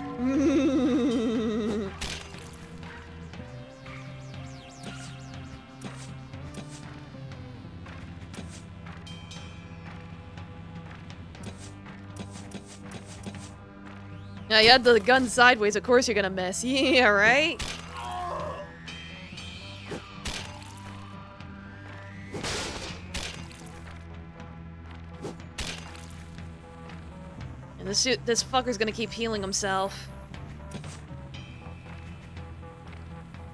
Now you had the gun sideways, of course you're gonna miss. Yeah, right? And this fucker's gonna keep healing himself.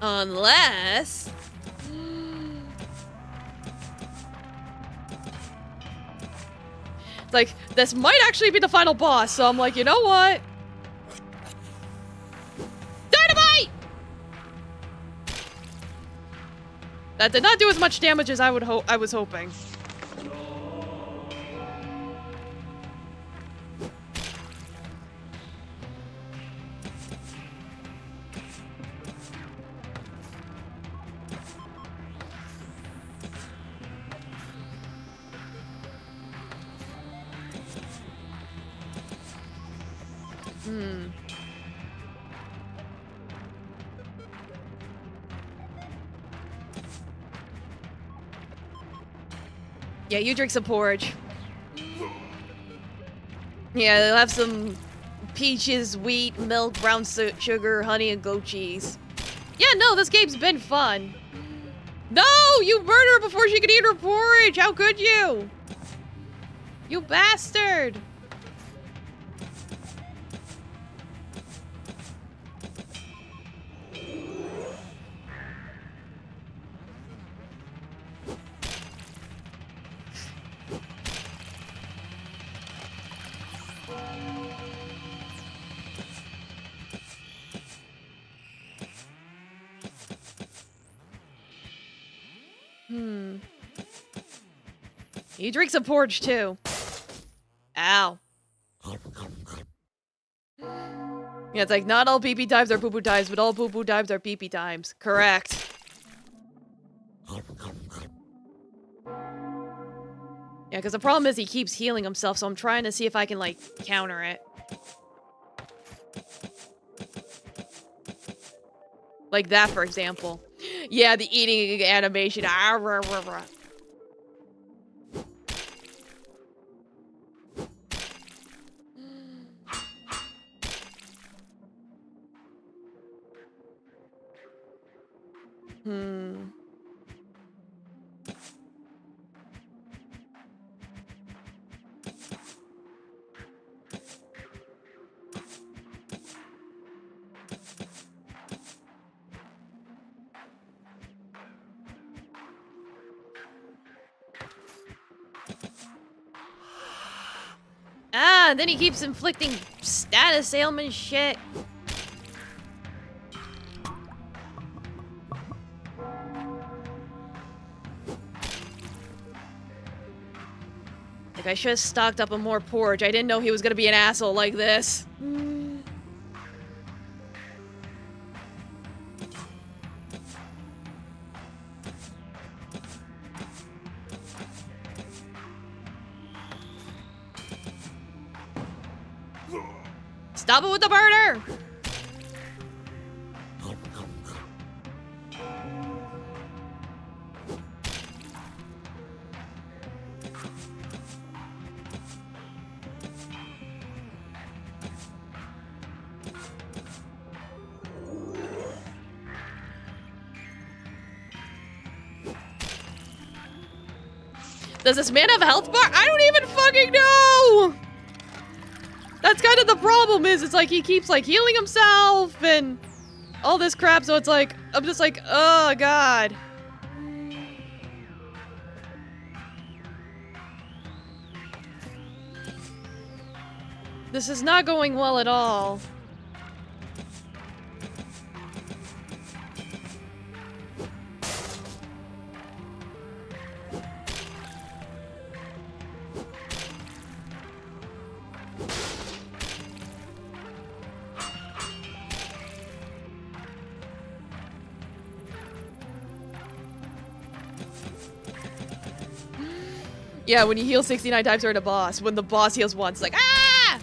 Unless... Like, this might actually be the final boss, so I'm like, you know what? Dynamite! That did not do as much damage as I was hoping. Yeah, you drink some porridge. Yeah, they'll have some peaches, wheat, milk, brown sugar, honey, and goat cheese. Yeah, no, this game's been fun. No, you murdered her before she could eat her porridge. How could you? You bastard. You drink some porridge too. Ow. Yeah, it's like, not all pee-pee times are poo-poo times, but all poo-poo times are pee-pee times. Correct. Yeah, because the problem is he keeps healing himself, so I'm trying to see if I can, like, counter it. Like that, for example. Yeah, the eating animation. Ah, rah, rah, rah. Ah, and then he keeps inflicting status ailment shit. Like, I should have stocked up on more porridge. I didn't know he was gonna be an asshole like this. Stop it with the murder! Does this man have a health bar? I don't even fucking know! That's kind of the problem is, it's like he keeps like healing himself and all this crap, so it's like, I'm just like, oh god. This is not going well at all. Yeah, when you heal 69 times during a boss, when the boss heals once, like, ah!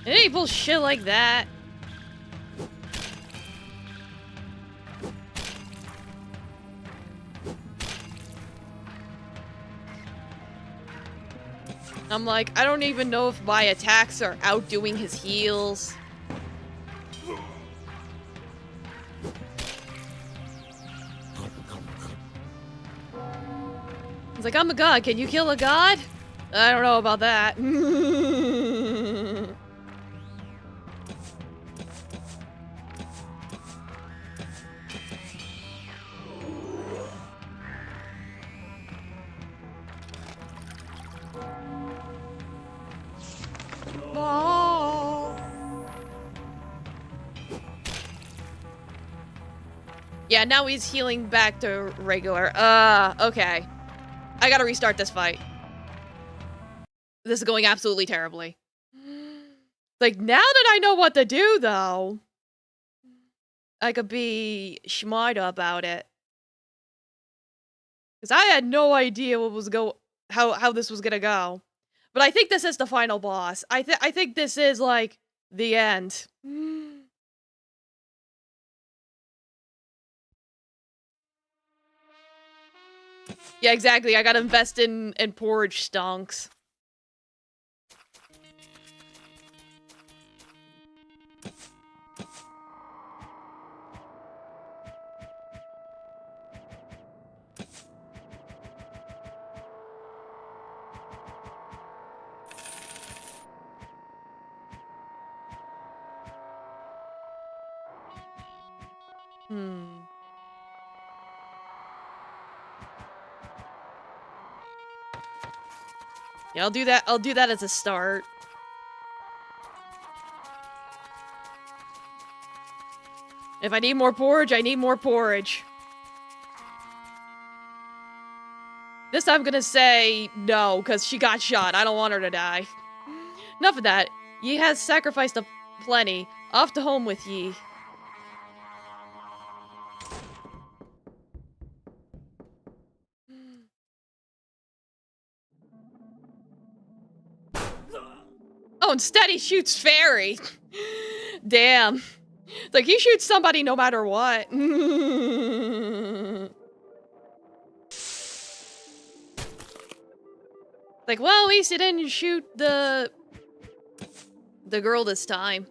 It ain't bullshit like that. I'm like, I don't even know if my attacks are outdoing his heals. He's like, I'm a god. Can you kill a god? I don't know about that. Oh. Yeah, now he's healing back to regular. Okay. I gotta restart this fight. This is going absolutely terribly. Like, now that I know what to do, though, I could be smarter about it. Because I had no idea what was how this was gonna go. But I think this is the final boss. I think this is, like, the end. Yeah, exactly. I gotta invest in porridge stonks. Yeah, I'll do that as a start. If I need more porridge, I need more porridge. This time I'm gonna say no, because she got shot. I don't want her to die. Enough of that. Ye has sacrificed a plenty. Off to home with ye. Oh, instead he shoots Fairy. Damn. Like, he shoots somebody no matter what. Like, well, at least he didn't shoot the girl this time.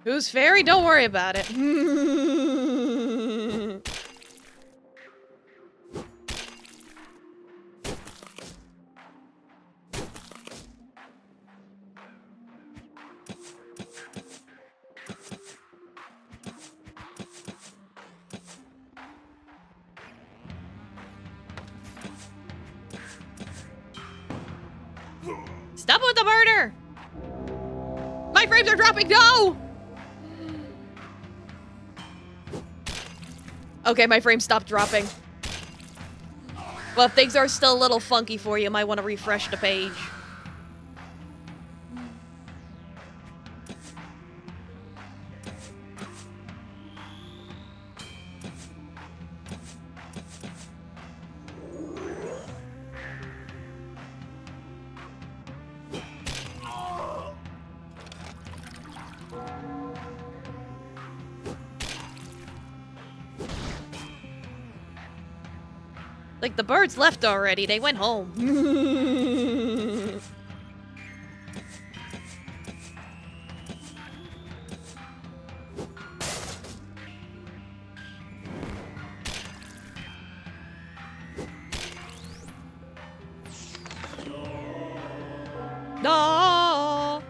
Who's Fairy? Don't worry about it. Stop with the murder! My frames are dropping! No! Okay, my frames stopped dropping. Well, if things are still a little funky for you, you might want to refresh the page. Like, the birds left already. They went home. No.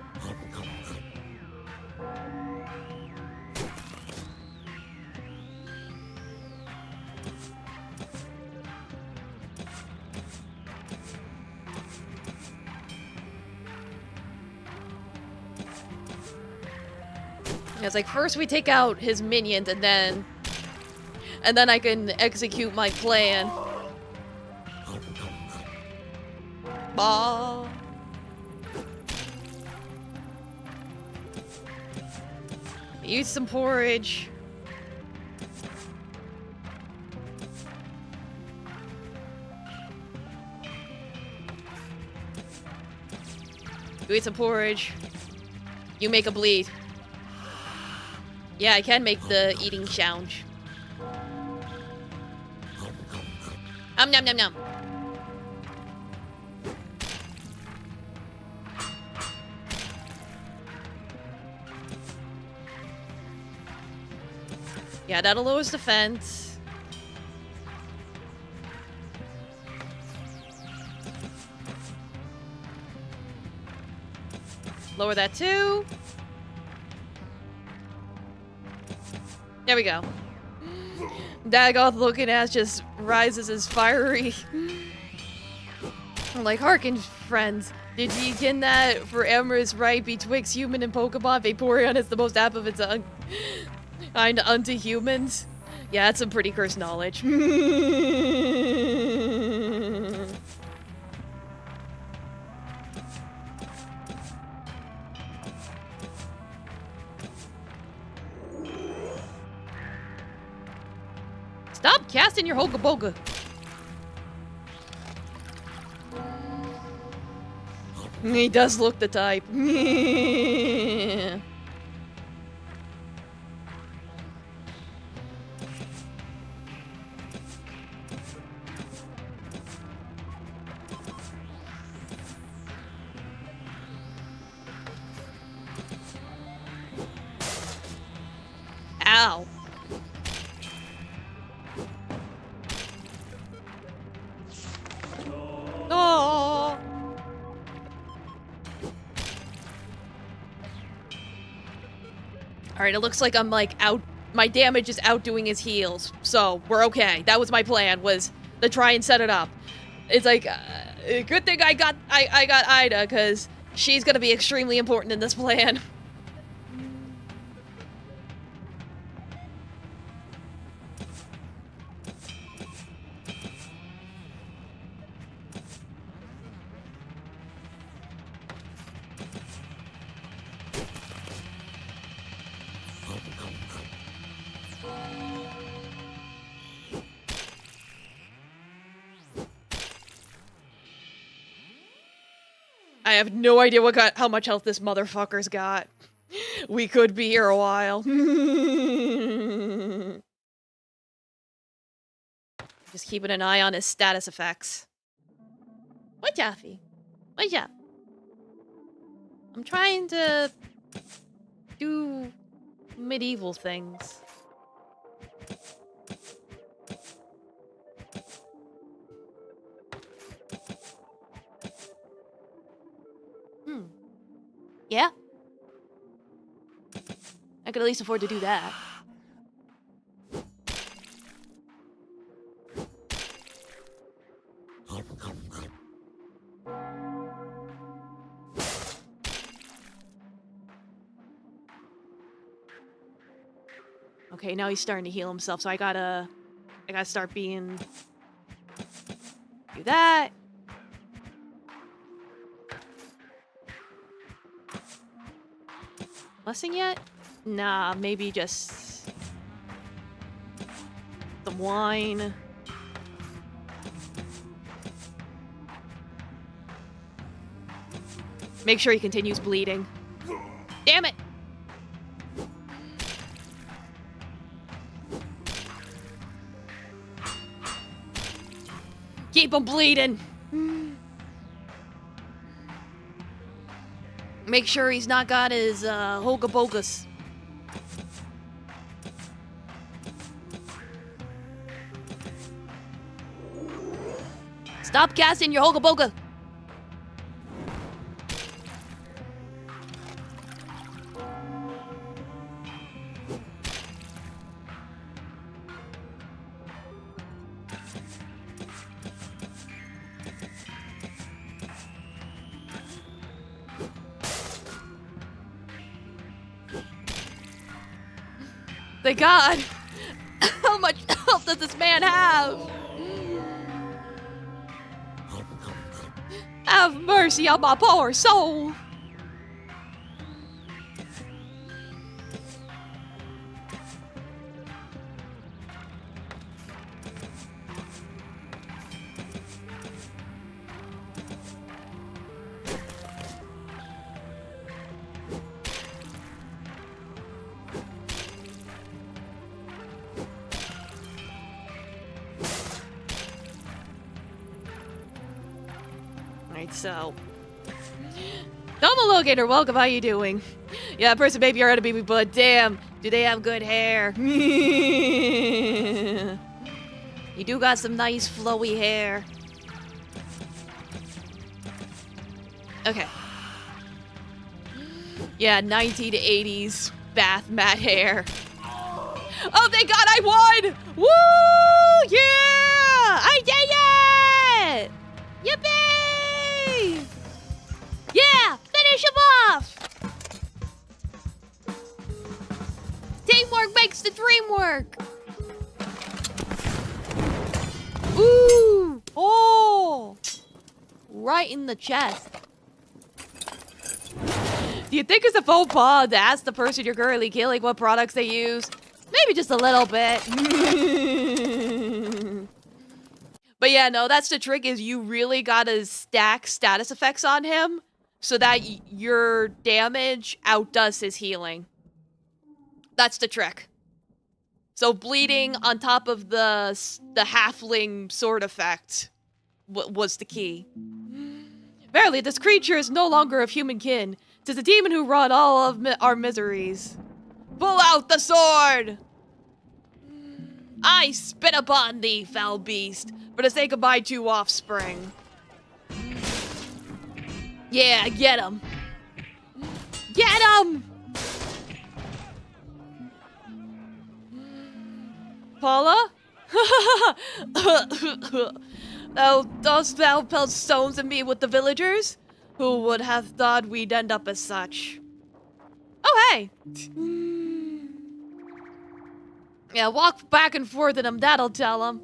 It's like, first we take out his minions, and then I can execute my plan. Bah. Eat some porridge. Eat some porridge. You make a bleed. Yeah, I can make the eating sound. Nom nom nom. Yeah, that'll lower his defense. Lower that too. There we go. Dagoth looking ass just rises as fiery. I'm like, hearken, friends. Did ye ken that for Emrys right betwixt human and Pokemon, Vaporeon is the most apt of its kind unto humans? Yeah, that's some pretty cursed knowledge. Stop casting your Hoga Boga. He does look the type. Ow. Oh. Alright, it looks like I'm like out. My damage is outdoing his heals, so we're okay. That was my plan, was to try and set it up. It's like, good thing I got Ida, because she's gonna be extremely important in this plan. I have no idea how much health this motherfucker's got. We could be here a while. Just keeping an eye on his status effects. What, Jaffe? What, Jeff? I'm trying to do medieval things. Yeah? I could at least afford to do that. Okay, now he's starting to heal himself, so I gotta start being... Do that. Blessing yet? Nah, maybe just... some wine. Make sure he continues bleeding. Damn it! Keep him bleeding! Make sure he's not got his Hoga Bogas. Stop casting your Hoga Boga! Thank God! How much health does this man have? Have mercy on my poor soul! Alright, so. Domo Locator, welcome, how you doing? Yeah, person may be your enemy, but damn, do they have good hair? You do got some nice flowy hair. Okay. Yeah, 1980s bath mat hair. Oh, thank God I won! Woo! Yeah! I did it! Yippee! Yeah! Finish him off! Teamwork makes the dream work! Ooh! Oh! Right in the chest. Do you think it's a faux pas to ask the person you're currently killing what products they use? Maybe just a little bit. But yeah, no, that's the trick, is you really gotta stack status effects on him so that your damage outdoes his healing. That's the trick. So bleeding on top of the halfling sword effect was the key. Verily, this creature is no longer of human kin. 'Tis a demon who wrought all of our miseries. Pull out the sword! I spit upon thee, foul beast, for to say goodbye to offspring. Yeah, get him! Get him! Paula? Dost thou pelt stones at me with the villagers? Who would have thought we'd end up as such? Oh, hey! Yeah, walk back and forth in him, that'll tell him.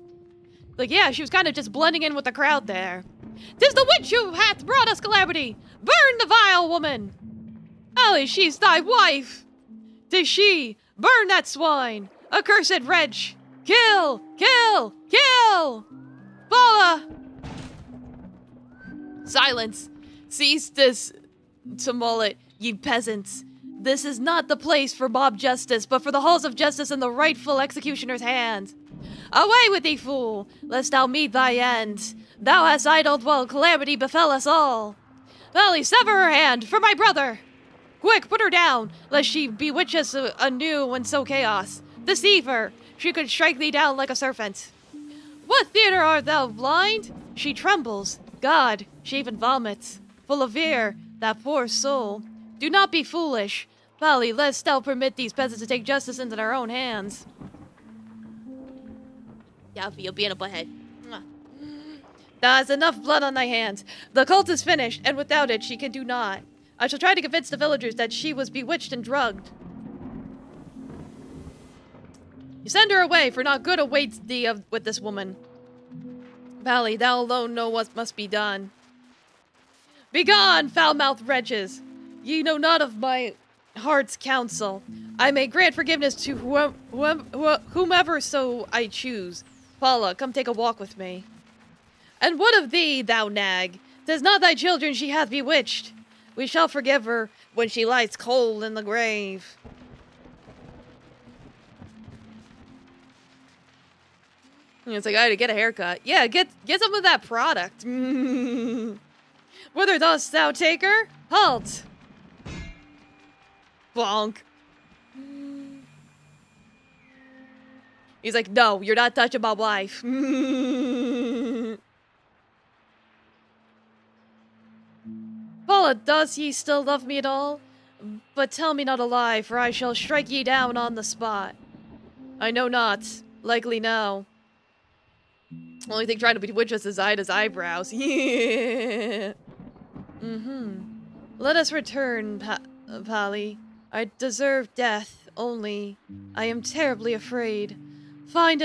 Like, yeah, she was kind of just blending in with the crowd there. 'Tis the witch who hath brought us calamity! Burn the vile woman! Ally, she's thy wife! 'Tis she! Burn that swine! Accursed wretch! Kill! Kill! Kill! Paula! Silence! Cease this tumult, ye peasants. This is not the place for mob justice, but for the halls of justice in the rightful executioner's hands. Away with thee, fool, lest thou meet thy end. Thou hast idled while calamity befell us all. Valley, sever her hand, for my brother! Quick, put her down, lest she bewitch us anew and sow chaos. Deceive her, she could strike thee down like a serpent. What theater art thou, blind? She trembles. God, she even vomits. Full of fear, that poor soul. Do not be foolish. Valley, lest thou permit these peasants to take justice into their own hands. Yeah, you'll be in a butthead. Thou hast enough blood on thy hands. The cult is finished, and without it she can do naught. I shall try to convince the villagers that she was bewitched and drugged. You send her away, for not good awaits thee with this woman. Valley, thou alone know what must be done. Begone, foul-mouthed wretches! Ye know not of my heart's counsel. I may grant forgiveness to whomever so I choose. Paula, come take a walk with me. And what of thee, thou nag? 'Tis not thy children she hath bewitched. We shall forgive her when she lies cold in the grave. It's like, I had to get a haircut. Yeah, get some of that product. Whither dost thou take her? Halt! Bonk. He's like, no, you're not touching my wife. Paula, does ye still love me at all? But tell me not a lie, for I shall strike ye down on the spot. I know not. Likely no. Only thing trying to bewitch us is Ida's eyebrows. Yeah. Let us return, Pally. I deserve death, only I am terribly afraid. Find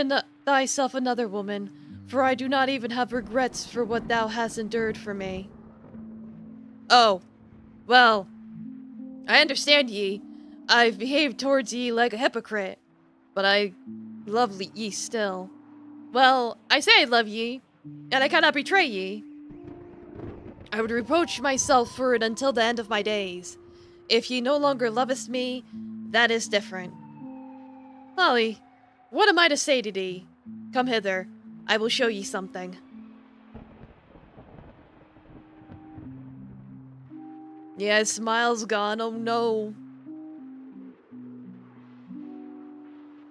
thyself another woman, for I do not even have regrets for what thou hast endured for me. Oh, well, I understand ye. I've behaved towards ye like a hypocrite, but I love ye still. Well, I say I love ye, and I cannot betray ye. I would reproach myself for it until the end of my days. If ye no longer lovest me, that is different. Polly, what am I to say to thee? Come hither, I will show ye something. Yeah, his smile's gone, oh no.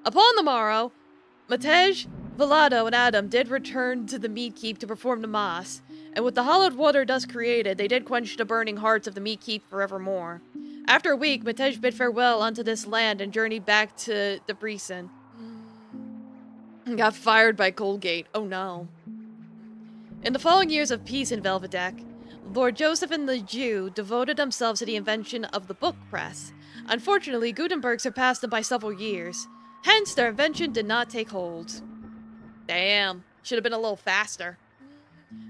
Upon the morrow, Matej, Velado, and Adam did return to the meat keep to perform the mass, and with the hallowed water thus created, they did quench the burning hearts of the meat keep forevermore. After a week, Matej bid farewell unto this land and journeyed back to the Brisen. Got fired by Colgate, oh no. In the following years of peace in Felvidek, Lord Joseph and the Jew devoted themselves to the invention of the book press. Unfortunately, Gutenberg surpassed them by several years. Hence, their invention did not take hold. Damn, should have been a little faster.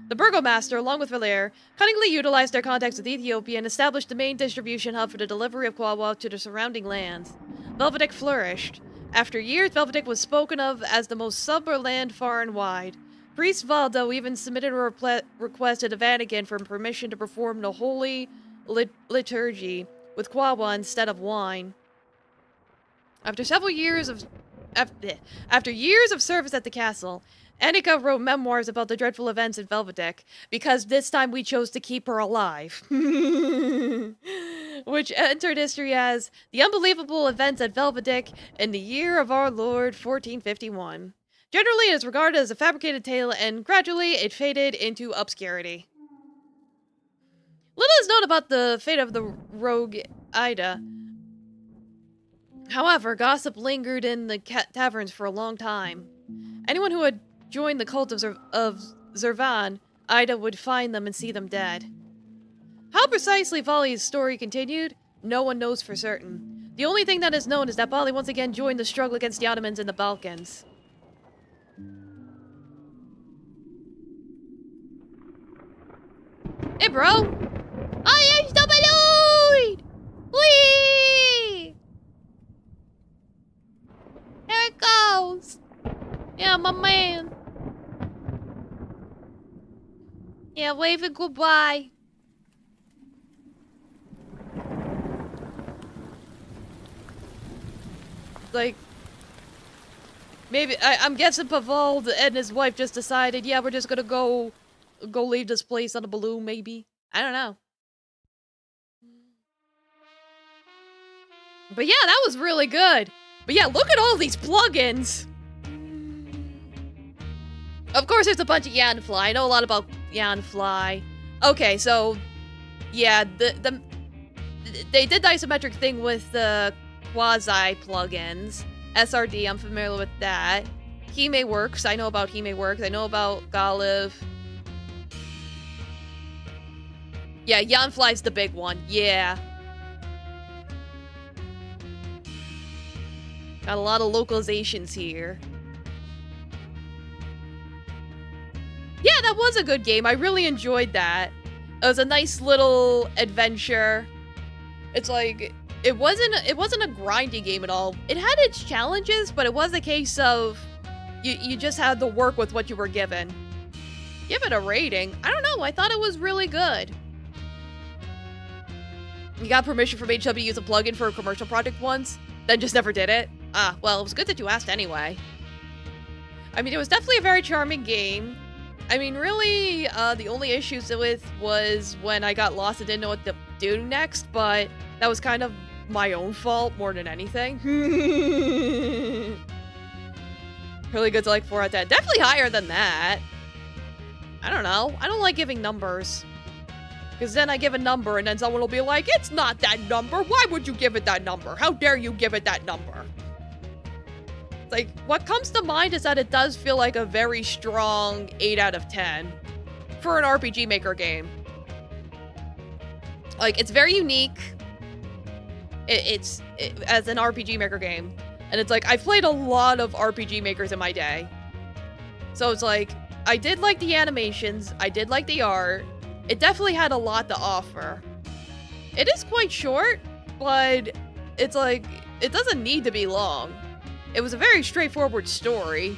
The burgomaster, along with Valer, cunningly utilized their contacts with Ethiopia and established the main distribution hub for the delivery of Kwawa to the surrounding lands. Felvidek flourished. After years, Felvidek was spoken of as the most sober land far and wide. Priest Valdo even submitted a request to the Vatican for permission to perform the holy liturgy with Kwawa instead of wine. After years of service at the castle, Annika wrote memoirs about the dreadful events in Felvidek, because this time we chose to keep her alive. Which entered history as the unbelievable events at Felvidek in the year of our Lord 1451. Generally, it is regarded as a fabricated tale, and gradually it faded into obscurity. Little is known about the fate of the rogue Ida. However, gossip lingered in the taverns for a long time. Anyone who had joined the cult of Zervan, Ida would find them and see them dead. How precisely Vali's story continued, no one knows for certain. The only thing that is known is that Bali once again joined the struggle against the Ottomans in the Balkans. Hey, bro! I am the balloon! Whee! There it goes! Yeah, my man. Yeah, waving goodbye. Like, maybe, I'm guessing Pavald and his wife just decided, yeah, we're just gonna go leave this place on a balloon, maybe. I don't know. But yeah, that was really good. But yeah, look at all these plugins. Of course, there's a bunch of Yanfly. I know a lot about Yanfly. Okay, so yeah, they did the isometric thing with the quasi plugins. SRD, I'm familiar with that. Hime Works, I know about Hime Works. I know about Galiv. Yeah, Yanfly's the big one. Yeah. Got a lot of localizations here. Yeah, that was a good game. I really enjoyed that. It was a nice little adventure. It's like, it wasn't a grindy game at all. It had its challenges, but it was a case of you just had to work with what you were given. Give it a rating. I don't know. I thought it was really good. You got permission from HW to use a plugin for a commercial project once, then just never did it. Ah, well, it was good that you asked anyway. I mean, it was definitely a very charming game. I mean, really, the only issues with was when I got lost and didn't know what to do next, but that was kind of my own fault more than anything. Really good to like 4 out of 10. Definitely higher than that. I don't know. I don't like giving numbers. Because then I give a number and then someone will be like, it's not that number. Why would you give it that number? How dare you give it that number? Like, what comes to mind is that it does feel like a very strong 8 out of 10 for an RPG Maker game. Like, it's very unique. It's as an RPG Maker game. And it's like, I've played a lot of RPG Makers in my day. So it's like, I did like the animations. I did like the art. It definitely had a lot to offer. It is quite short, but it's like, it doesn't need to be long. It was a very straightforward story.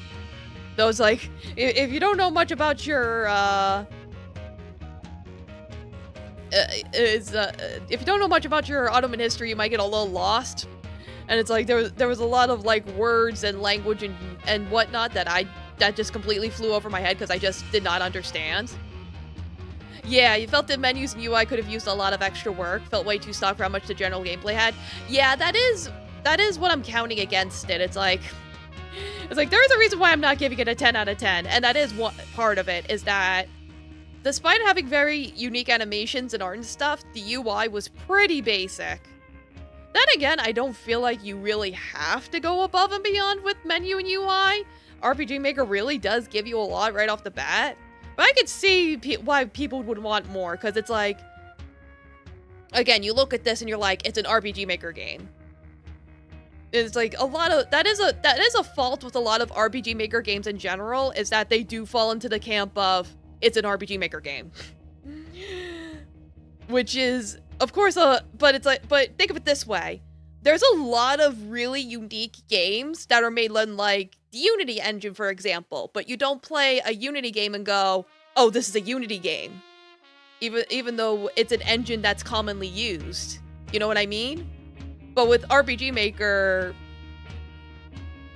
Though it's like, if you don't know much about your, if you don't know much about your Ottoman history, you might get a little lost. And it's like, there was a lot of like words and language and whatnot that just completely flew over my head because I just did not understand. Yeah, you felt the menus and UI could have used a lot of extra work. Felt way too stock for how much the general gameplay had. Yeah, that is what I'm counting against it. It's like there's a reason why I'm not giving it a 10 out of 10, and that is one part of it, is that despite having very unique animations and art and stuff, the UI was pretty basic. Then again, I don't feel like you really have to go above and beyond with menu and UI. RPG Maker really does give you a lot right off the bat. But I could see why people would want more, because it's like, again, you look at this and you're like, it's an RPG Maker game. It's like a lot of, that is a fault with a lot of RPG Maker games in general, is that they do fall into the camp of, it's an RPG Maker game. Which is, of course, but think of it this way. There's a lot of really unique games that are made in, like, the Unity engine, for example, but you don't play a Unity game and go, oh, this is a Unity game. Even though it's an engine that's commonly used. You know what I mean? But with RPG Maker,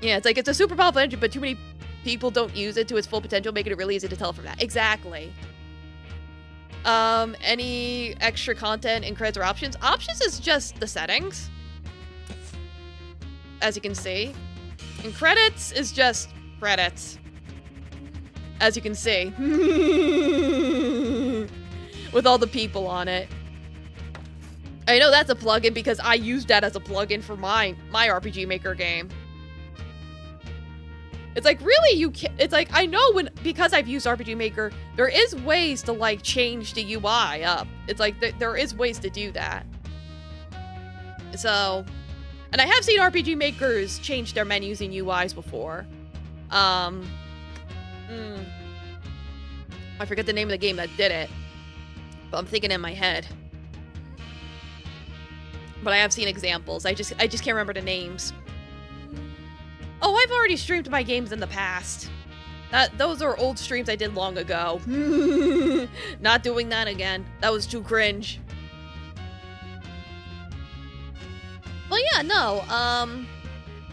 yeah, it's like, it's a super powerful engine, but too many people don't use it to its full potential, making it really easy to tell from that. Exactly. Any extra content in credits or options? Options is just the settings, as you can see. And credits is just credits, as you can see. With all the people on it. I know that's a plugin because I used that as a plugin for my RPG Maker game. It's like, really, you can't, it's like, I know because I've used RPG Maker, there is ways to, like, change the UI up. It's like, there is ways to do that. So, and I have seen RPG Makers change their menus and UIs before. I forget the name of the game that did it, but I'm thinking in my head. But I have seen examples. I just can't remember the names. Oh, I've already streamed my games in the past. Those are old streams I did long ago. Not doing that again. That was too cringe. Well, yeah, no.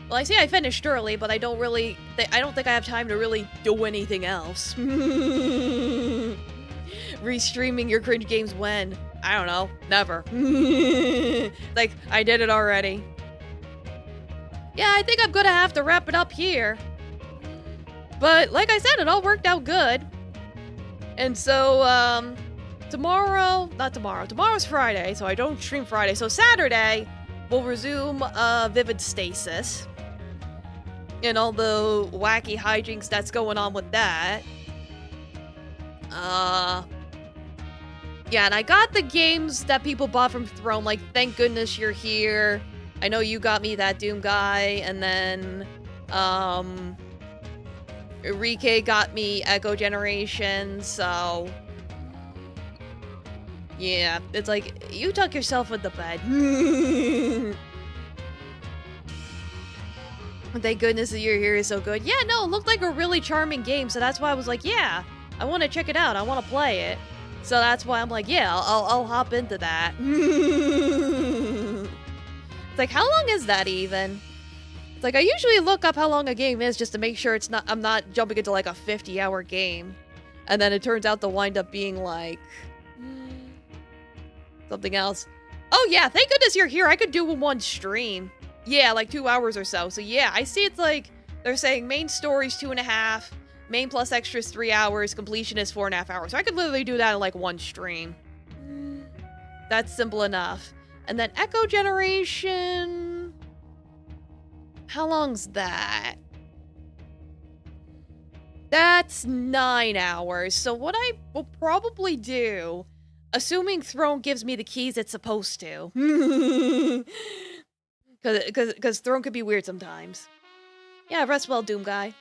Well, I say I finished early, but I don't think I have time to really do anything else. Restreaming your cringe games when? I don't know. Never. Like, I did it already. Yeah, I think I'm gonna have to wrap it up here. But, like I said, it all worked out good. And so, tomorrow's Friday, so I don't stream Friday. So Saturday, we'll resume, Vivid Stasis. And all the wacky hijinks that's going on with that. Yeah, and I got the games that people bought from Throne, like, thank goodness you're here. I know you got me that Doom guy, and then, Enrique got me Echo Generation, so... Yeah, it's like, you tuck yourself in the bed. Thank goodness that you're here is so good. Yeah, no, it looked like a really charming game, so that's why I was like, yeah, I want to check it out, I want to play it. So that's why I'm like, yeah, I'll hop into that. It's like, how long is that even? It's like, I usually look up how long a game is just to make sure I'm not jumping into like a 50-hour game. And then it turns out to wind up being like... something else. Oh yeah, thank goodness you're here. I could do one stream. Yeah, like 2 hours or so. So yeah, I see it's like, they're saying main story's 2.5, main plus extras 3 hours, completion is 4.5 hours. So I could literally do that in like one stream. That's simple enough. And then Echo Generation... How long's that? That's 9 hours. So what I will probably do, assuming Throne gives me the keys it's supposed to. Because Throne could be weird sometimes. Yeah, rest well, Doom guy.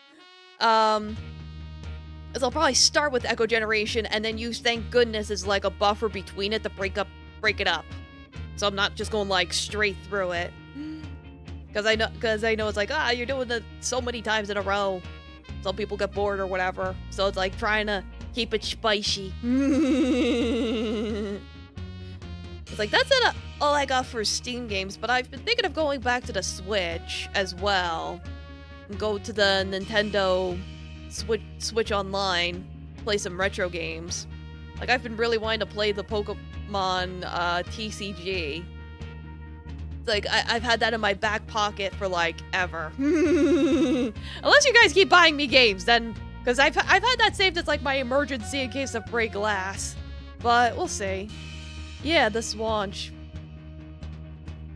Is I'll probably start with Echo Generation and then use Thank Goodness as like a buffer between it to break it up. So I'm not just going like straight through it. Because I know it's like, you're doing it so many times in a row. Some people get bored or whatever. So it's like trying to keep it spicy. It's like, that's all I got for Steam games, but I've been thinking of going back to the Switch as well. And go to the Nintendo Switch Online, play some retro games. Like, I've been really wanting to play the Pokemon TCG. It's like, I've had that in my back pocket for, like, ever. Unless you guys keep buying me games, then... Because I've had that saved as, like, my emergency in case of break glass. But, we'll see. Yeah, the Swanch.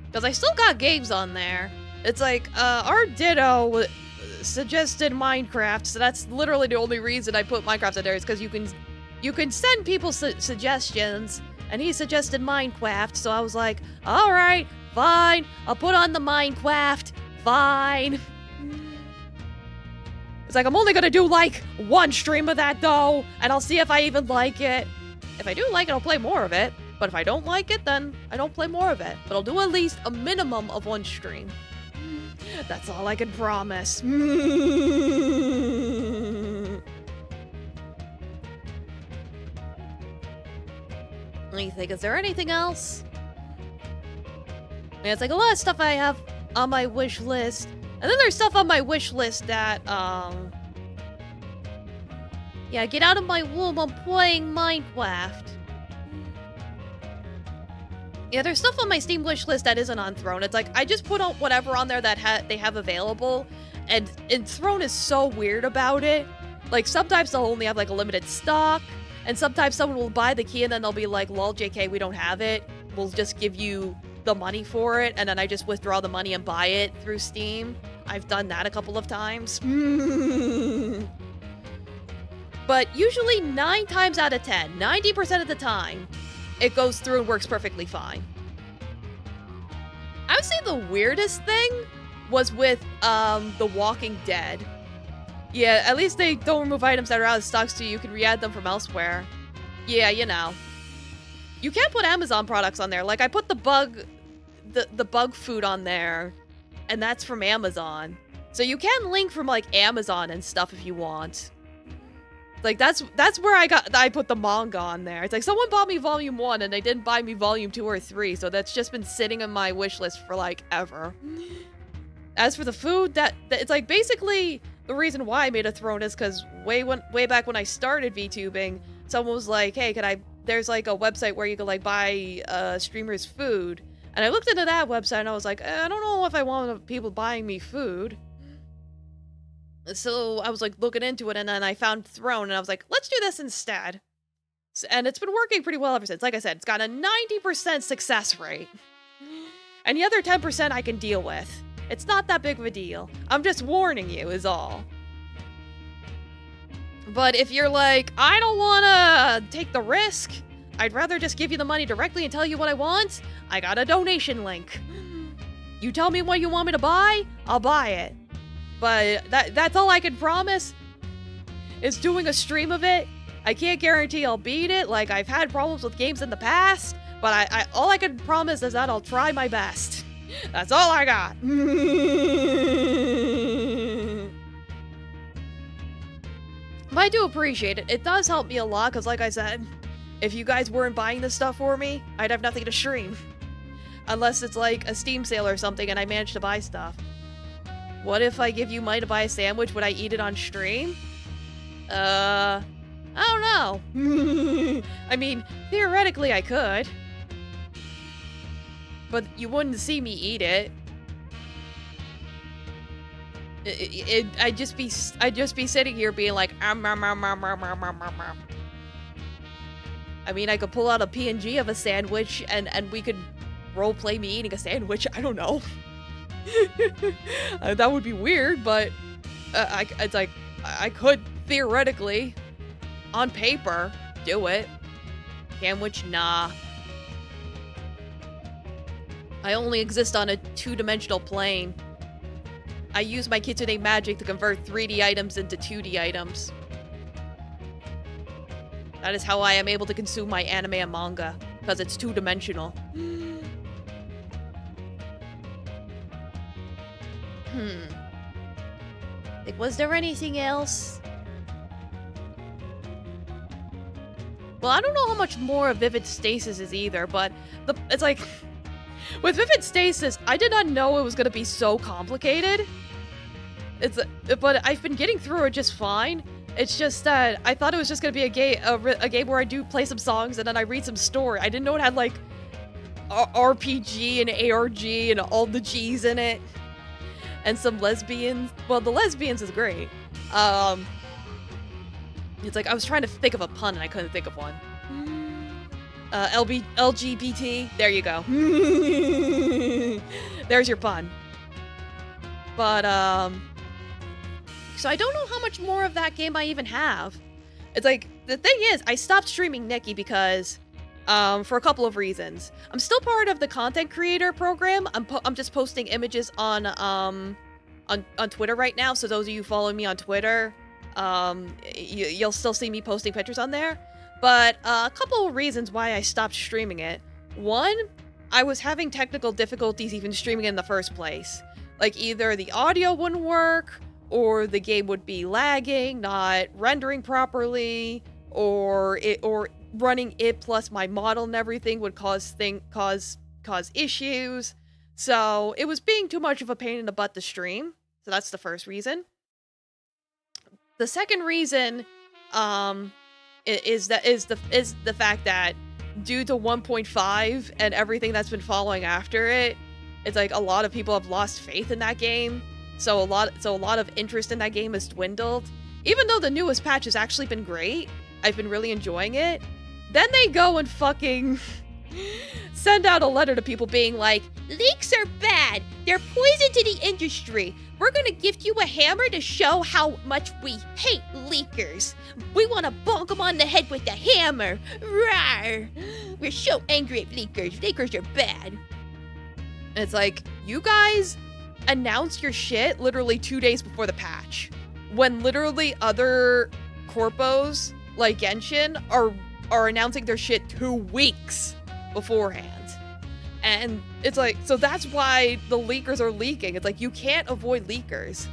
Because I still got games on there. It's like, our Ditto suggested Minecraft, so that's literally the only reason I put Minecraft in there, is because you can send people suggestions, and he suggested Minecraft, so I was like, alright, fine, I'll put on the Minecraft, fine. It's like, I'm only gonna do, like, one stream of that, though, and I'll see if I even like it. If I do like it, I'll play more of it. But if I don't like it, then I don't play more of it. But I'll do at least a minimum of one stream. That's all I can promise. Let me think, is there anything else? Yeah, it's like a lot of stuff I have on my wish list. And then there's stuff on my wish list that, yeah, get out of my womb, I'm playing Minecraft. Yeah, there's stuff on my Steam wish list that isn't on Throne. It's like, I just put on whatever on there that they have available, and Throne is so weird about it. Like, sometimes they'll only have, like, a limited stock, and sometimes someone will buy the key and then they'll be like, lol, JK, we don't have it. We'll just give you the money for it, and then I just withdraw the money and buy it through Steam. I've done that a couple of times. But usually 9 times out of 10, 90% of the time, it goes through and works perfectly fine. I would say the weirdest thing was with The Walking Dead. Yeah, at least they don't remove items that are out of stock, so you can re-add them from elsewhere. Yeah, you know. You can't put Amazon products on there. Like, I put the bug food on there, and that's from Amazon. So you can link from, like, Amazon and stuff if you want. Like, that's where I put the manga on there. It's like, someone bought me Volume 1, and they didn't buy me Volume 2 or 3, so that's just been sitting on my wish list for, like, ever. As for the food, it's like, basically, the reason why I made a Throne is because way back when I started VTubing, someone was like, hey, there's, like, a website where you can, like, buy streamers' food. And I looked into that website, and I was like, I don't know if I want people buying me food. So I was like looking into it, and then I found Throne, and I was like, let's do this instead. And it's been working pretty well ever since. Like I said, it's got a 90% success rate. And the other 10% I can deal with. It's not that big of a deal. I'm just warning you is all. But if you're like, I don't want to take the risk, I'd rather just give you the money directly and tell you what I want, I got a donation link. You tell me what you want me to buy, I'll buy it. But that's all I can promise, is doing a stream of it. I can't guarantee I'll beat it, like I've had problems with games in the past, but all I can promise is that I'll try my best. That's all I got. But I do appreciate it. It does help me a lot, because like I said, if you guys weren't buying this stuff for me, I'd have nothing to stream. Unless it's like a Steam sale or something and I managed to buy stuff. What if I give you money to buy a sandwich? Would I eat it on stream? I don't know. I mean, theoretically I could. But you wouldn't see me eat it. I'd just be sitting here being like, I mean, I could pull out a PNG of a sandwich and we could roleplay me eating a sandwich. I don't know. That would be weird, but it's like, I could theoretically, on paper, do it. Sandwich, nah. I only exist on a 2-dimensional plane. I use my Kitsune magic to convert 3D items into 2D items. That is how I am able to consume my anime and manga, because it's 2-dimensional. Like, was there anything else? Well, I don't know how much more of Vivid Stasis is either, but it's like... With Vivid Stasis, I did not know it was gonna be so complicated. But I've been getting through it just fine. It's just that I thought it was just gonna be a game where I do play some songs and then I read some story. I didn't know it had like RPG and ARG and all the G's in it, and some lesbians. Well, the lesbians is great. It's like I was trying to think of a pun and I couldn't think of one. LGBT. There you go. There's your pun. But so I don't know how much more of that game I even have. It's like, the thing is, I stopped streaming Nikki because, for a couple of reasons. I'm still part of the content creator program. I'm just posting images on Twitter right now. So those of you following me on Twitter, you'll still see me posting pictures on there. But a couple of reasons why I stopped streaming it. One, I was having technical difficulties even streaming it in the first place. Like, either the audio wouldn't work, or the game would be lagging, not rendering properly, or running it plus my model and everything would cause issues. So it was being too much of a pain in the butt to stream. So that's the first reason. The second reason is the fact that due to 1.5 and everything that's been following after it, it's like a lot of people have lost faith in that game. So a lot of interest in that game has dwindled. Even though the newest patch has actually been great, I've been really enjoying it. Then they go and fucking send out a letter to people being like, leaks are bad. They're poison to the industry. We're gonna give you a hammer to show how much we hate leakers. We wanna bonk them on the head with a hammer. Rawr. We're so angry at leakers. Leakers are bad. And it's like, you guys announce your shit literally 2 days before the patch, when literally other corpos like Genshin are announcing their shit 2 weeks beforehand. And it's like, so that's why the leakers are leaking. It's like, you can't avoid leakers.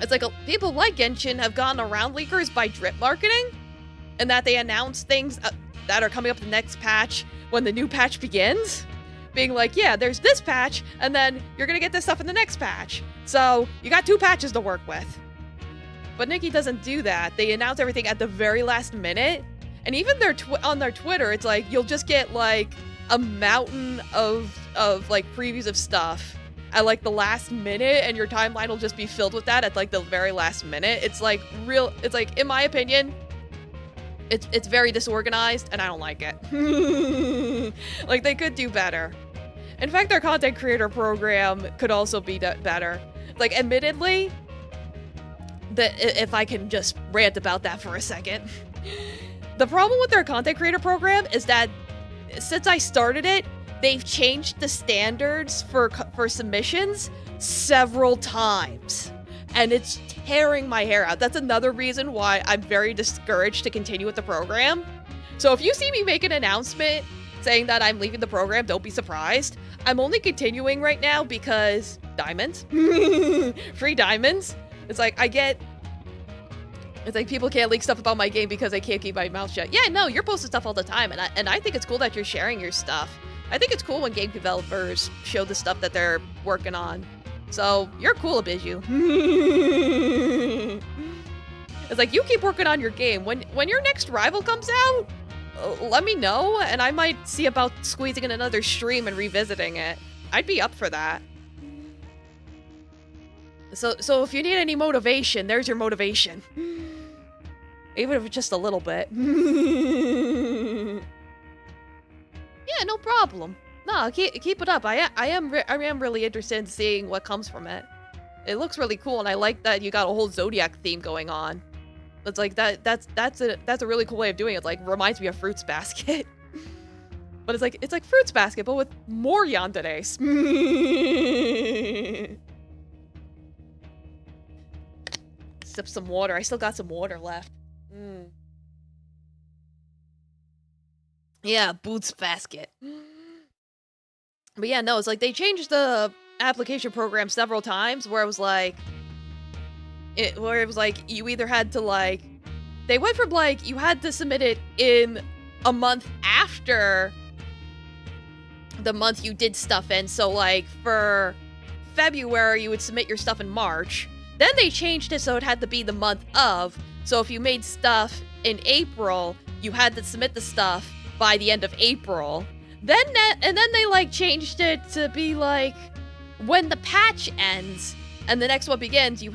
It's like, people like Genshin have gone around leakers by drip marketing, and that they announce things that are coming up the next patch when the new patch begins. Being like, yeah, there's this patch, and then you're gonna get this stuff in the next patch. So you got 2 patches to work with. But Nikki doesn't do that. They announce everything at the very last minute. And even on their Twitter, it's like, you'll just get like a mountain of like previews of stuff at like the last minute, and your timeline will just be filled with that at like the very last minute. It's like it's like, in my opinion, it's very disorganized, and I don't like it. Like, they could do better. In fact, their content creator program could also be better. Like, admittedly, if I can just rant about that for a second. The problem with their content creator program is that since I started it, they've changed the standards for submissions several times. And it's tearing my hair out. That's another reason why I'm very discouraged to continue with the program. So if you see me make an announcement saying that I'm leaving the program, don't be surprised. I'm only continuing right now because diamonds. Free diamonds. It's like, it's like, people can't leak stuff about my game because I can't keep my mouth shut. Yeah, no, you're posting stuff all the time, and I think it's cool that you're sharing your stuff. I think it's cool when game developers show the stuff that they're working on. So, you're cool, Abiju. It's like, you keep working on your game. When your next rival comes out, let me know, and I might see about squeezing in another stream and revisiting it. I'd be up for that. So if you need any motivation, there's your motivation. Even if it's just a little bit. Yeah, no problem. No, keep it up. I am really interested in seeing what comes from it. It looks really cool, and I like that you got a whole Zodiac theme going on. It's like that's a really cool way of doing it. It like reminds me of Fruits Basket. But it's like Fruits Basket, but with more yanderes. Sip some water. I still got some water left. Yeah, Boots Basket. But yeah, no, it's like they changed the application program several times where it was like you either had to like, they went from like you had to submit it in a month after the month you did stuff in. So like for February, you would submit your stuff in March. Then they changed it so it had to be the month of. So if you made stuff in April, you had to submit the stuff by the end of April. Then they like changed it to be like when the patch ends and the next one begins, you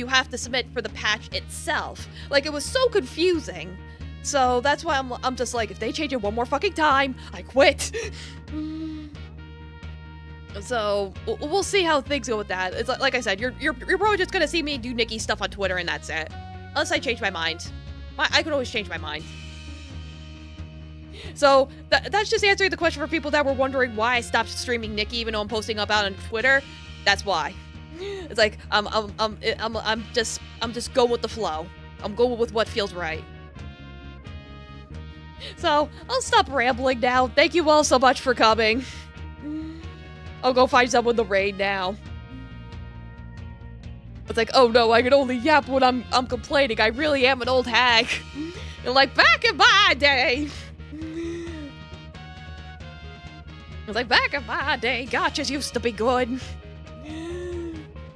have to submit for the patch itself. Like, it was so confusing. So that's why I'm just like, if they change it one more fucking time, I quit. So we'll see how things go with that. It's like I said, you're probably just gonna see me do Nikki stuff on Twitter and that's it. Unless I change my mind. I could always change my mind. So that's just answering the question for people that were wondering why I stopped streaming Nikki even though I'm posting up out on Twitter. That's why. It's like I'm just going with the flow. I'm going with what feels right. So I'll stop rambling now. Thank you all so much for coming. I'll go find someone to raid now. It's like, oh no, I can only yap when I'm complaining. I really am an old hag. And like, back in my day. I was like, back in my day, gotchas used to be good.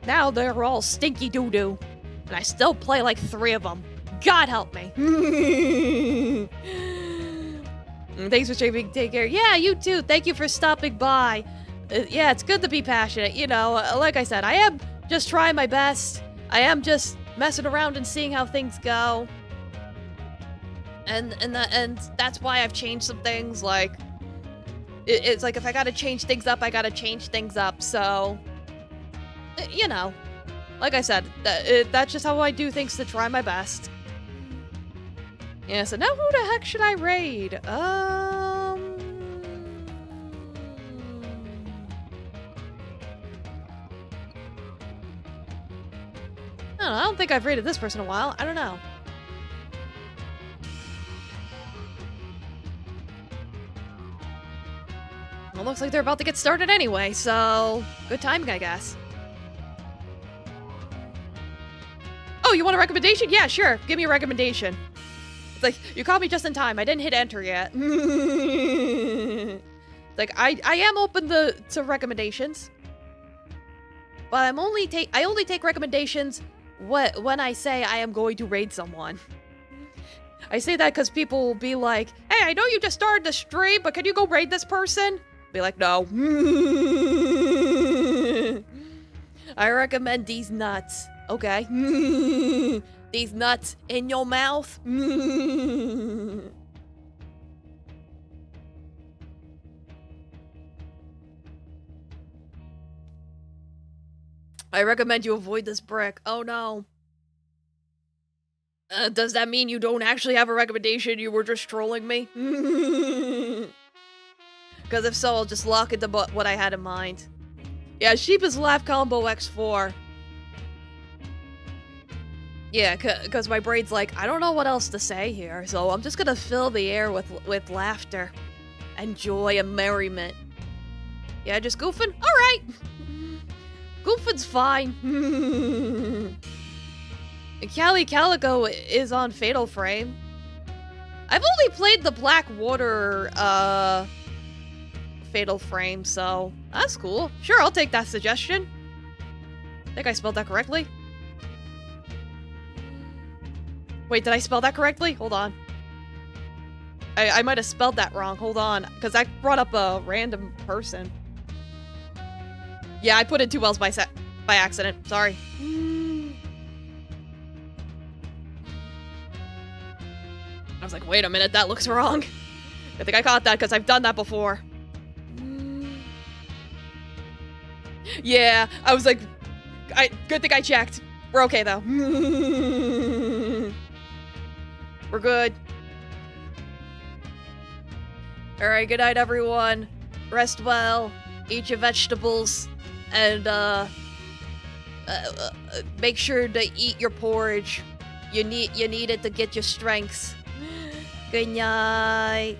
Now they're all stinky doo-doo. And I still play like 3 of them. God help me. Thanks for streaming. Take care. Yeah, you too. Thank you for stopping by. Yeah, it's good to be passionate. You know, like I said, I am just trying my best. I am just messing around and seeing how things go. And that's why I've changed some things. Like, it's like if I gotta change things up, I gotta change things up. So, you know, like I said, that's just how I do things to try my best. Yeah, so now who the heck should I raid? I don't know, I don't think I've raided this person in a while. I don't know. Well, looks like they're about to get started anyway, so good timing, I guess. Oh, you want a recommendation? Yeah, sure. Give me a recommendation. It's like, you caught me just in time. I didn't hit enter yet. Like, I am open to recommendations. But I only take recommendations when I say I am going to raid someone. I say that because people will be like, hey, I know you just started the stream, but can you go raid this person? Be like, no. I recommend these nuts. Okay. These nuts in your mouth. I recommend you avoid this brick. Oh no. Does that mean you don't actually have a recommendation? You were just trolling me? Because if so, I'll just lock into what I had in mind. Yeah, Sheepa's Laugh Combo X4. Yeah, because my brain's like, I don't know what else to say here, so I'm just gonna fill the air with laughter and joy and merriment. Yeah, just goofing? Alright! Goofing's fine. Callie Calico is on Fatal Frame. I've only played the Blackwater, Fatal Frame, so that's cool. Sure, I'll take that suggestion. I think I spelled that correctly. Wait, did I spell that correctly? Hold on. I might have spelled that wrong. Hold on, because I brought up a random person. Yeah, I put in 2 L's by accident. Sorry. I was like, wait a minute, that looks wrong. I think I caught that because I've done that before. Yeah, I was like, good thing I checked. We're okay though. We're good. Alright, good night everyone. Rest well, eat your vegetables, and make sure to eat your porridge. You need it to get your strengths. Good night.